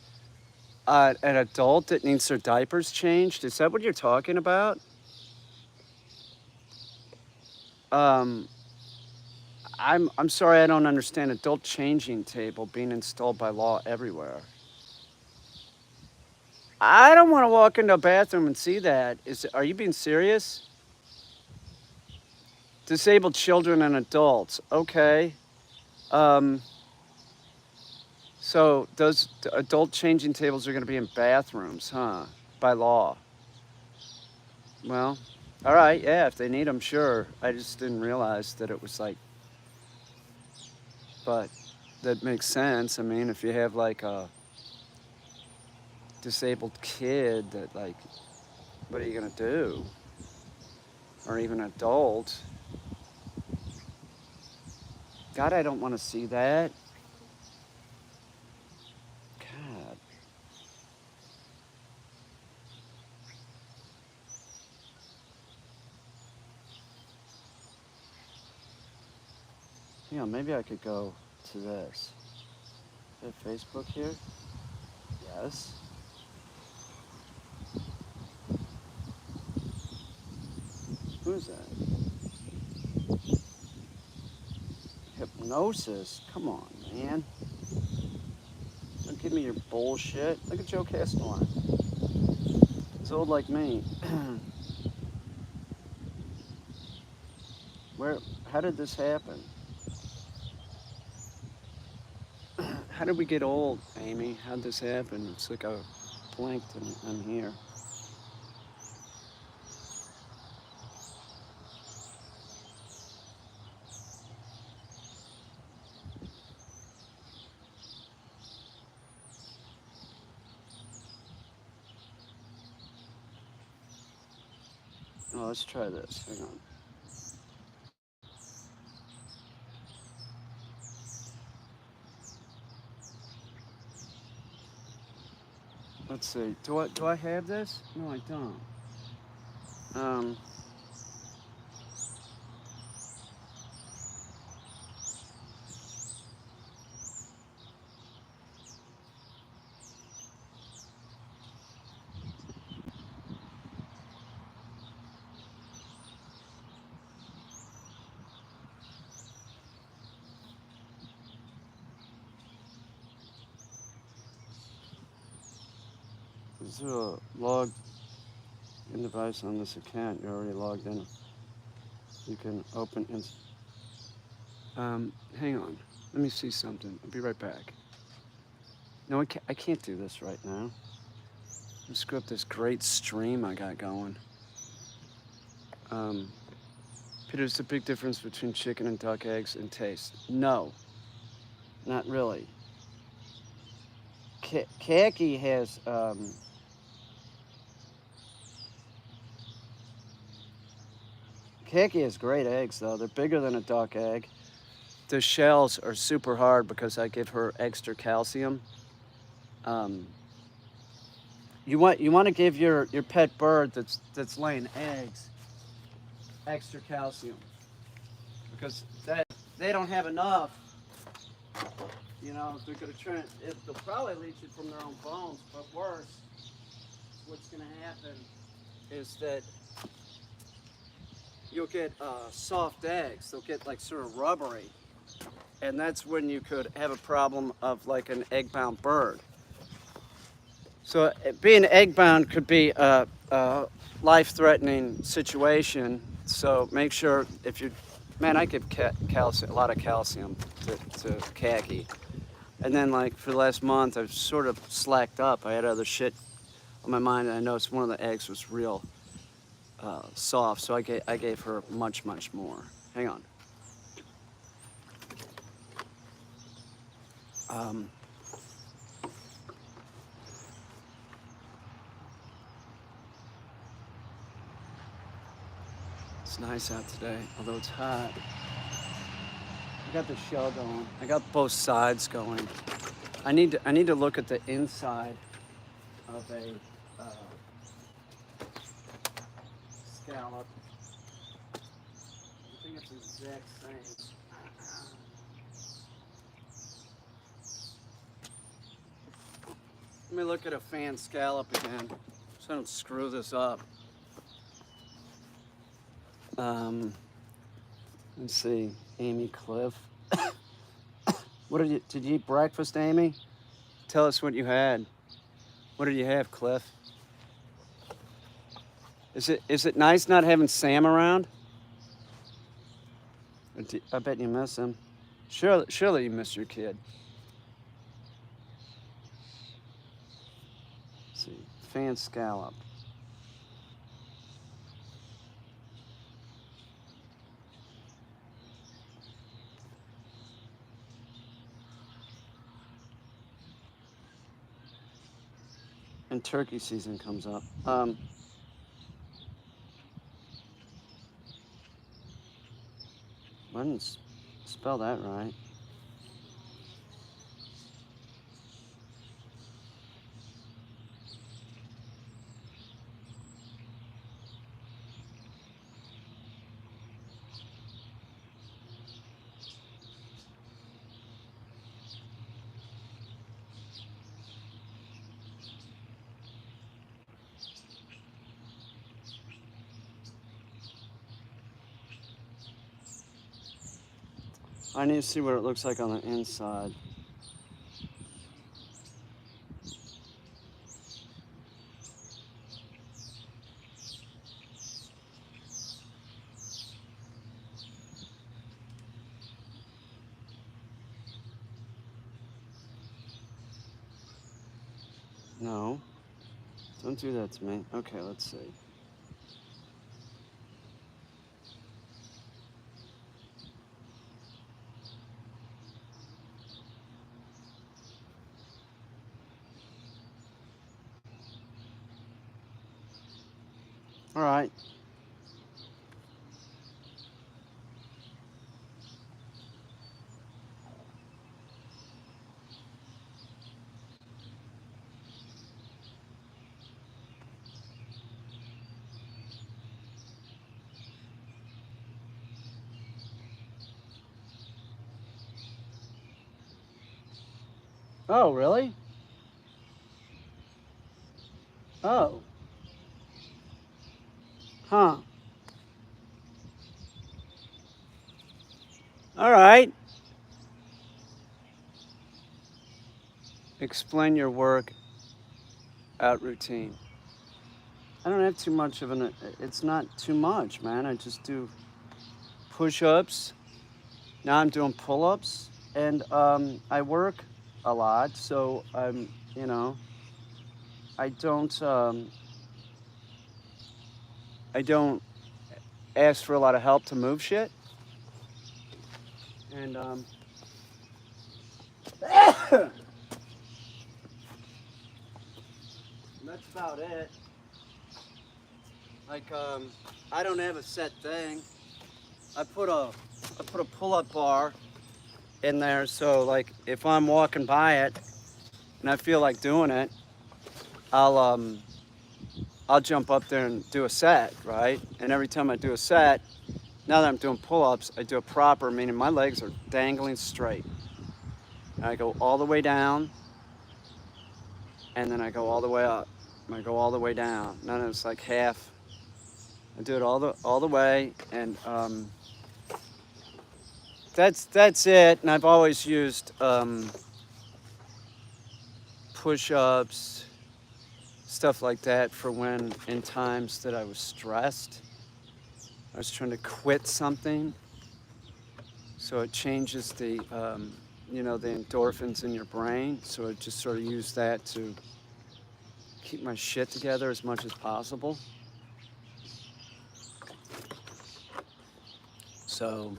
an adult that needs their diapers changed? Is that what you're talking about? I'm sorry, I don't understand. Adult changing table being installed by law everywhere. I don't want to walk into a bathroom and see that. Are you being serious? Disabled children and adults. Okay. So those adult changing tables are going to be in bathrooms, huh? By law. Well, all right. Yeah, if they need them, sure. I just didn't realize that it was like, but that makes sense. I mean, if you have like a disabled kid that like, what are you going to do? Or even an adult. God, I don't want to see that. God. Yeah, maybe I could go to this. Is there Facebook here? Yes. Who's that? Hypnosis? Come on, man. Don't give me your bullshit. Look at Joe Castellan. He's old like me. How did this happen? How did we get old, Amy? How'd this happen? It's like I blinked and I'm here. Oh, let's try this. Hang on. Let's see. Do I have this? No, I don't. Is there a logged in device on this account? You're already logged in. You can open hang on. Let me see something. I'll be right back. No, I can't do this right now. Let's screw up this great stream I got going. Peter, there's a big difference between chicken and duck eggs in taste. No, not really. Khaki has, Khaki has great eggs, though. They're bigger than a duck egg. The shells are super hard because I give her extra calcium. You want to give your pet bird that's laying eggs extra calcium because they don't have enough. You know, they're gonna they'll probably leach it from their own bones, but worse, what's gonna happen is that you'll get soft eggs. They'll get like sort of rubbery, and that's when you could have a problem of like an egg-bound bird. So being egg-bound could be a life-threatening situation. So make sure if you, man, I give calcium, a lot of calcium to khaki. And then like for the last month, I've sort of slacked up. I had other shit on my mind, and I noticed one of the eggs was real soft. So I gave her much more. Hang on. It's nice out today, although it's hot. I got the shell going. I got both sides going. I need to look at the inside of a scallop. I think it's the exact same. Let me look at a fan scallop again, so I don't screw this up. Let's see, Amy Cliff. What did you eat breakfast, Amy? Tell us what you had. What did you have, Cliff? Is it nice not having Sam around? I bet you miss him. Surely you miss your kid. Let's see, fan scallop. And turkey season comes up. I didn't spell that right. I need to see what it looks like on the inside. No, don't do that to me. Okay, let's see. All right. Oh, really? Oh. Huh. All right. Explain your work out routine. I don't have too much of an, it's not too much, man. I just do push-ups. Now I'm doing pull-ups, and I work a lot, so I'm, I don't ask for a lot of help to move shit. And that's about it. Like I don't have a set thing. I put a pull-up bar in there, so like if I'm walking by it and I feel like doing it, I'll jump up there and do a set, right? And every time I do a set, now that I'm doing pull-ups, I do a proper, meaning my legs are dangling straight. And I go all the way down, and then I go all the way up. And I go all the way down. Then it's like half. I do it all the way, and that's it. And I've always used push-ups, stuff like that for when in times that I was stressed. I was trying to quit something. So it changes the, the endorphins in your brain. So I just sort of use that to keep my shit together as much as possible. So,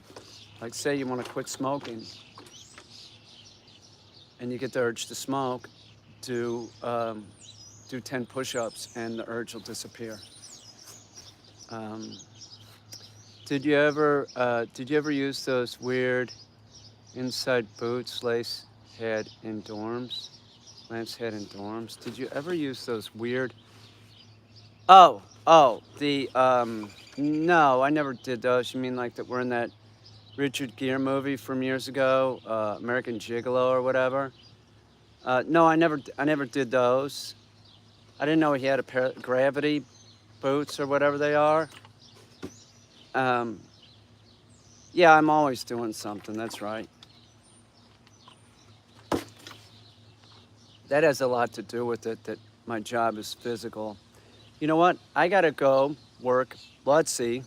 like say you want to quit smoking and you get the urge to smoke, do 10 push-ups and the urge will disappear. Did you ever use those weird inside boots Lance had in dorms? Did you ever use those weird? No, I never did those. You mean like that were in that Richard Gere movie from years ago, American Gigolo or whatever? No, I never did those. I didn't know he had a pair of gravity boots or whatever they are. Yeah, I'm always doing something, that's right. That has a lot to do with it, that my job is physical. You know what? I gotta go work. Let's see.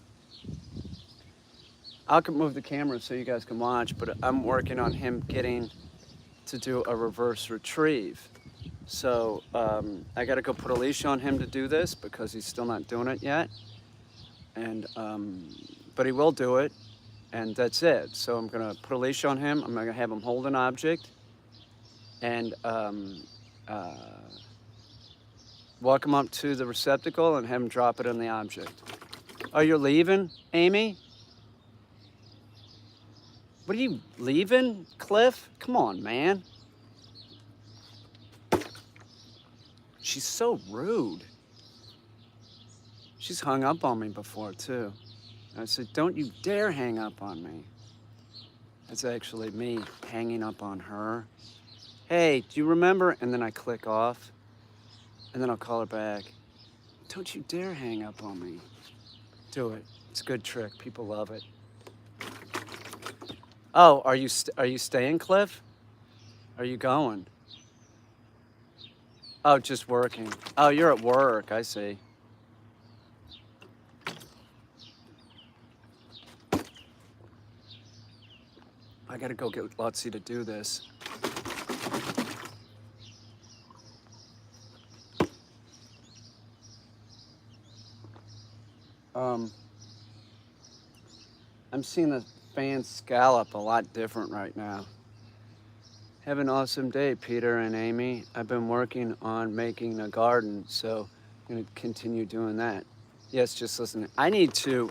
I'll move the camera so you guys can watch, but I'm working on him getting to do a reverse retrieve. So I gotta go put a leash on him to do this because he's still not doing it yet. And, but he will do it, and that's it. So I'm gonna put a leash on him. I'm gonna have him hold an object and walk him up to the receptacle and have him drop it in the object. Oh, you're leaving, Amy? What are you leaving, Cliff? Come on, man. She's so rude. She's hung up on me before, too. I said, don't you dare hang up on me. That's actually me hanging up on her. Hey, do you remember? And then I click off, and then I'll call her back. Don't you dare hang up on me. Do it. It's a good trick. People love it. Oh, are you staying, Cliff? Are you going? Oh, just working. Oh, you're at work. I see. I gotta go get Lutzy to do this. I'm seeing the fan scallop a lot different right now. Have an awesome day, Peter and Amy. I've been working on making a garden, so I'm gonna continue doing that. Yes, just listen. I need to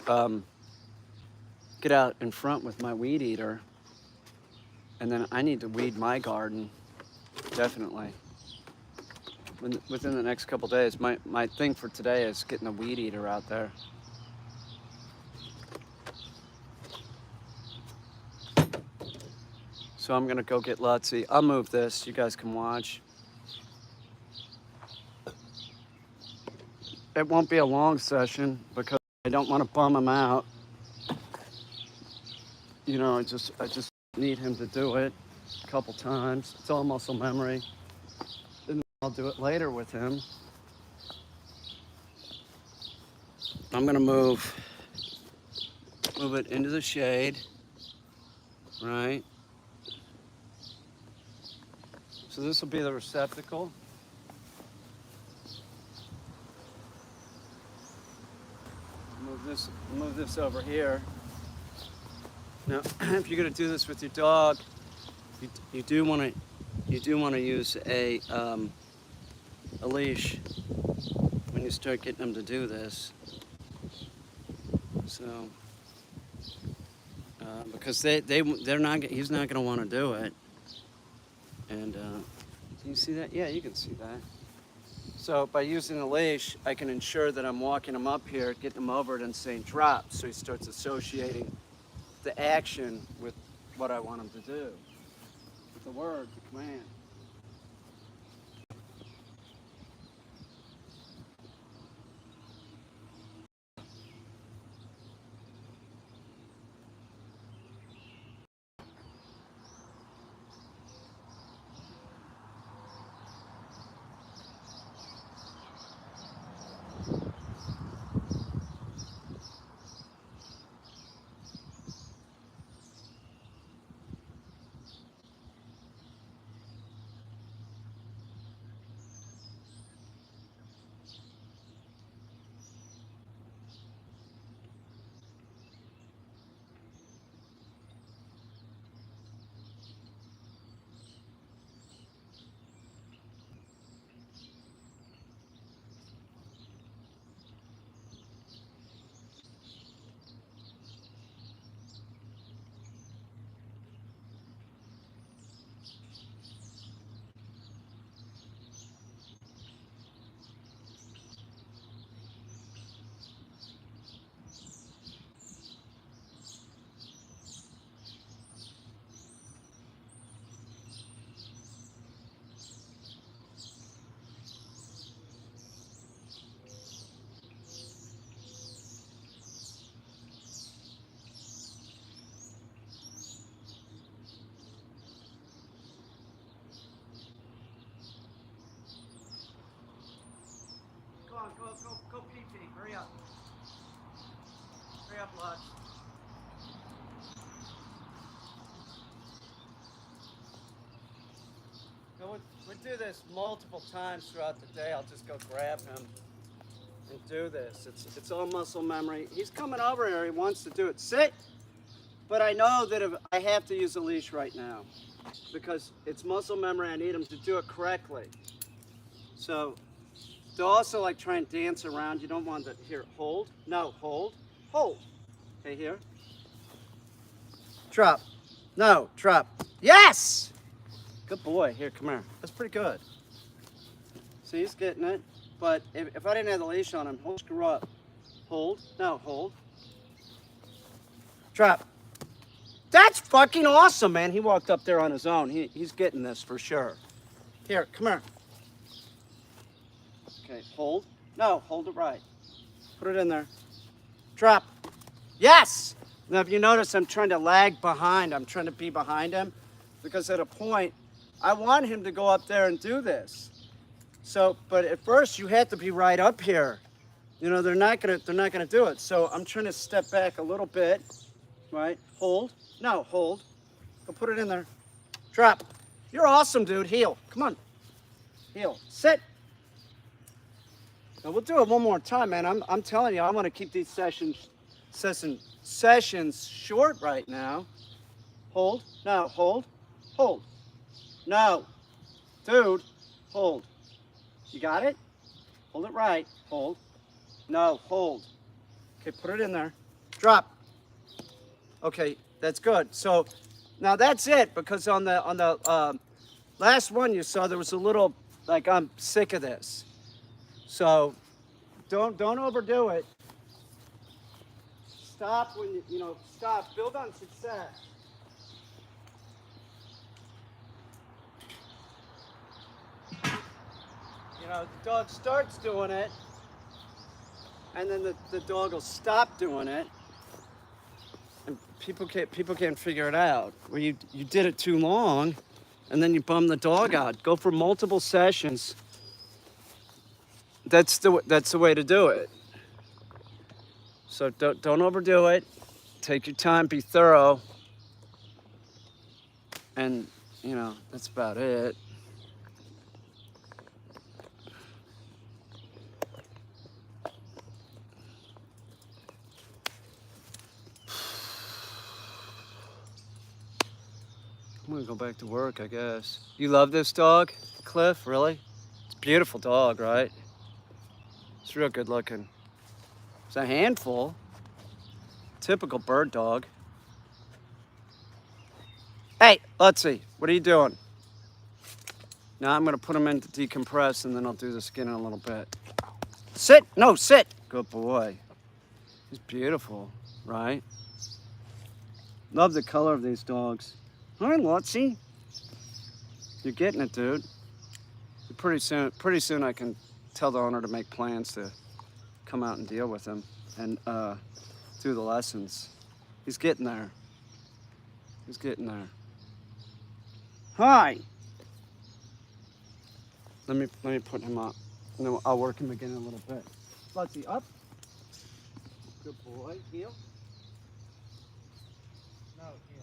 get out in front with my weed eater, and then I need to weed my garden, definitely. Within the next couple days. My thing for today is getting a weed eater out there. So I'm gonna go get Lutzy. I'll move this, you guys can watch. It won't be a long session because I don't want to bum him out. You know, I just need him to do it a couple times. It's all muscle memory. Then I'll do it later with him. I'm gonna move it into the shade, right? So this will be the receptacle. Move this over here. Now, if you're gonna do this with your dog, you do want to use a leash when you start getting them to do this. So, because they're not, he's not gonna want to do it. And can you see that? Yeah, you can see that. So by using the leash, I can ensure that I'm walking him up here, getting him over it and saying drop. So he starts associating the action with what I want him to do. With the word, the command. Go pee pee. Hurry up. Hurry up, Lux. We do this multiple times throughout the day. I'll just go grab him and do this. It's all muscle memory. He's coming over here. He wants to do it. Sit. But I know that if I have to use a leash right now because it's muscle memory. I need him to do it correctly. So they'll also like try and dance around. You don't want to, here, hold. No, hold. Hold. Okay, here. Drop. No, drop. Yes! Good boy. Here, come here. That's pretty good. See, he's getting it. But if I didn't have the leash on him, he'll screw up. Hold. No, hold. Drop. That's fucking awesome, man. He walked up there on his own. He's getting this for sure. Here, come here. Okay, hold. No, hold it right. Put it in there. Drop. Yes! Now, if you notice, I'm trying to lag behind. I'm trying to be behind him because at a point, I want him to go up there and do this. So, but at first, you have to be right up here. You know, they're not gonna do it. So I'm trying to step back a little bit, right? Hold. No, hold. Go put it in there. Drop. You're awesome, dude. Heel. Come on. Heel. Sit. Now we'll do it one more time, man. I'm telling you, I want to keep these sessions short right now. Hold. No, hold. Hold. No. Dude, hold. You got it? Hold it right. Hold. No, hold. Okay, put it in there. Drop. Okay, that's good. So now that's it, because on the last one you saw there was a little like I'm sick of this. So don't overdo it. Stop when you stop. Build on success. The dog starts doing it, and then the dog will stop doing it, and people can't figure it out. Well, you did it too long, and then you bum the dog out. Go for multiple sessions. That's the way to do it. So don't overdo it. Take your time. Be thorough. And that's about it. I'm gonna go back to work, I guess. You love this dog, Cliff? Really? It's a beautiful dog, right? It's real good looking. It's a handful. Typical bird dog. Hey, let's see. What are you doing? Now I'm gonna put him in to decompress, and then I'll do the skin in a little bit. Sit. No, sit. Good boy. He's beautiful, right? Love the color of these dogs. All right, Lotsie. You're getting it, dude. Pretty soon I can tell the owner to make plans to come out and deal with him and do the lessons. He's getting there. He's getting there. Hi. Let me put him up, and then I'll work him again in a little bit. Lotsie, up. Good boy. Heel. No, heel.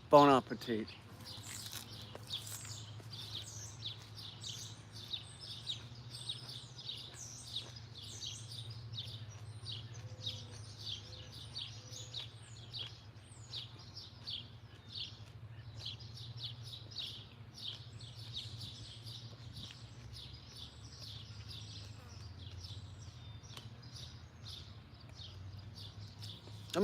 Bon appetit. Let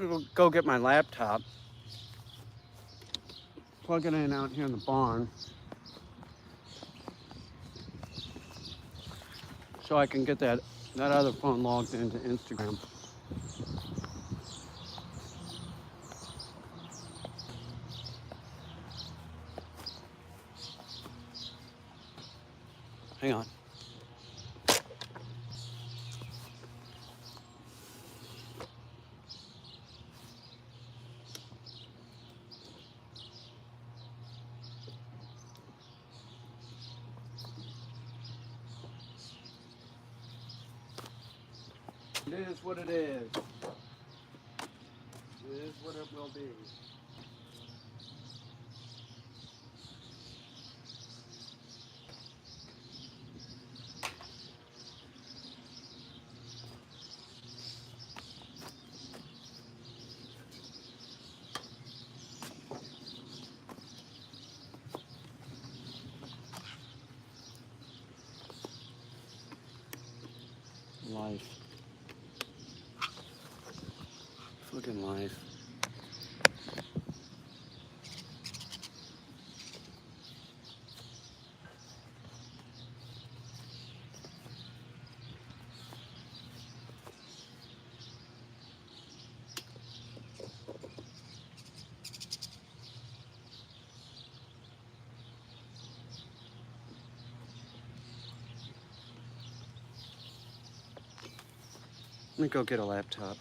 me go get my laptop. Plug it in out here in the barn so I can get that other phone logged into Instagram. Hang on. It is what it is. It is what it will be. Life. Fucking life. Let me go get a laptop.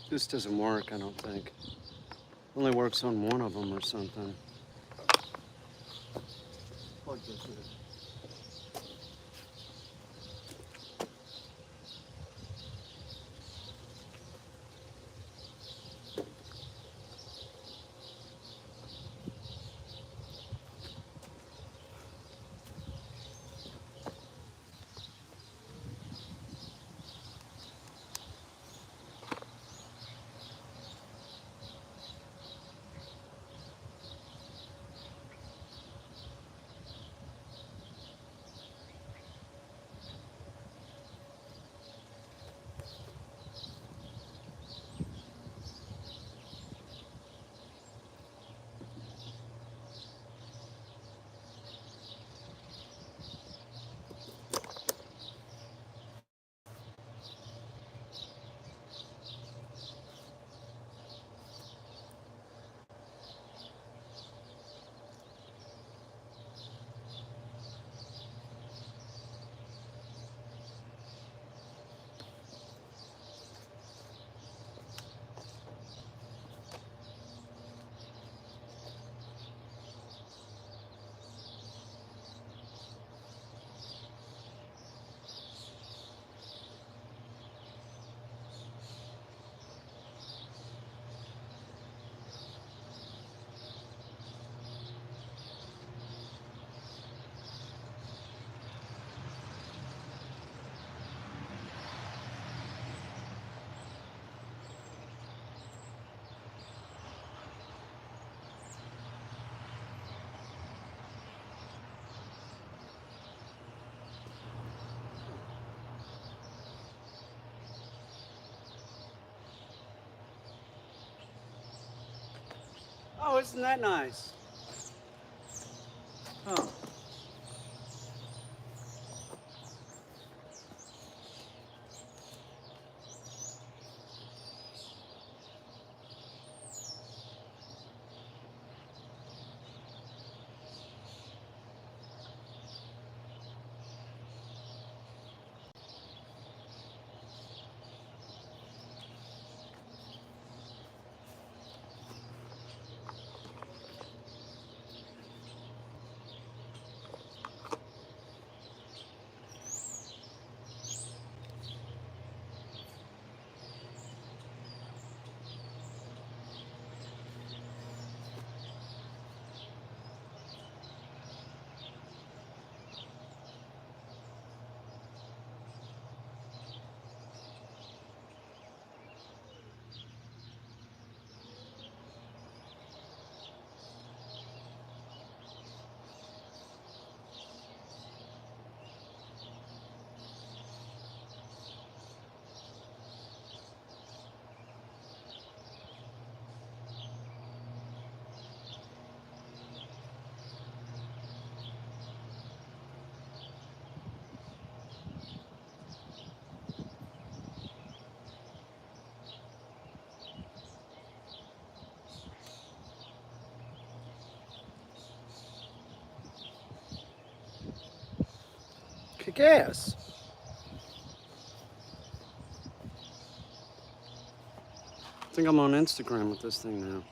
This doesn't work, I don't think. Only works on one of them or something. Plug this in. Oh, isn't that nice? Huh. Kick ass. I think I'm on Instagram with this thing now.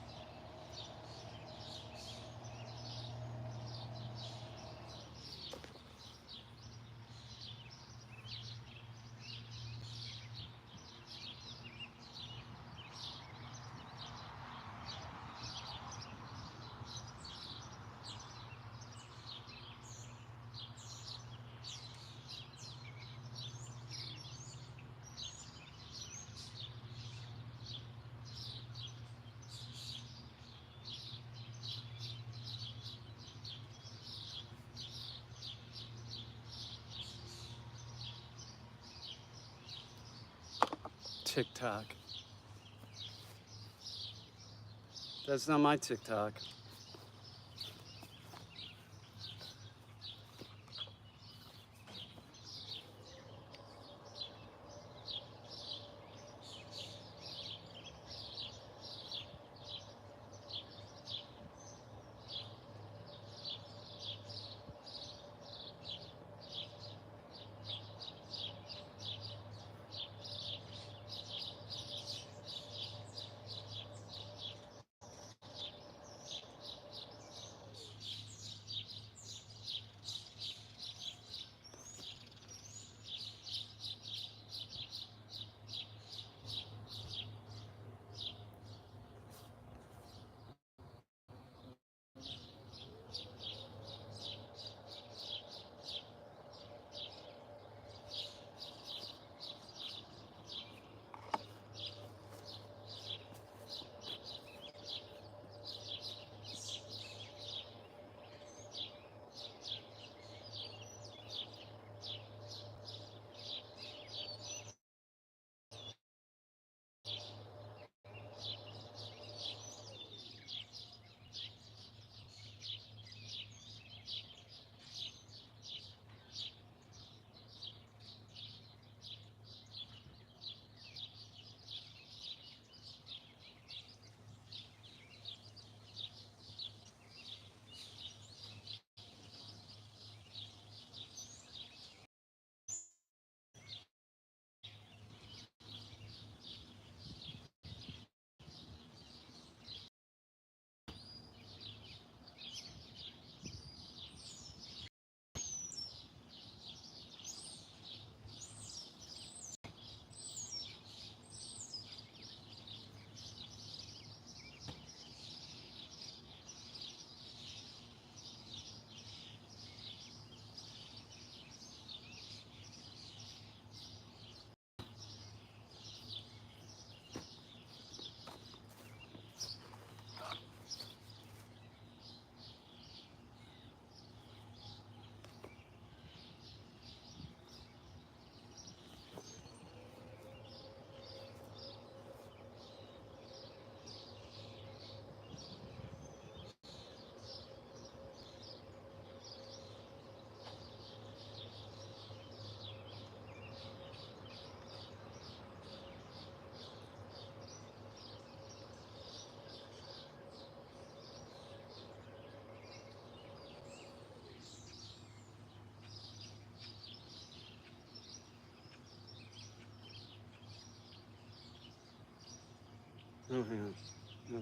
TikTok. That's not my TikTok. Oh, yeah. Yeah.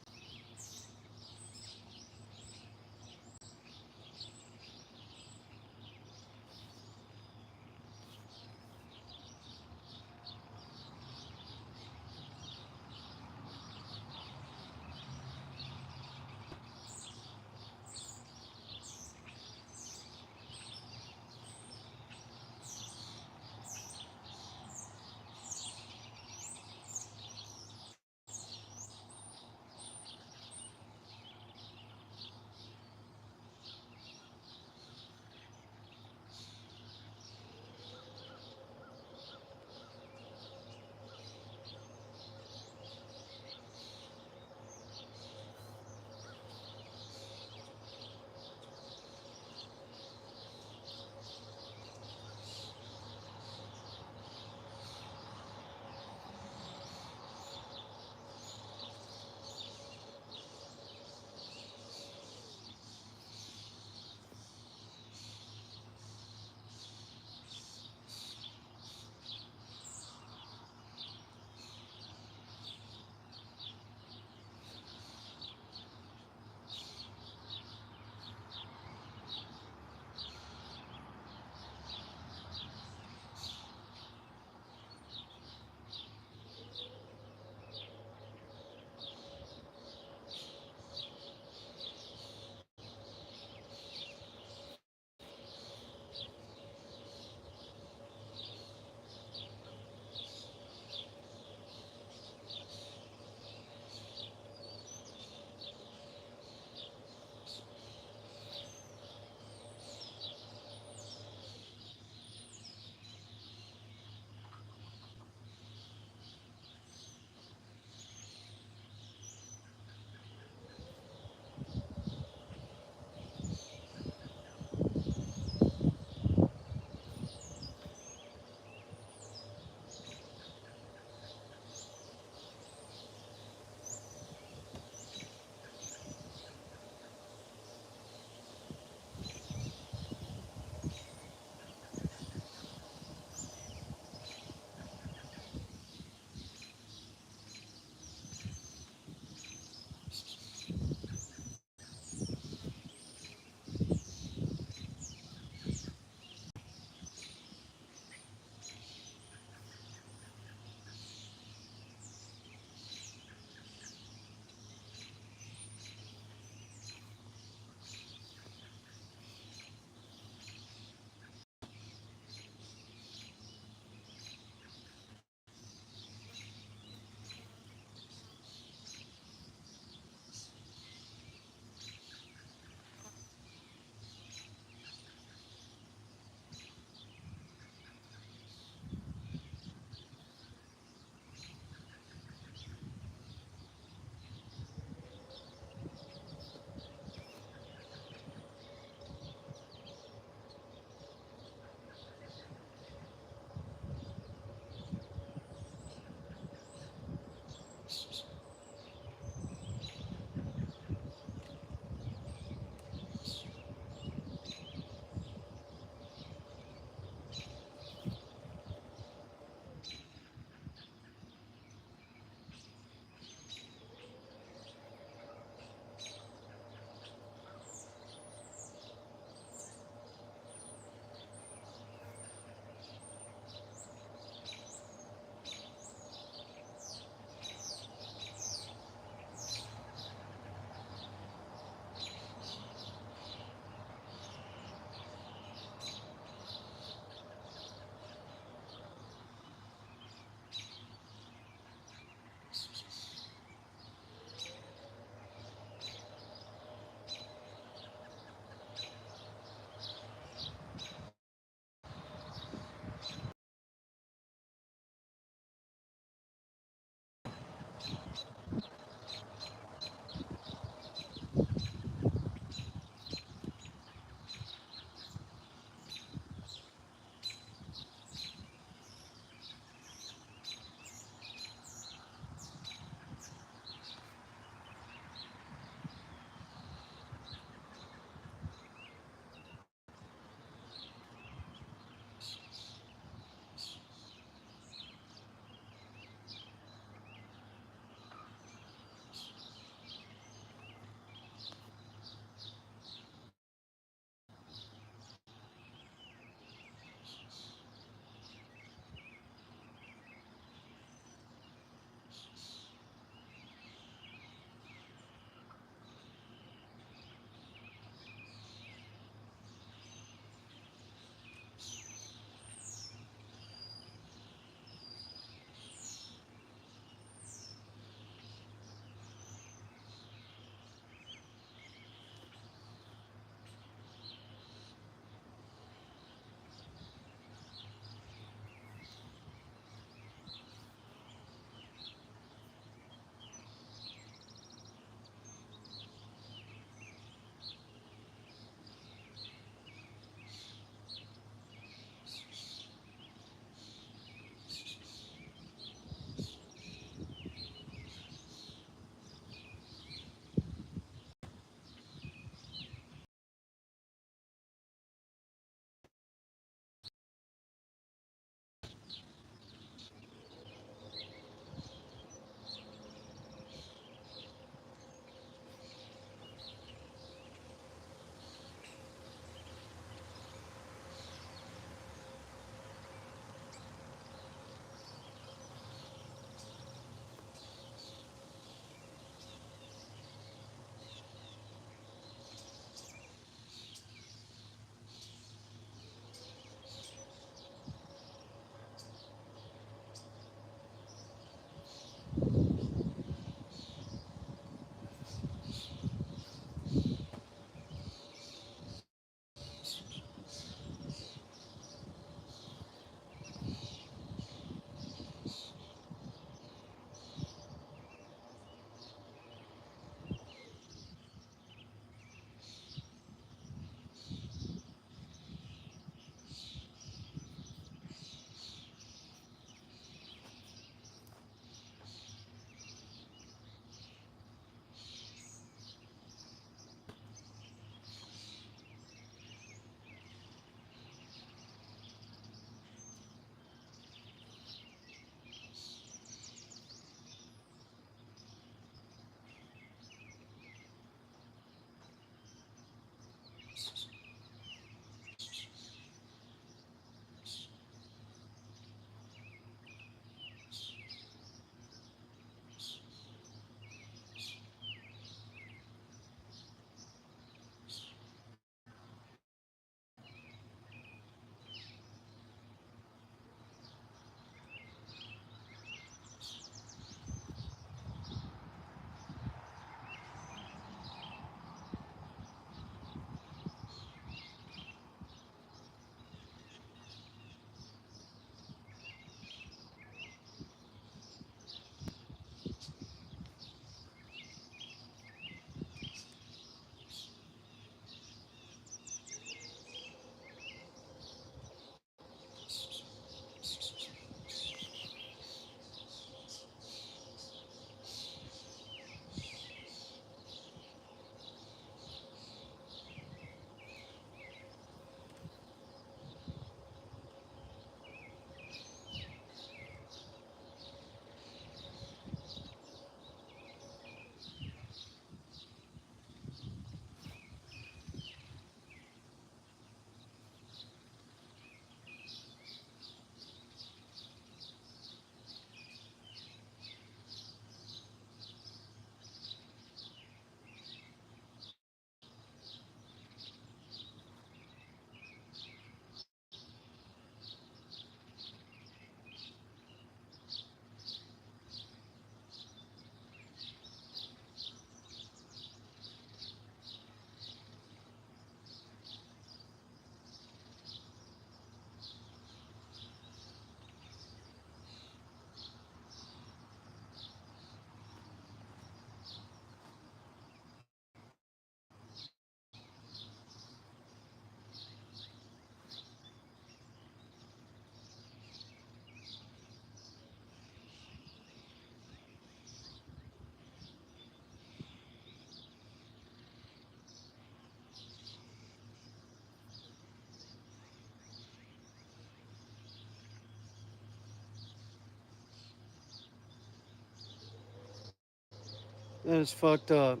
That is fucked up.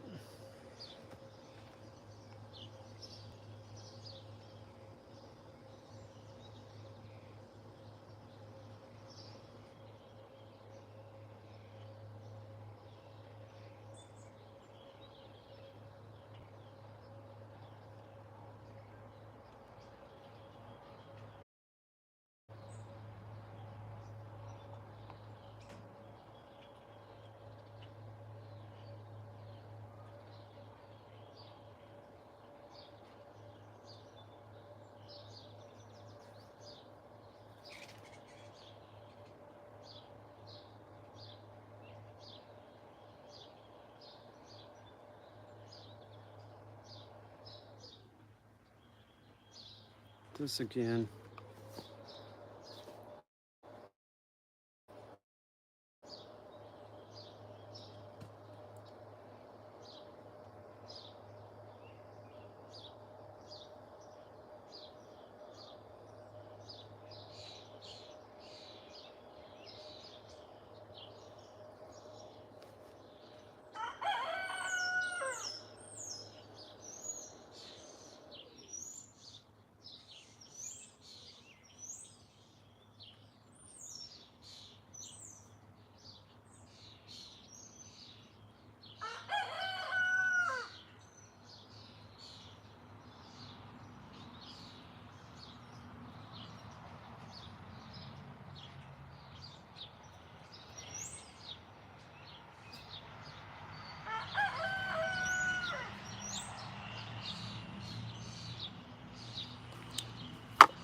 This again.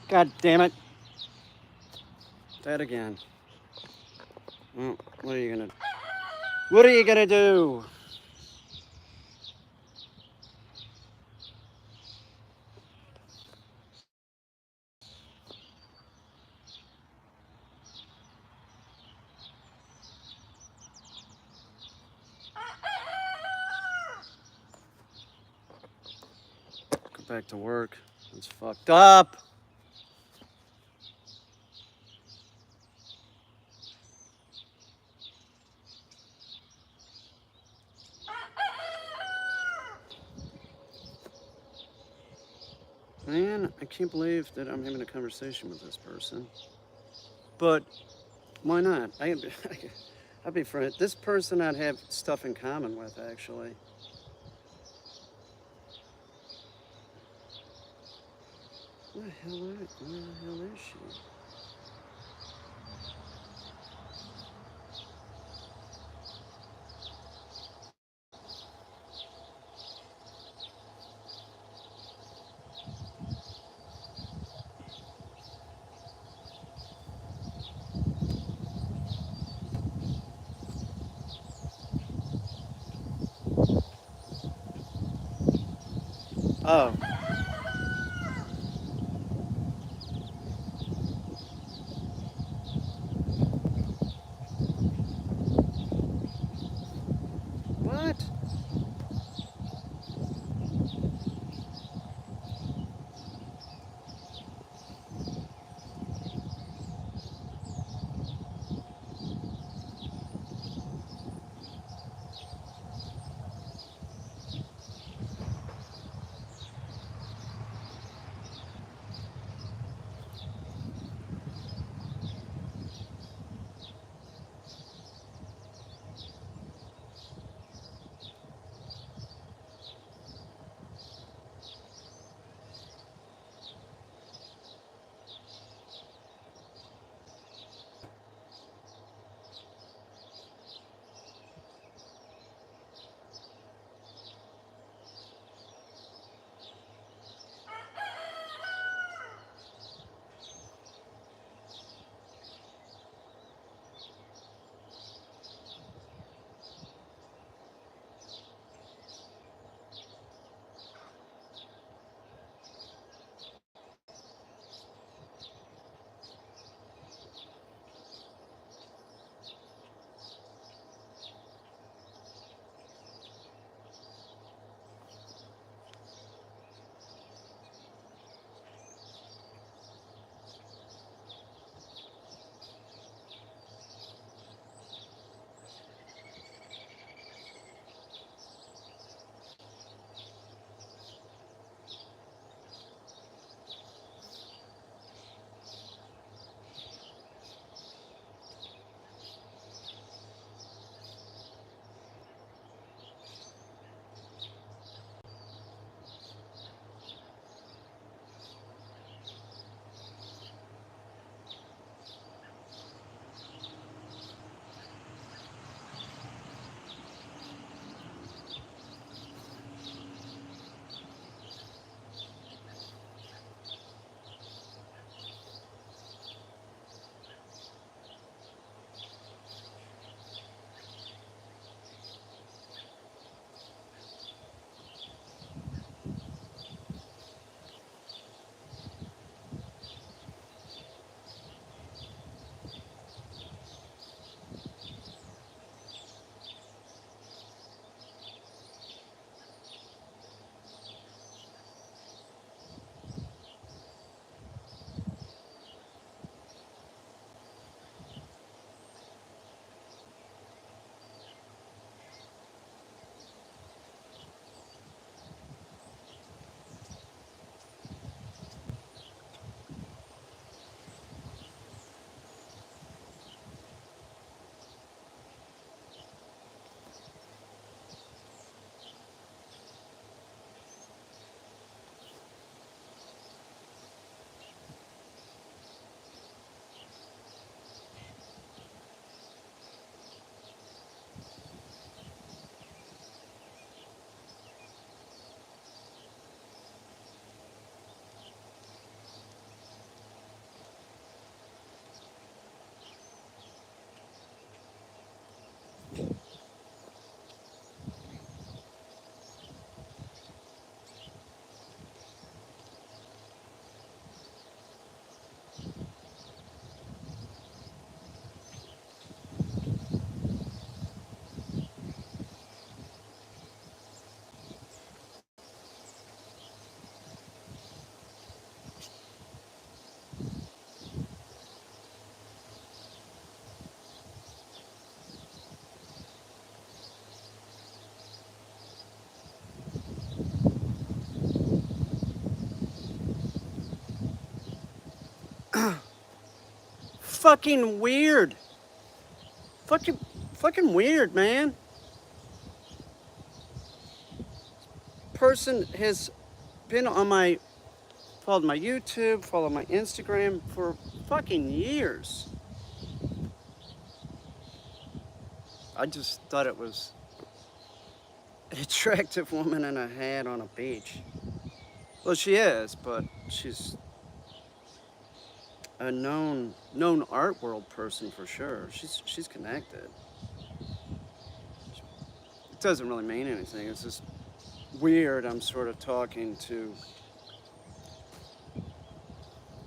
God damn it. That again. Well, what are you gonna... What are you gonna do? Go back to work. It's fucked up. Man, I can't believe that I'm having a conversation with this person. But why not? I'd be friends. This person I'd have stuff in common with, actually. Where the hell is she? Oh. What? fucking weird. Fucking weird, man. Person has been on my, followed my YouTube, followed my Instagram for fucking years. I just thought it was an attractive woman in a hat on a beach. Well, she is, but she's a known art world person for sure. She's connected. It doesn't really mean anything. It's just weird. I'm sort of talking to.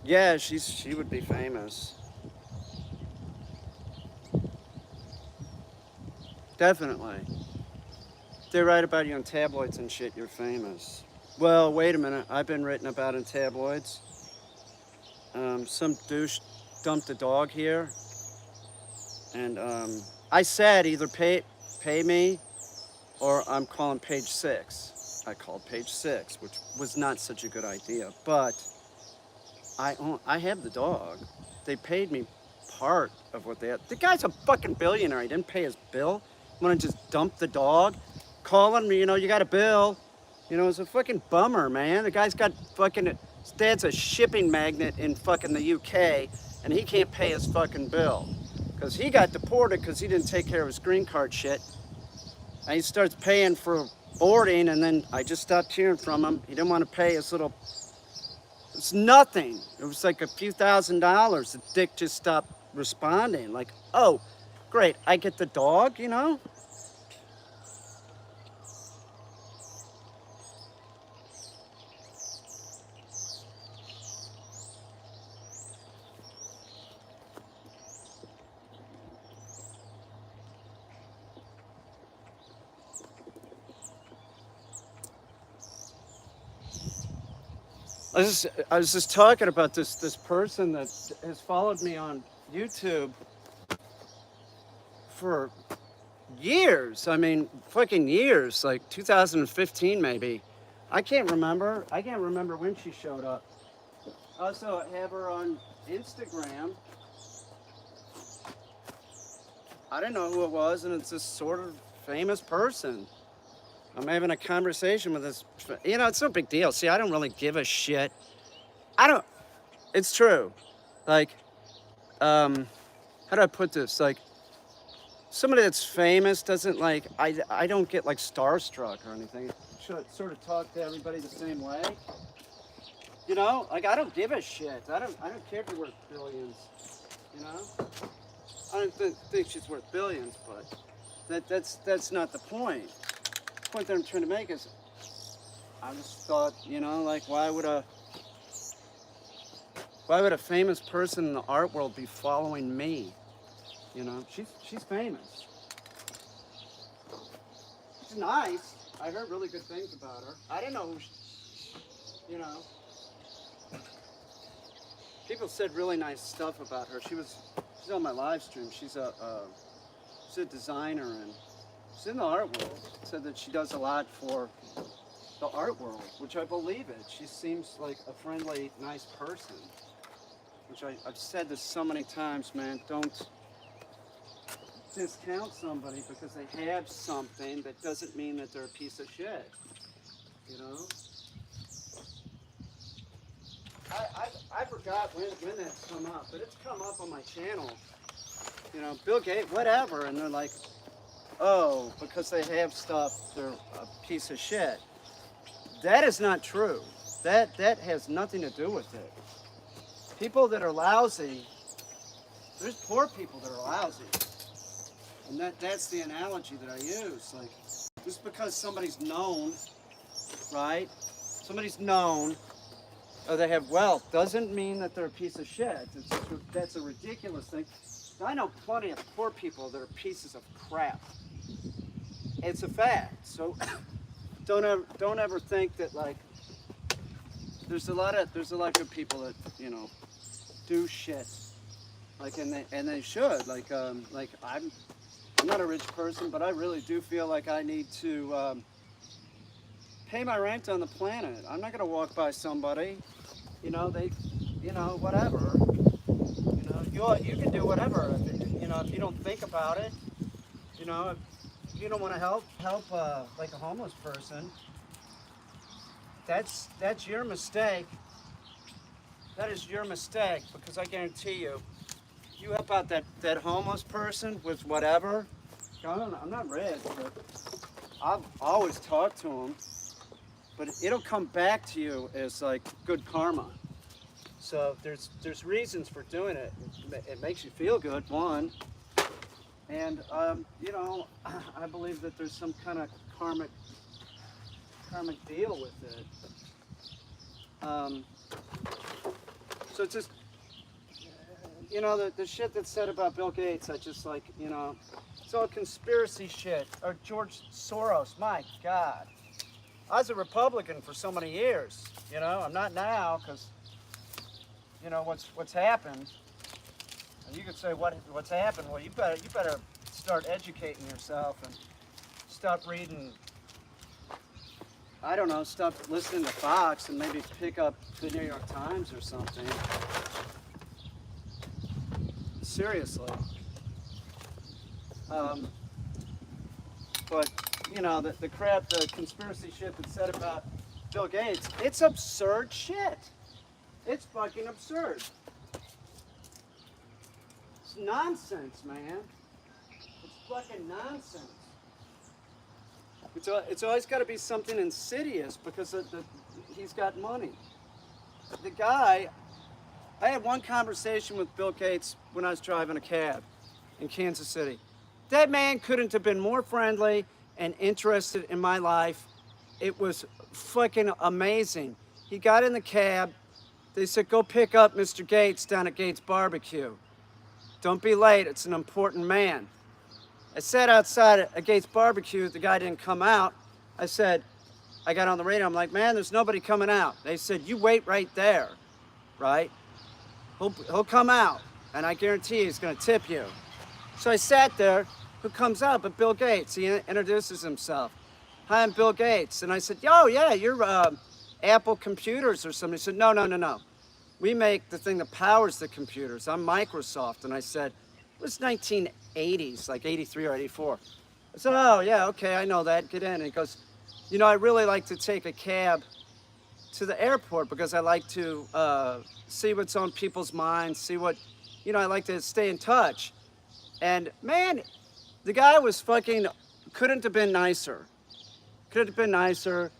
Yeah, she would be famous. Definitely. They write about you in tabloids and shit, you're famous. Well, wait a minute. I've been written about in tabloids. Some douche dumped a dog here. And I said either pay me or I'm calling page 6. I called page 6, which was not such a good idea. But I have the dog. They paid me part of what they had. The guy's a fucking billionaire. He didn't pay his bill. Want to just dump the dog? Calling me, you got a bill. It's a fucking bummer, man. The guy's got fucking, his dad's a shipping magnate in fucking the UK, and he can't pay his fucking bill. Because he got deported because he didn't take care of his green card shit. And he starts paying for boarding, and then I just stopped hearing from him. He didn't want to pay his little, it's nothing. It was like a few $1,000s. The dick just stopped responding. Like, oh, great, I get the dog, I was just talking about this person that has followed me on YouTube for years. I mean, fucking years, like 2015 maybe. I can't remember when she showed up. I also have her on Instagram. I didn't know who it was, and it's this sort of famous person. I'm having a conversation with this, it's no big deal. See, I don't really give a shit. It's true. Like, how do I put this? Like, somebody that's famous doesn't I don't get like starstruck or anything. Should sort of talk to everybody the same way. Like I don't give a shit. I don't care if you're worth billions. I don't think she's worth billions, but that's not the point. The point that I'm trying to make is, I just thought, like why would a famous person in the art world be following me? She's famous. She's nice. I heard really good things about her. I didn't know who she, people said really nice stuff about her. She's on my live stream. She's a designer and she's in the art world. Said that she does a lot for the art world, which I believe it. She seems like a friendly, nice person. Which I've said this so many times, man. Don't discount somebody because they have something. That doesn't mean that they're a piece of shit. I forgot when that's come up, but it's come up on my channel. Bill Gates, whatever, and they're like, oh, because they have stuff, they're a piece of shit. That is not true. That has nothing to do with it. People that are lousy, there's poor people that are lousy. And that's the analogy that I use. Like, just because somebody's known, right? Somebody's known, or they have wealth, doesn't mean that they're a piece of shit. That's a ridiculous thing. I know plenty of poor people that are pieces of crap. It's a fact. So don't ever think that like there's a lot of good people that do shit. Like and they should like I'm not a rich person, but I really do feel like I need to pay my rent on the planet. I'm not gonna walk by somebody, whatever. you can do whatever. You know, if you don't think about it, you know, if you don't want to help like a homeless person, that's your mistake. That is your mistake, because I guarantee you, you help out that homeless person with whatever. I'm not rich, but I've always talked to him. But it'll come back to you as like good karma. So there's reasons for doing it. It makes you feel good, one. And you know, I believe that there's some kind of karmic deal with it. So it's just, you know, the shit that's said about Bill Gates, I just like, you know, it's all conspiracy shit. Or George Soros, my God. I was a Republican for so many years, you know. I'm not now because, you know, what's happened. And you could say what's happened. Well, you better start educating yourself and stop reading. I don't know, stop listening to Fox and maybe pick up the New York Times or something. Seriously. But, you know, the crap, the conspiracy shit that's said about Bill Gates, it's absurd shit. It's fucking absurd. It's nonsense, man. It's fucking nonsense. It's always got to be something insidious because he's got money. The guy, I had one conversation with Bill Gates when I was driving a cab in Kansas City. That man couldn't have been more friendly and interested in my life. It was fucking amazing. He got in the cab. They said, go pick up Mr. Gates down at Gates Barbecue. Don't be late, it's an important man. I sat outside at Gates Barbecue, the guy didn't come out. I got on the radio, I'm like, man, there's nobody coming out. They said, you wait right there, right? He'll come out, and I guarantee he's gonna tip you. So I sat there, who comes out but Bill Gates? He introduces himself. Hi, I'm Bill Gates. And I said, oh yeah, you're Apple Computers or something. He said, no. We make the thing that powers the computers. I'm Microsoft. And I said, it was 1980s, like 83 or 84. I said, oh yeah, okay, I know that, get in. And he goes, you know, I really like to take a cab to the airport because I like to see what's on people's minds, see what, you know, I like to stay in touch. And man, the guy was fucking, couldn't have been nicer. Couldn't have been nicer.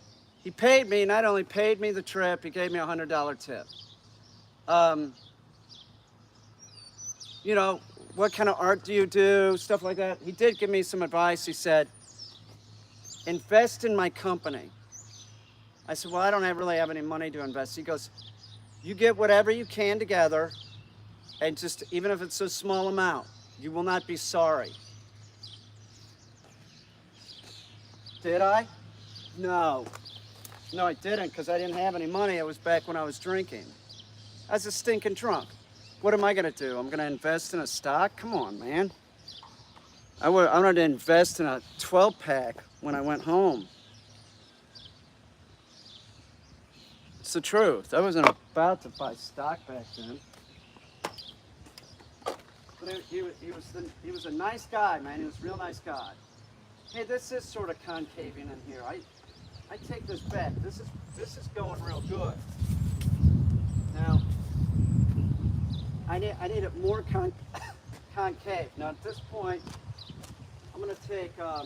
He paid me, not only paid me the trip, he gave me a $100 tip. You know, what kind of art do you do? Stuff like that. He did give me some advice. He said, invest in my company. I said, well, I don't really have any money to invest. He goes, you get whatever you can together, and just, even if it's a small amount, you will not be sorry. Did I? No. No, I didn't, because I didn't have any money. It was back when I was drinking. I was a stinking drunk. What am I going to do? I'm going to invest in a stock? Come on, man. I wanted to invest in a 12-pack when I went home. It's the truth. I wasn't about to buy stock back then. But he was a nice guy, man. He was a real nice guy. Hey, this is sort of concaving in here. I take this back. This is going real good. Now, I need it more concave. Now at this point, I'm gonna take a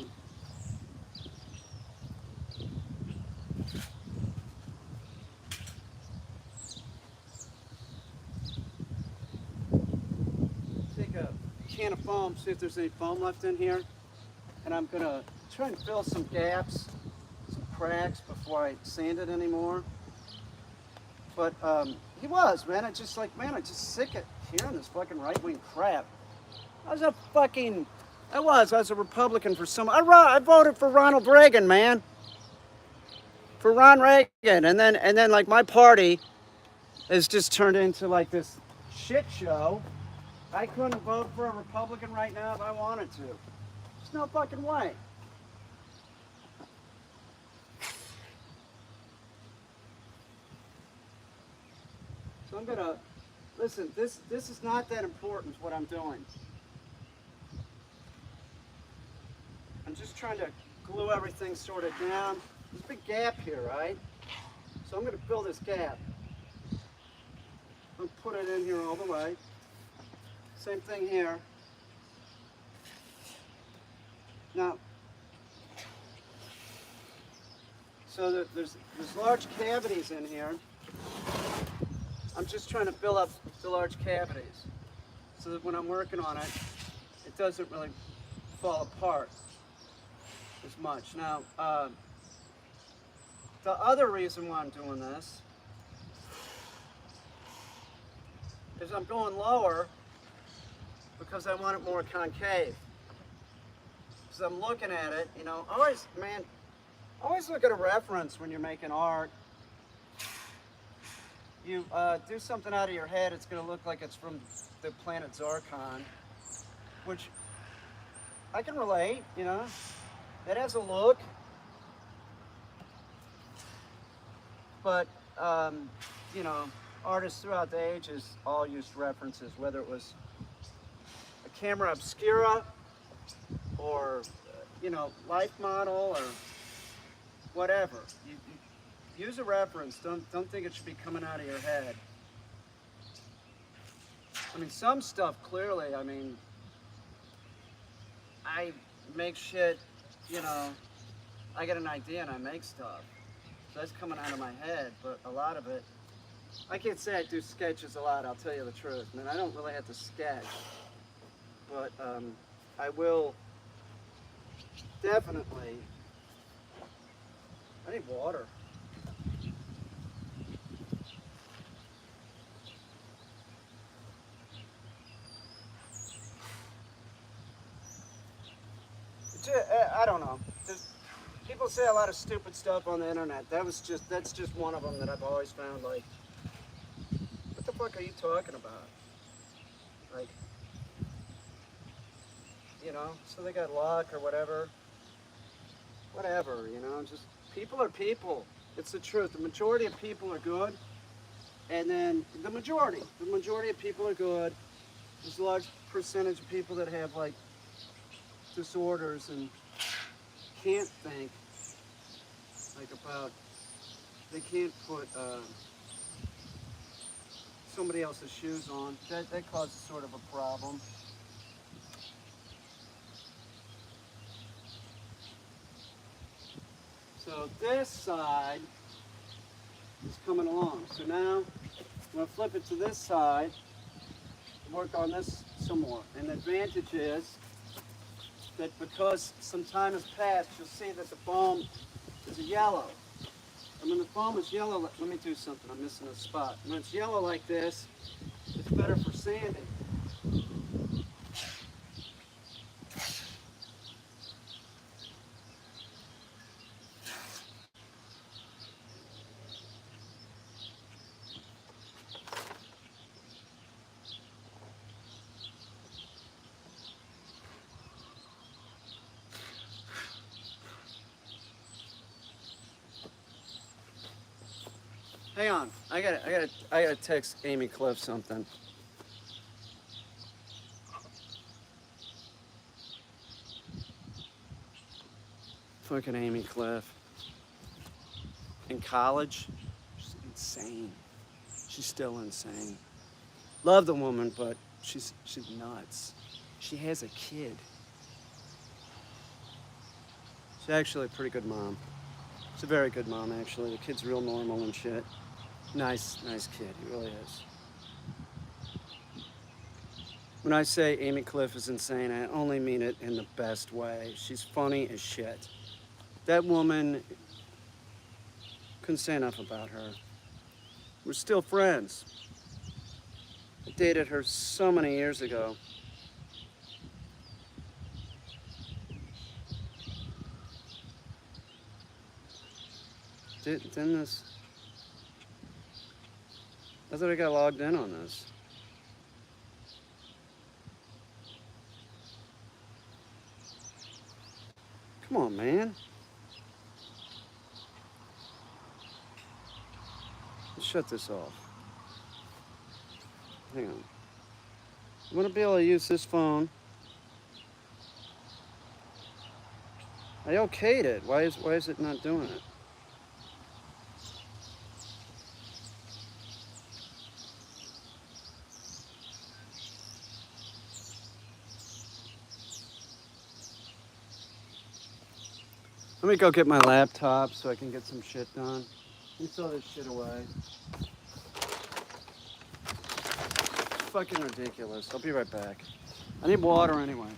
can of foam, see if there's any foam left in here, and I'm gonna try and fill some gaps, some cracks before I sand it anymore. But he was, man. I just sick of hearing this fucking right-wing crap. I was a Republican for I voted for Ronald Reagan, man. For Ron Reagan, and then like my party has just turned into like this shit show. I couldn't vote for a Republican right now if I wanted to. There's no fucking way. So I'm Listen, this is not that important, what I'm doing. I'm just trying to glue everything sort of down. There's a big gap here, right? So I'm going to fill this gap. I'm going to put it in here all the way. Same thing here. Now, so there's large cavities in here. I'm just trying to fill up the large cavities so that when I'm working on it, it doesn't really fall apart as much. Now, the other reason why I'm doing this is I'm going lower because I want it more concave. So I'm looking at it, you know, always look at a reference when you're making art. You do something out of your head, it's going to look like it's from the planet Zarkon, which I can relate, you know. It has a look, but, you know, artists throughout the ages all used references, whether it was a camera obscura or, you know, life model or whatever. You use a reference. Don't think it should be coming out of your head. I mean, some stuff clearly, I mean, I make shit, you know, I get an idea and I make stuff. So that's coming out of my head, but a lot of it, I can't say I do sketches a lot, I'll tell you the truth. I mean, I don't really have to sketch, but I will definitely, I need water. I don't know. People say a lot of stupid stuff on the internet. That's just one of them that I've always found, like, what the fuck are you talking about? Like, you know, so they got luck or whatever. Whatever, you know, just people are people. It's the truth. The majority of people are good. And then the majority of people are good. There's a large percentage of people that have, like, disorders and can't think, like, about, they can't put somebody else's shoes on. That causes sort of a problem. So this side is coming along. So now I'm going to flip it to this side and work on this some more. And the advantage is that because some time has passed, you'll see that the foam is yellow. And when the foam is yellow, let me do something, I'm missing a spot. When it's yellow like this, it's better for sanding. Hang on, I gotta text Amy Cliff something. Fucking Amy Cliff. In college, she's insane. She's still insane. Love the woman, but she's nuts. She has a kid. She's actually a pretty good mom. She's a very good mom, actually. The kid's real normal and shit. Nice kid, he really is. When I say Amy Cliff is insane, I only mean it in the best way. She's funny as shit. That woman, couldn't say enough about her. We're still friends. I dated her so many years ago. Didn't this... I thought I got logged in on this. Come on, man. Let's shut this off. Hang on. I want to be able to use this phone. I okayed it. Why is it not doing it? Let me go get my laptop so I can get some shit done. Let me throw this shit away. It's fucking ridiculous. I'll be right back. I need water anyway.